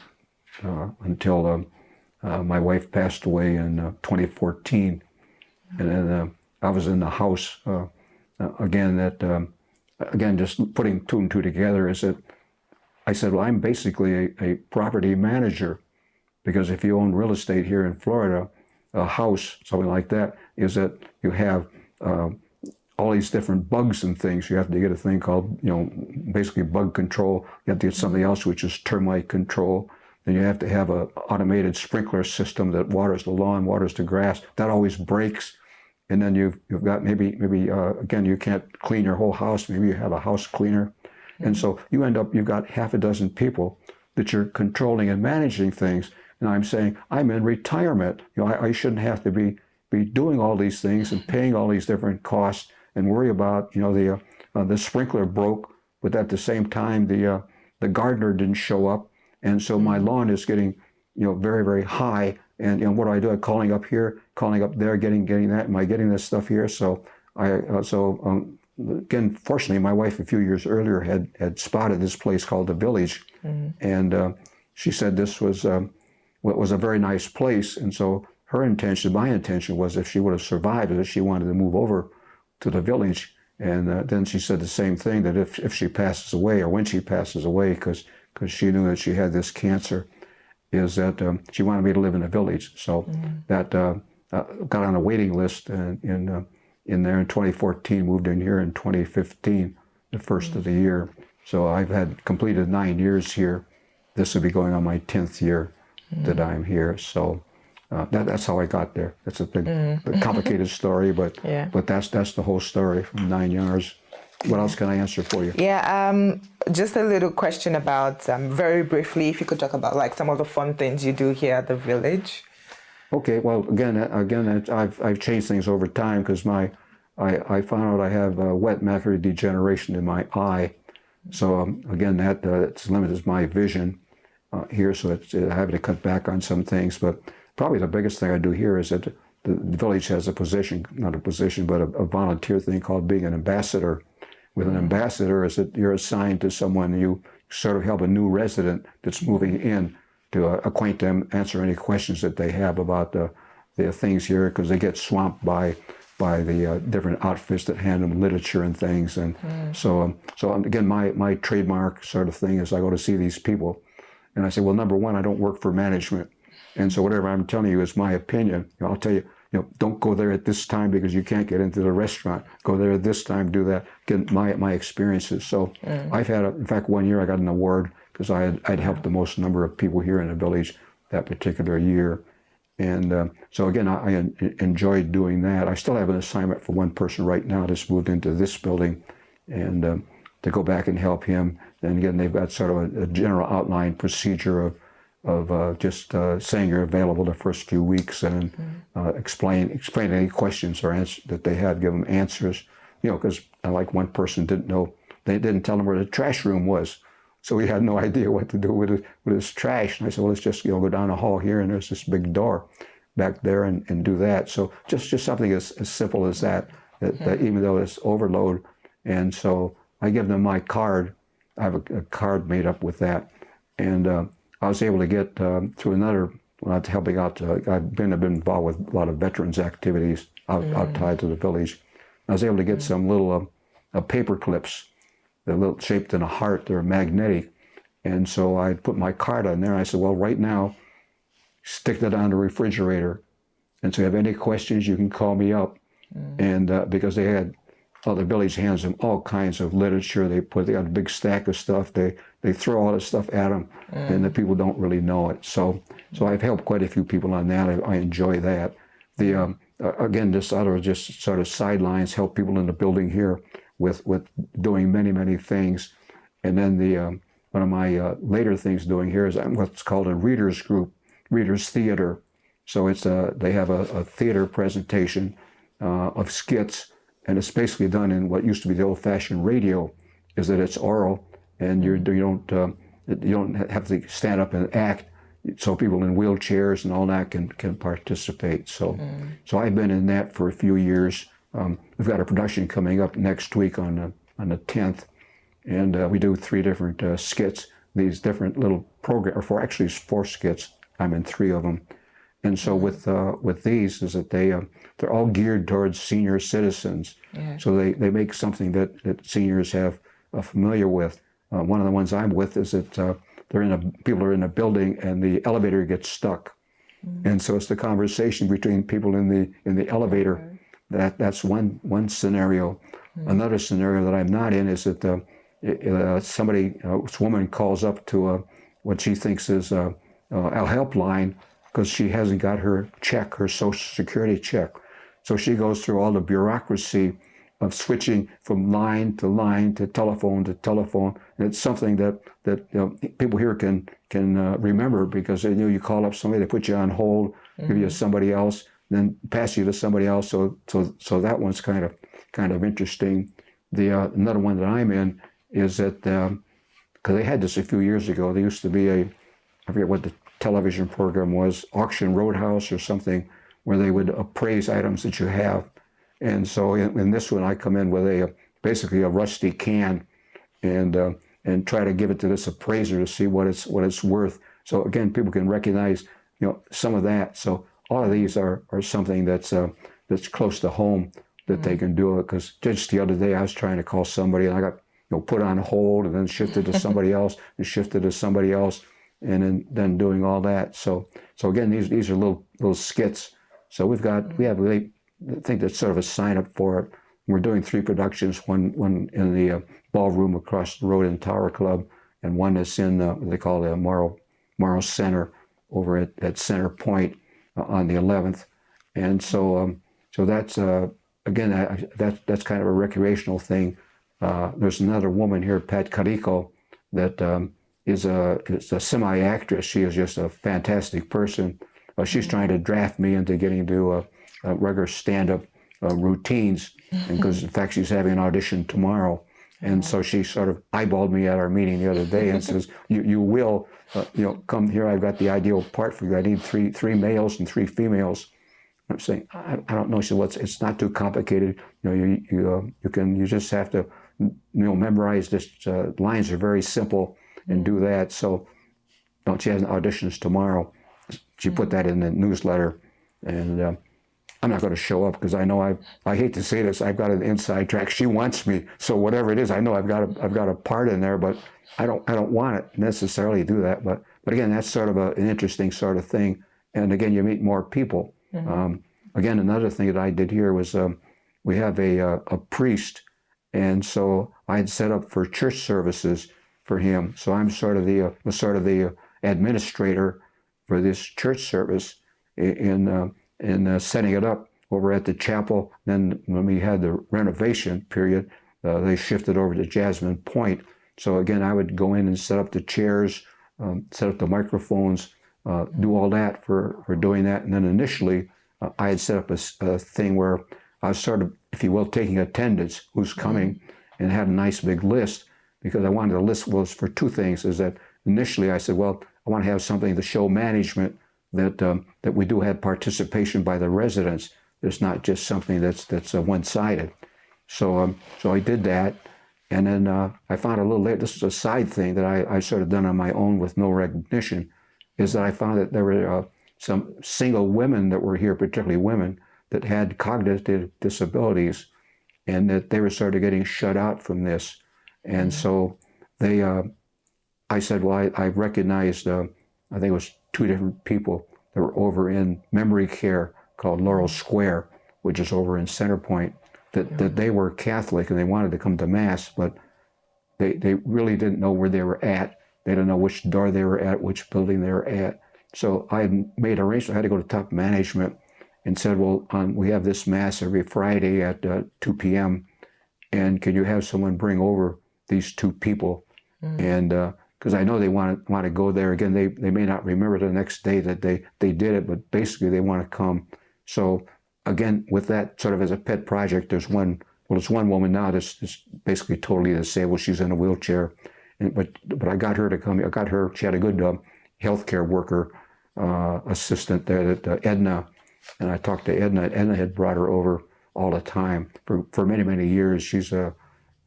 until my wife passed away in 2014, and then I was in the house again. Again, just putting two and two together is that I said, well, I'm basically a property manager, because if you own real estate here in Florida, a house, something like that, is that you have all these different bugs and things. You have to get a thing called, basically bug control. You have to get something else, which is termite control. Then you have to have an automated sprinkler system that waters the lawn, waters the grass. That always breaks. And then you've got maybe again, you can't clean your whole house. Maybe you have a house cleaner. And so you've got half a dozen people that you're controlling and managing things. And I'm saying, I'm in retirement. I shouldn't have to be doing all these things and paying all these different costs and worry about, the sprinkler broke, but at the same time, the gardener didn't show up. And so my lawn is getting, very, very high, And what do I do? I'm calling up here, calling up there, getting that. Am I getting this stuff here? So again, fortunately, my wife a few years earlier had spotted this place called the Village, and she said this was a very nice place. And so my intention was, if she would have survived it, she wanted to move over to the Village. And then she said the same thing, that if she passes away, or when she passes away, because she knew that she had this cancer, is that she wanted me to live in the Village. So that got on a waiting list in there in 2014, moved in here in 2015, the first of the year. So I've had completed 9 years here. This will be going on my 10th year that I'm here. So that's how I got there. It's a big, complicated story, but that's the whole story from 9 years. What else can I answer for you? Yeah, just a little question about, very briefly, if you could talk about like some of the fun things you do here at the Village. Okay, well, again, I've changed things over time, because I found out I have wet macular degeneration in my eye. So again, that it's limited my vision here, so it's having to cut back on some things. But probably the biggest thing I do here is that the Village has a position, not a position, but a volunteer thing called being an ambassador. With an ambassador, is that you're assigned to someone, you sort of help a new resident that's moving in to acquaint them, answer any questions that they have about the things here, because they get swamped by the different outfits that hand them literature and things. And so again, my trademark sort of thing is I go to see these people, and I say, well, number one, I don't work for management. And so whatever I'm telling you is my opinion. I'll tell you, don't go there at this time because you can't get into the restaurant. Go there at this time, do that. Get my experiences. So I've had, in fact, 1 year I got an award because I'd helped the most number of people here in the Village that particular year. And so again, I enjoyed doing that. I still have an assignment for one person right now that's moved into this building, and to go back and help him. And again, they've got sort of a general outline procedure of just saying you're available the first few weeks, and explain any questions or answers that they had, give them answers. Because like one person didn't know, they didn't tell him where the trash room was, so he had no idea what to do with his trash. And I said, well, let's just go down the hall here, and there's this big door back there, and do that. So just something as simple as that even though it's overload. And so I give them my card. I have a card made up with that, and I was able to get through another, when I was helping out, I've been involved with a lot of veterans activities outside to the Village. I was able to get some little paper clips, they're little shaped in a heart, they're magnetic. And so I put my card on there. I said, well, right now, stick that on the refrigerator. And so if you have any questions, you can call me up. And because they had, the Village hands them all kinds of literature. They got a big stack of stuff. They throw all this stuff at them, and the people don't really know it. So I've helped quite a few people on that. I enjoy that. Again, this other just sort of sidelines, help people in the building here with doing many things. And then one of my later things doing here is what's called a readers group, readers theater. So it's they have a theater presentation of skits. And it's basically done in what used to be the old-fashioned radio, is that it's oral, and you don't have to stand up and act, so people in wheelchairs and all that can participate. So I've been in that for a few years. We've got a production coming up next week on the 10th, and we do 3 different skits. These different little programs, or actually 4 skits. I'm in 3 of them. And so with these is that they're all geared towards senior citizens. Yeah. So they make something that seniors are familiar with. One of the ones I'm with is that people are in a building and the elevator gets stuck, and so it's the conversation between people in the elevator. That's one scenario. Another scenario that I'm not in is that this woman calls up to what she thinks is a helpline, because she hasn't got her Social Security check. So she goes through all the bureaucracy of switching from line to line to telephone to telephone. And it's something that people here can remember, because you call up somebody, they put you on hold, give you somebody else, then pass you to somebody else. So that one's kind of interesting. Another one that I'm in is that because they had this a few years ago. There used to be I forget what the television program was, Auction Roadhouse or something, where they would appraise items that you have. And so in this one, I come in with basically a rusty can, and try to give it to this appraiser to see what it's worth. So again, people can recognize, some of that. So all of these are something that's close to home that they can do it. Because just the other day, I was trying to call somebody, and I got put on hold, and then shifted to somebody else, and shifted to somebody else, and then doing all that. So again, these are little skits. So we have really, I think that's sort of a sign up for it. We're doing 3 productions, one in the ballroom across the road in Tower Club, and one that's in what they call the Morrow Center over at Center Point on the 11th. And so that's again, that's kind of a recreational thing. There's another woman here, Pat Carico, that is a semi-actress. She is just a fantastic person. She's trying to draft me into getting to regular stand-up routines, because in fact she's having an audition tomorrow. And so she sort of eyeballed me at our meeting the other day and says, "You will, come here. I've got the ideal part for you. I need three males and 3 females." I'm saying, I don't know. She said, "Well, it's not too complicated. You just have to, memorize this. Lines are very simple, and do that." So, she has auditions tomorrow. She put that in the newsletter, and I'm not going to show up because I know I hate to say this, I've got an inside track. She wants me, so whatever it is, I know I've got a part in there, but I don't want to necessarily do that. But again, that's sort of an interesting sort of thing. And again, you meet more people. Again, another thing that I did here was we have a priest, and so I had set up for church services for him. So I'm sort of the administrator for this church service in setting it up over at the chapel. Then when we had the renovation period, they shifted over to Jasmine Point. So again, I would go in and set up the chairs, set up the microphones, do all that for doing that. And then initially, I had set up a thing where I was sort of, if you will, taking attendance, who's coming, and had a nice big list, because I wanted the list was for 2 things. Is that initially I said, well, I want to have something to show management that we do have participation by the residents. There's not just something that's one-sided. So I did that, and then I found a little later, this is a side thing that I sort of done on my own with no recognition, is that I found that there were some single women that were here, particularly women, that had cognitive disabilities, and that they were sort of getting shut out from this. And so I said, well, I recognized, I think it was 2 different people that were over in memory care called Laurel Square, which is over in Center Point, that they were Catholic and they wanted to come to Mass, but they really didn't know where they were at. They didn't know which door they were at, which building they were at. So I had made arrangements. I had to go to top management and said, well, we have this Mass every Friday at 2 p.m. And can you have someone bring over these 2 people? And because I know they want to go there again. They may not remember the next day that they did it, but basically they want to come. So again, with that sort of as a pet project, there's one woman now that's basically totally disabled. She's in a wheelchair, but I got her to come. She had a good healthcare worker assistant there, that Edna, and I talked to Edna. Edna had brought her over all the time for many, many years. She's a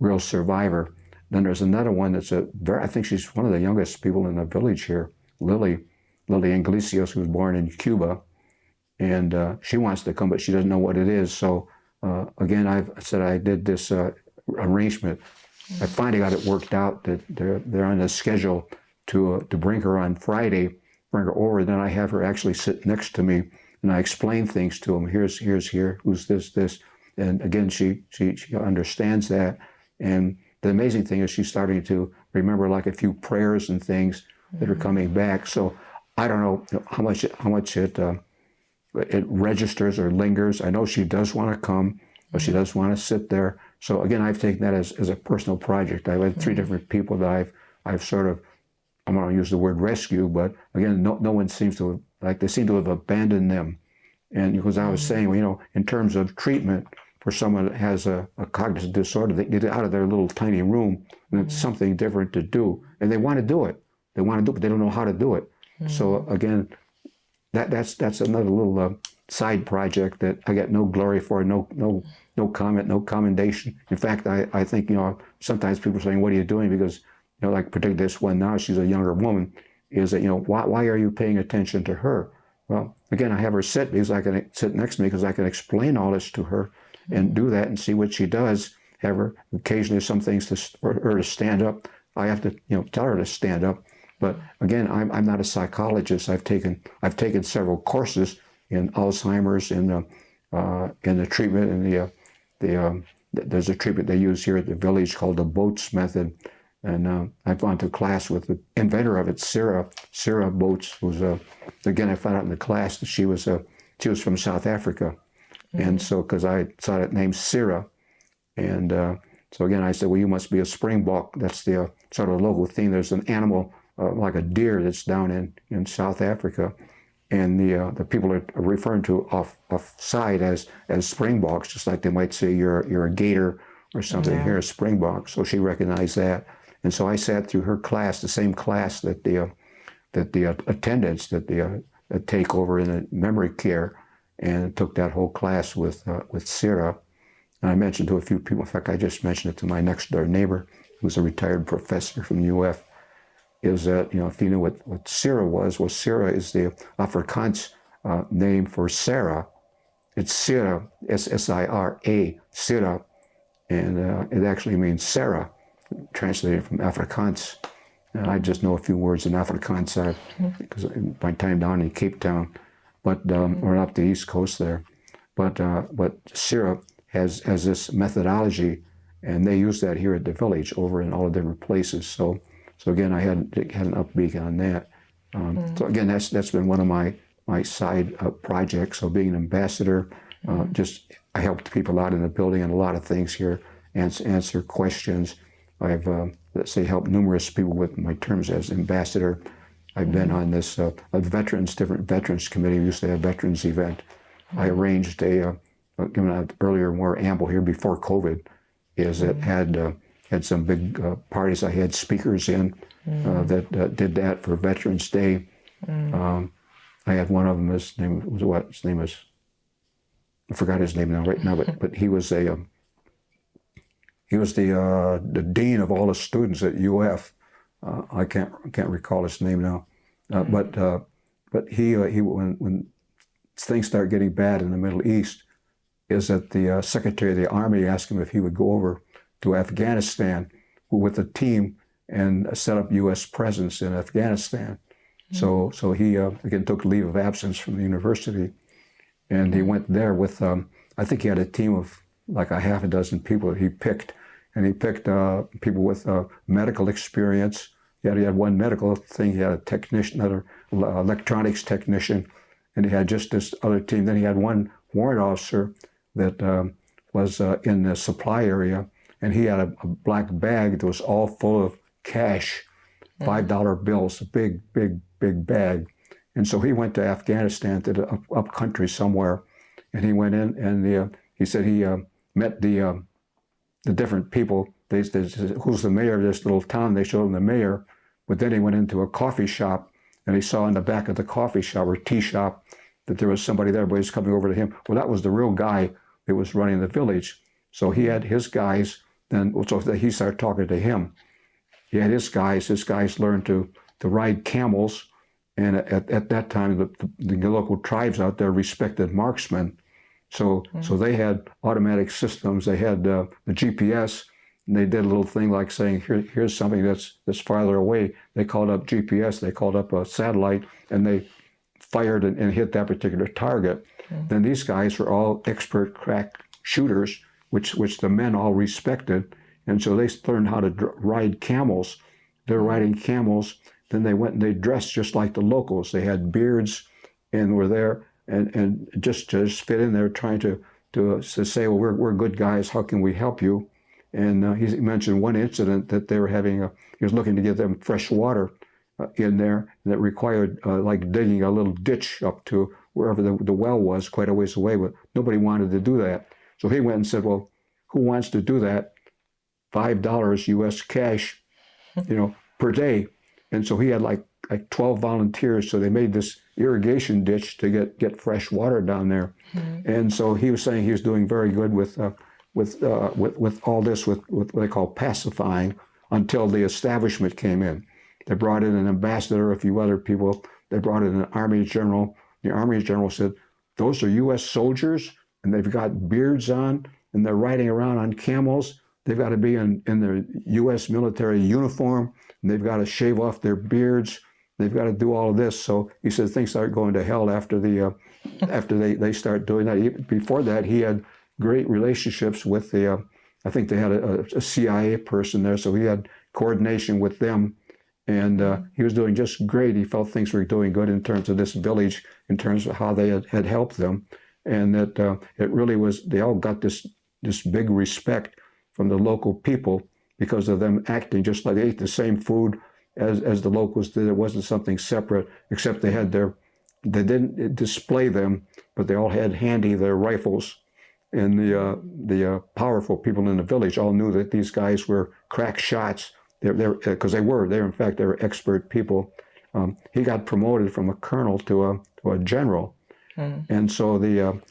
real survivor. Then there's another one that's I think she's one of the youngest people in the village here, Lily Iglesias, who was born in Cuba. And she wants to come, but she doesn't know what it is. So again, I said I did this arrangement. I finally got it worked out that they're on the schedule to bring her on Friday, bring her over. Then I have her actually sit next to me, and I explain things to them. Here's here, who's this, and again, she understands that. And the amazing thing is she's starting to remember like a few prayers and things that are coming back. So I don't know how much it registers or lingers. I know she does want to come, but she does want to sit there. So again, I've taken that as a personal project. I've had 3 different people that I've sort of, I'm going to use the word rescue, but again, no one seems to they seem to have abandoned them. And because I was saying, in terms of treatment for someone that has a cognitive disorder, they get out of their little tiny room, and it's something different to do. And they want to do it. They want to do it, but they don't know how to do it. So again, that's another little side project that I get no glory for, no comment, no commendation. In fact, I think, sometimes people are saying, "What are you doing?" Because, like particularly this one now, she's a younger woman, is that, why are you paying attention to her? Well, again, I have her sit because I can sit next to me because I can explain all this to her and do that and see what she does. Have her occasionally some things for her to stand up. I have to, tell her to stand up. But again, I'm not a psychologist. I've taken several courses in Alzheimer's, in the treatment, and there's a treatment they use here at the village called the Boats method. And I've gone to class with the inventor of it, Sarah Boats, who's again, I found out in the class that she was from South Africa. And so, because I saw that name Sarah, and so again, I said, well, you must be a Springbok. That's the sort of local thing. There's an animal like a deer that's down in South Africa, and the people are referring to offside as Springboks, just like they might say you're a gator or something. Here, a Springbok. So she recognized that, and so I sat through her class, the same class that the attendants that take over in the memory care, and took that whole class with Sarah. And I mentioned to a few people. In fact, I just mentioned it to my next door neighbor, who's a retired professor from UF. Is that, if you knew what Sarah was, well, Sarah is the Afrikaans name for Sarah. It's Sira, S-I-R-A, Sira, and it actually means Sarah, translated from Afrikaans. And I just know a few words in Afrikaans because my time down in Cape Town, but or up the East Coast there. But Sira has this methodology, and they use that here at the village over in all the different places. So again, I had an upbeat on that. So again, that's been one of my side projects. So being an ambassador, I helped people out in the building and a lot of things here, answer questions. I've let's say helped numerous people with my terms as ambassador. I've been on this different veterans committee. We used to have a veterans event. I arranged given an earlier more amble here before COVID, is it had some big parties. I had speakers in that did that for Veterans Day. I had one of them. His name was what? His name is, I forgot his name right now. But he was the dean of all the students at UF. I can't recall his name now. But he when things start getting bad in the Middle East, is that the Secretary of the Army asked him if he would go over to Afghanistan with a team and set up U.S. presence in Afghanistan. So he again took leave of absence from the university, and he went there with I think he had a team of like a half a dozen people that he picked, and he picked people with medical experience. He had one medical thing. He had a technician, another electronics technician, and he had just this other team. Then he had one warrant officer that was in the supply area, and he had a black bag that was all full of cash, $5 bills, a big bag. And so he went to Afghanistan, to the up country somewhere, and he went in, and he said he met the different people. They said, who's the mayor of this little town? They showed him the mayor, but then he went into a coffee shop, and he saw in the back of the coffee shop or tea shop that there was somebody there, but he's coming over to him. Well, that was the real guy that was running the village. So he had his guys, so he started talking to him. He had his guys learned to ride camels, and at that time, the local tribes out there respected marksmen. So they had automatic systems, they had the GPS, and they did a little thing like saying, here's something that's farther away. They called up GPS, they called up a satellite, and they fired and hit that particular target. Then these guys were all expert crack shooters, which the men all respected. And so they learned how to ride camels. They're riding camels. Then they went and they dressed just like the locals. They had beards and were there and just fit in there trying to say, well, we're good guys. How can we help you? And he mentioned one incident that they were having, he was looking to get them fresh water in there that required like digging a little ditch up to wherever the well was, quite a ways away, but nobody wanted to do that. So he went and said, well, who wants to do that? $5 US cash, per day. And so he had like like 12 volunteers. So they made this irrigation ditch to get fresh water down there. And so he was saying he was doing very good with all this, with what they call pacifying, until the establishment came in. They brought in an ambassador, a few other people. They brought in an army general. The army general said, "Those are U.S. soldiers, and they've got beards on, and they're riding around on camels. They've got to be in their U.S. military uniform, and they've got to shave off their beards. They've got to do all of this." So he said things start going to hell after they start doing that. Before that, he had great relationships with I think they had a CIA person there, so he had coordination with them. And he was doing just great. He felt things were doing good in terms of this village, in terms of how they had helped them. And that it really was, they all got this big respect from the local people because of them acting just like they ate the same food as the locals did. It wasn't something separate, except they didn't display them, but they all had handy their rifles. And the powerful people in the village all knew that these guys were crack shots. Because they were in fact they were expert people. He got promoted from a colonel to a general, and so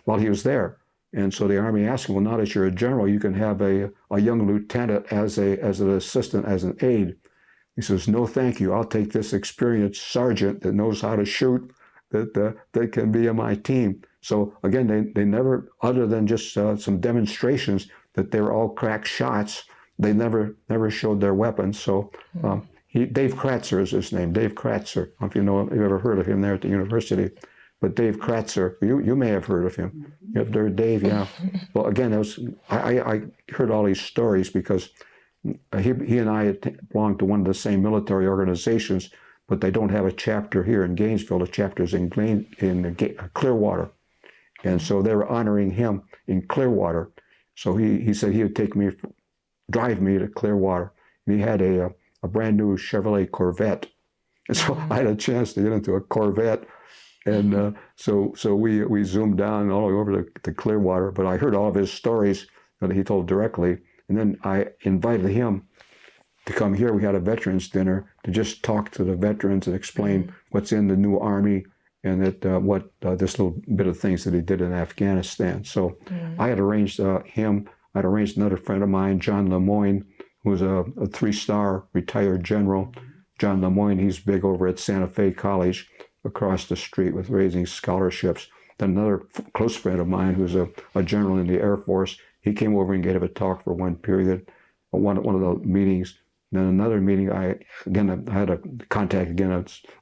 while he was there, and so the army asked him, "Well, now that you're a general, you can have a young lieutenant as an assistant, as an aide." He says, "No, thank you. I'll take this experienced sergeant that knows how to shoot, that can be on my team." So again, they never, other than just some demonstrations that they were all crack shots, they never showed their weapons. So Dave Kratzer is his name, Dave Kratzer. I don't know if you've ever heard of him there at the university, but Dave Kratzer, you may have heard of him. You have heard Dave, yeah. Well, again, I heard all these stories because he and I belong to one of the same military organizations, but they don't have a chapter here in Gainesville. The chapter's in Clearwater. And so they were honoring him in Clearwater. So he said he would drive me to Clearwater. And he had a brand new Chevrolet Corvette. And so I had a chance to get into a Corvette. And so we zoomed down all the way over to Clearwater. But I heard all of his stories that he told directly. And then I invited him to come here. We had a veterans dinner to just talk to the veterans and explain what's in the new Army, and that this little bit of things that he did in Afghanistan. So I had arranged him. I'd arranged another friend of mine, John Lemoyne, who was a 3-star retired general. John Lemoyne, he's big over at Santa Fe College across the street with raising scholarships. Then another close friend of mine, who's a general in the Air Force, he came over and gave a talk for one period, one of the meetings. Then another meeting, I had a contact again.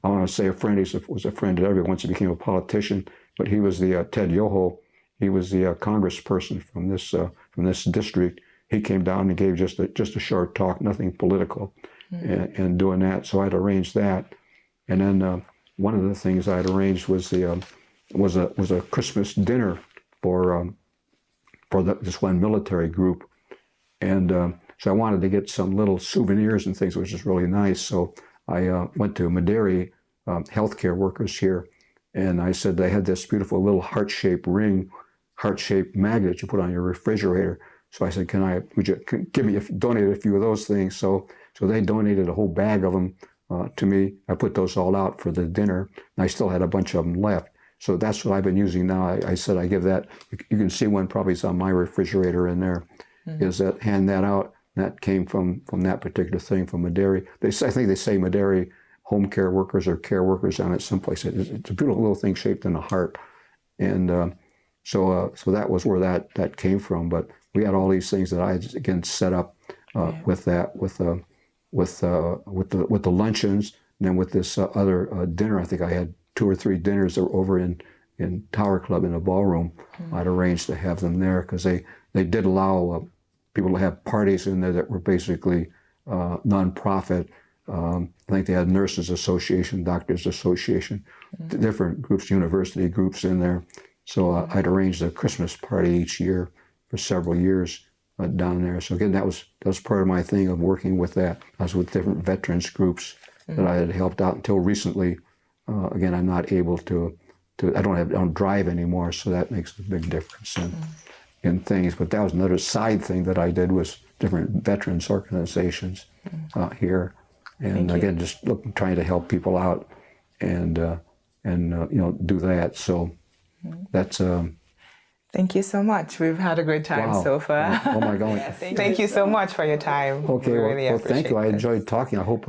I want to say a friend. He was a friend of everyone. Once he became a politician, but he was the Ted Yoho. He was the congressperson from this district. He came down and gave just a short talk, nothing political, and doing that. So I'd arranged that, and then one of the things I'd arranged was a Christmas dinner for this one military group, and. So I wanted to get some little souvenirs and things, which is really nice. So I went to Maderi healthcare workers here, and I said they had this beautiful little heart-shaped ring, heart-shaped magnet you put on your refrigerator. So I said, would you donate a few of those things? So they donated a whole bag of them to me. I put those all out for the dinner, and I still had a bunch of them left. So that's what I've been using now. I said I give that. You can see one probably is on my refrigerator in there. Hand that out. That came from that particular thing from Maderi. I think they say Maderi home care workers or care workers on it someplace. It's a beautiful little thing shaped in a heart, and so that was where that came from. But we had all these things that I again set up with the luncheons, and then with this other dinner. I think I had 2 or 3 dinners that were over in Tower Club in a ballroom. I'd arranged to have them there because they did allow people to have parties in there that were basically nonprofit. I think they had Nurses Association, Doctors Association, different groups, university groups in there. So I'd arranged a Christmas party each year for several years down there. So again, that was part of my thing of working with that. I was with different veterans groups that I had helped out until recently. Again, I'm not able to I don't drive anymore, so that makes a big difference in things. But that was another side thing that I did, was different veterans organizations here. And again, just trying to help people out and do that. So that's Thank you so much. We've had a great time wow. so far. Oh my God. Thank you so much for your time. Okay, We really well, thank you. I appreciate enjoyed talking. I hope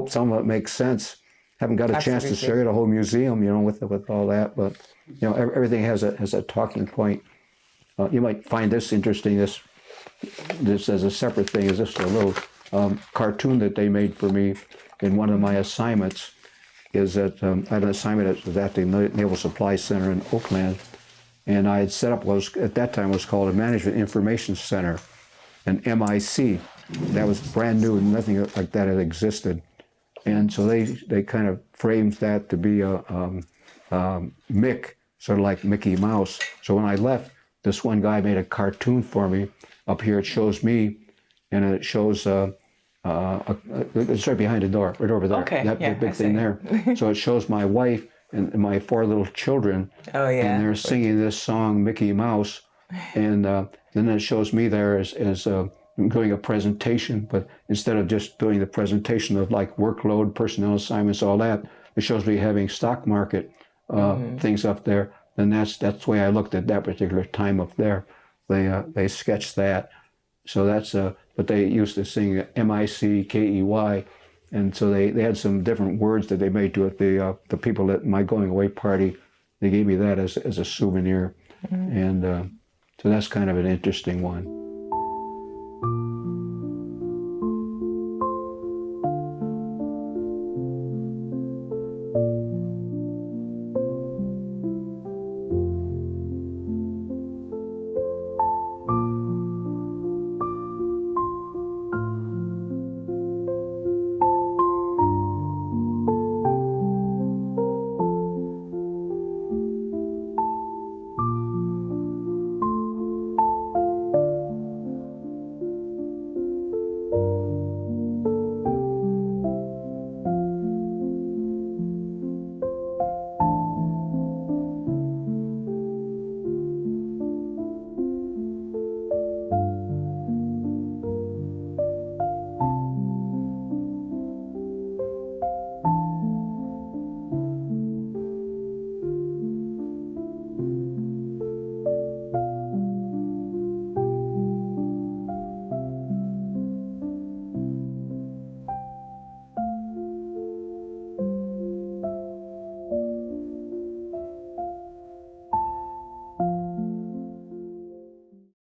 some of it makes sense. Haven't got a chance to Absolutely. show you the whole museum, with all that, but everything has a talking point. You might find this interesting. This as a separate thing is just a little cartoon that they made for me in one of my assignments. Is that I had an assignment at the Naval Supply Center in Oakland, and I had set up what was at that time was called a Management Information Center, an MIC. That was brand new, and nothing like that had existed. And so they kind of framed that to be a Mick, sort of like Mickey Mouse. So when I left, this one guy made a cartoon for me. Up here it shows me, and it shows it's right behind the door, right over there. Okay, That yeah, big I thing see. there. So it shows my wife and my 4 little children. Oh, yeah. And they're singing this song, Mickey Mouse. And then it shows me there as doing a presentation, but instead of just doing the presentation of like workload, personnel assignments, all that, it shows me having stock market things up there. And that's the way I looked at that particular time up there. They sketched that. So that's but they used to sing MICKEY, and so they had some different words that they made to it. The people at my going away party, they gave me that as a souvenir, and so that's kind of an interesting one.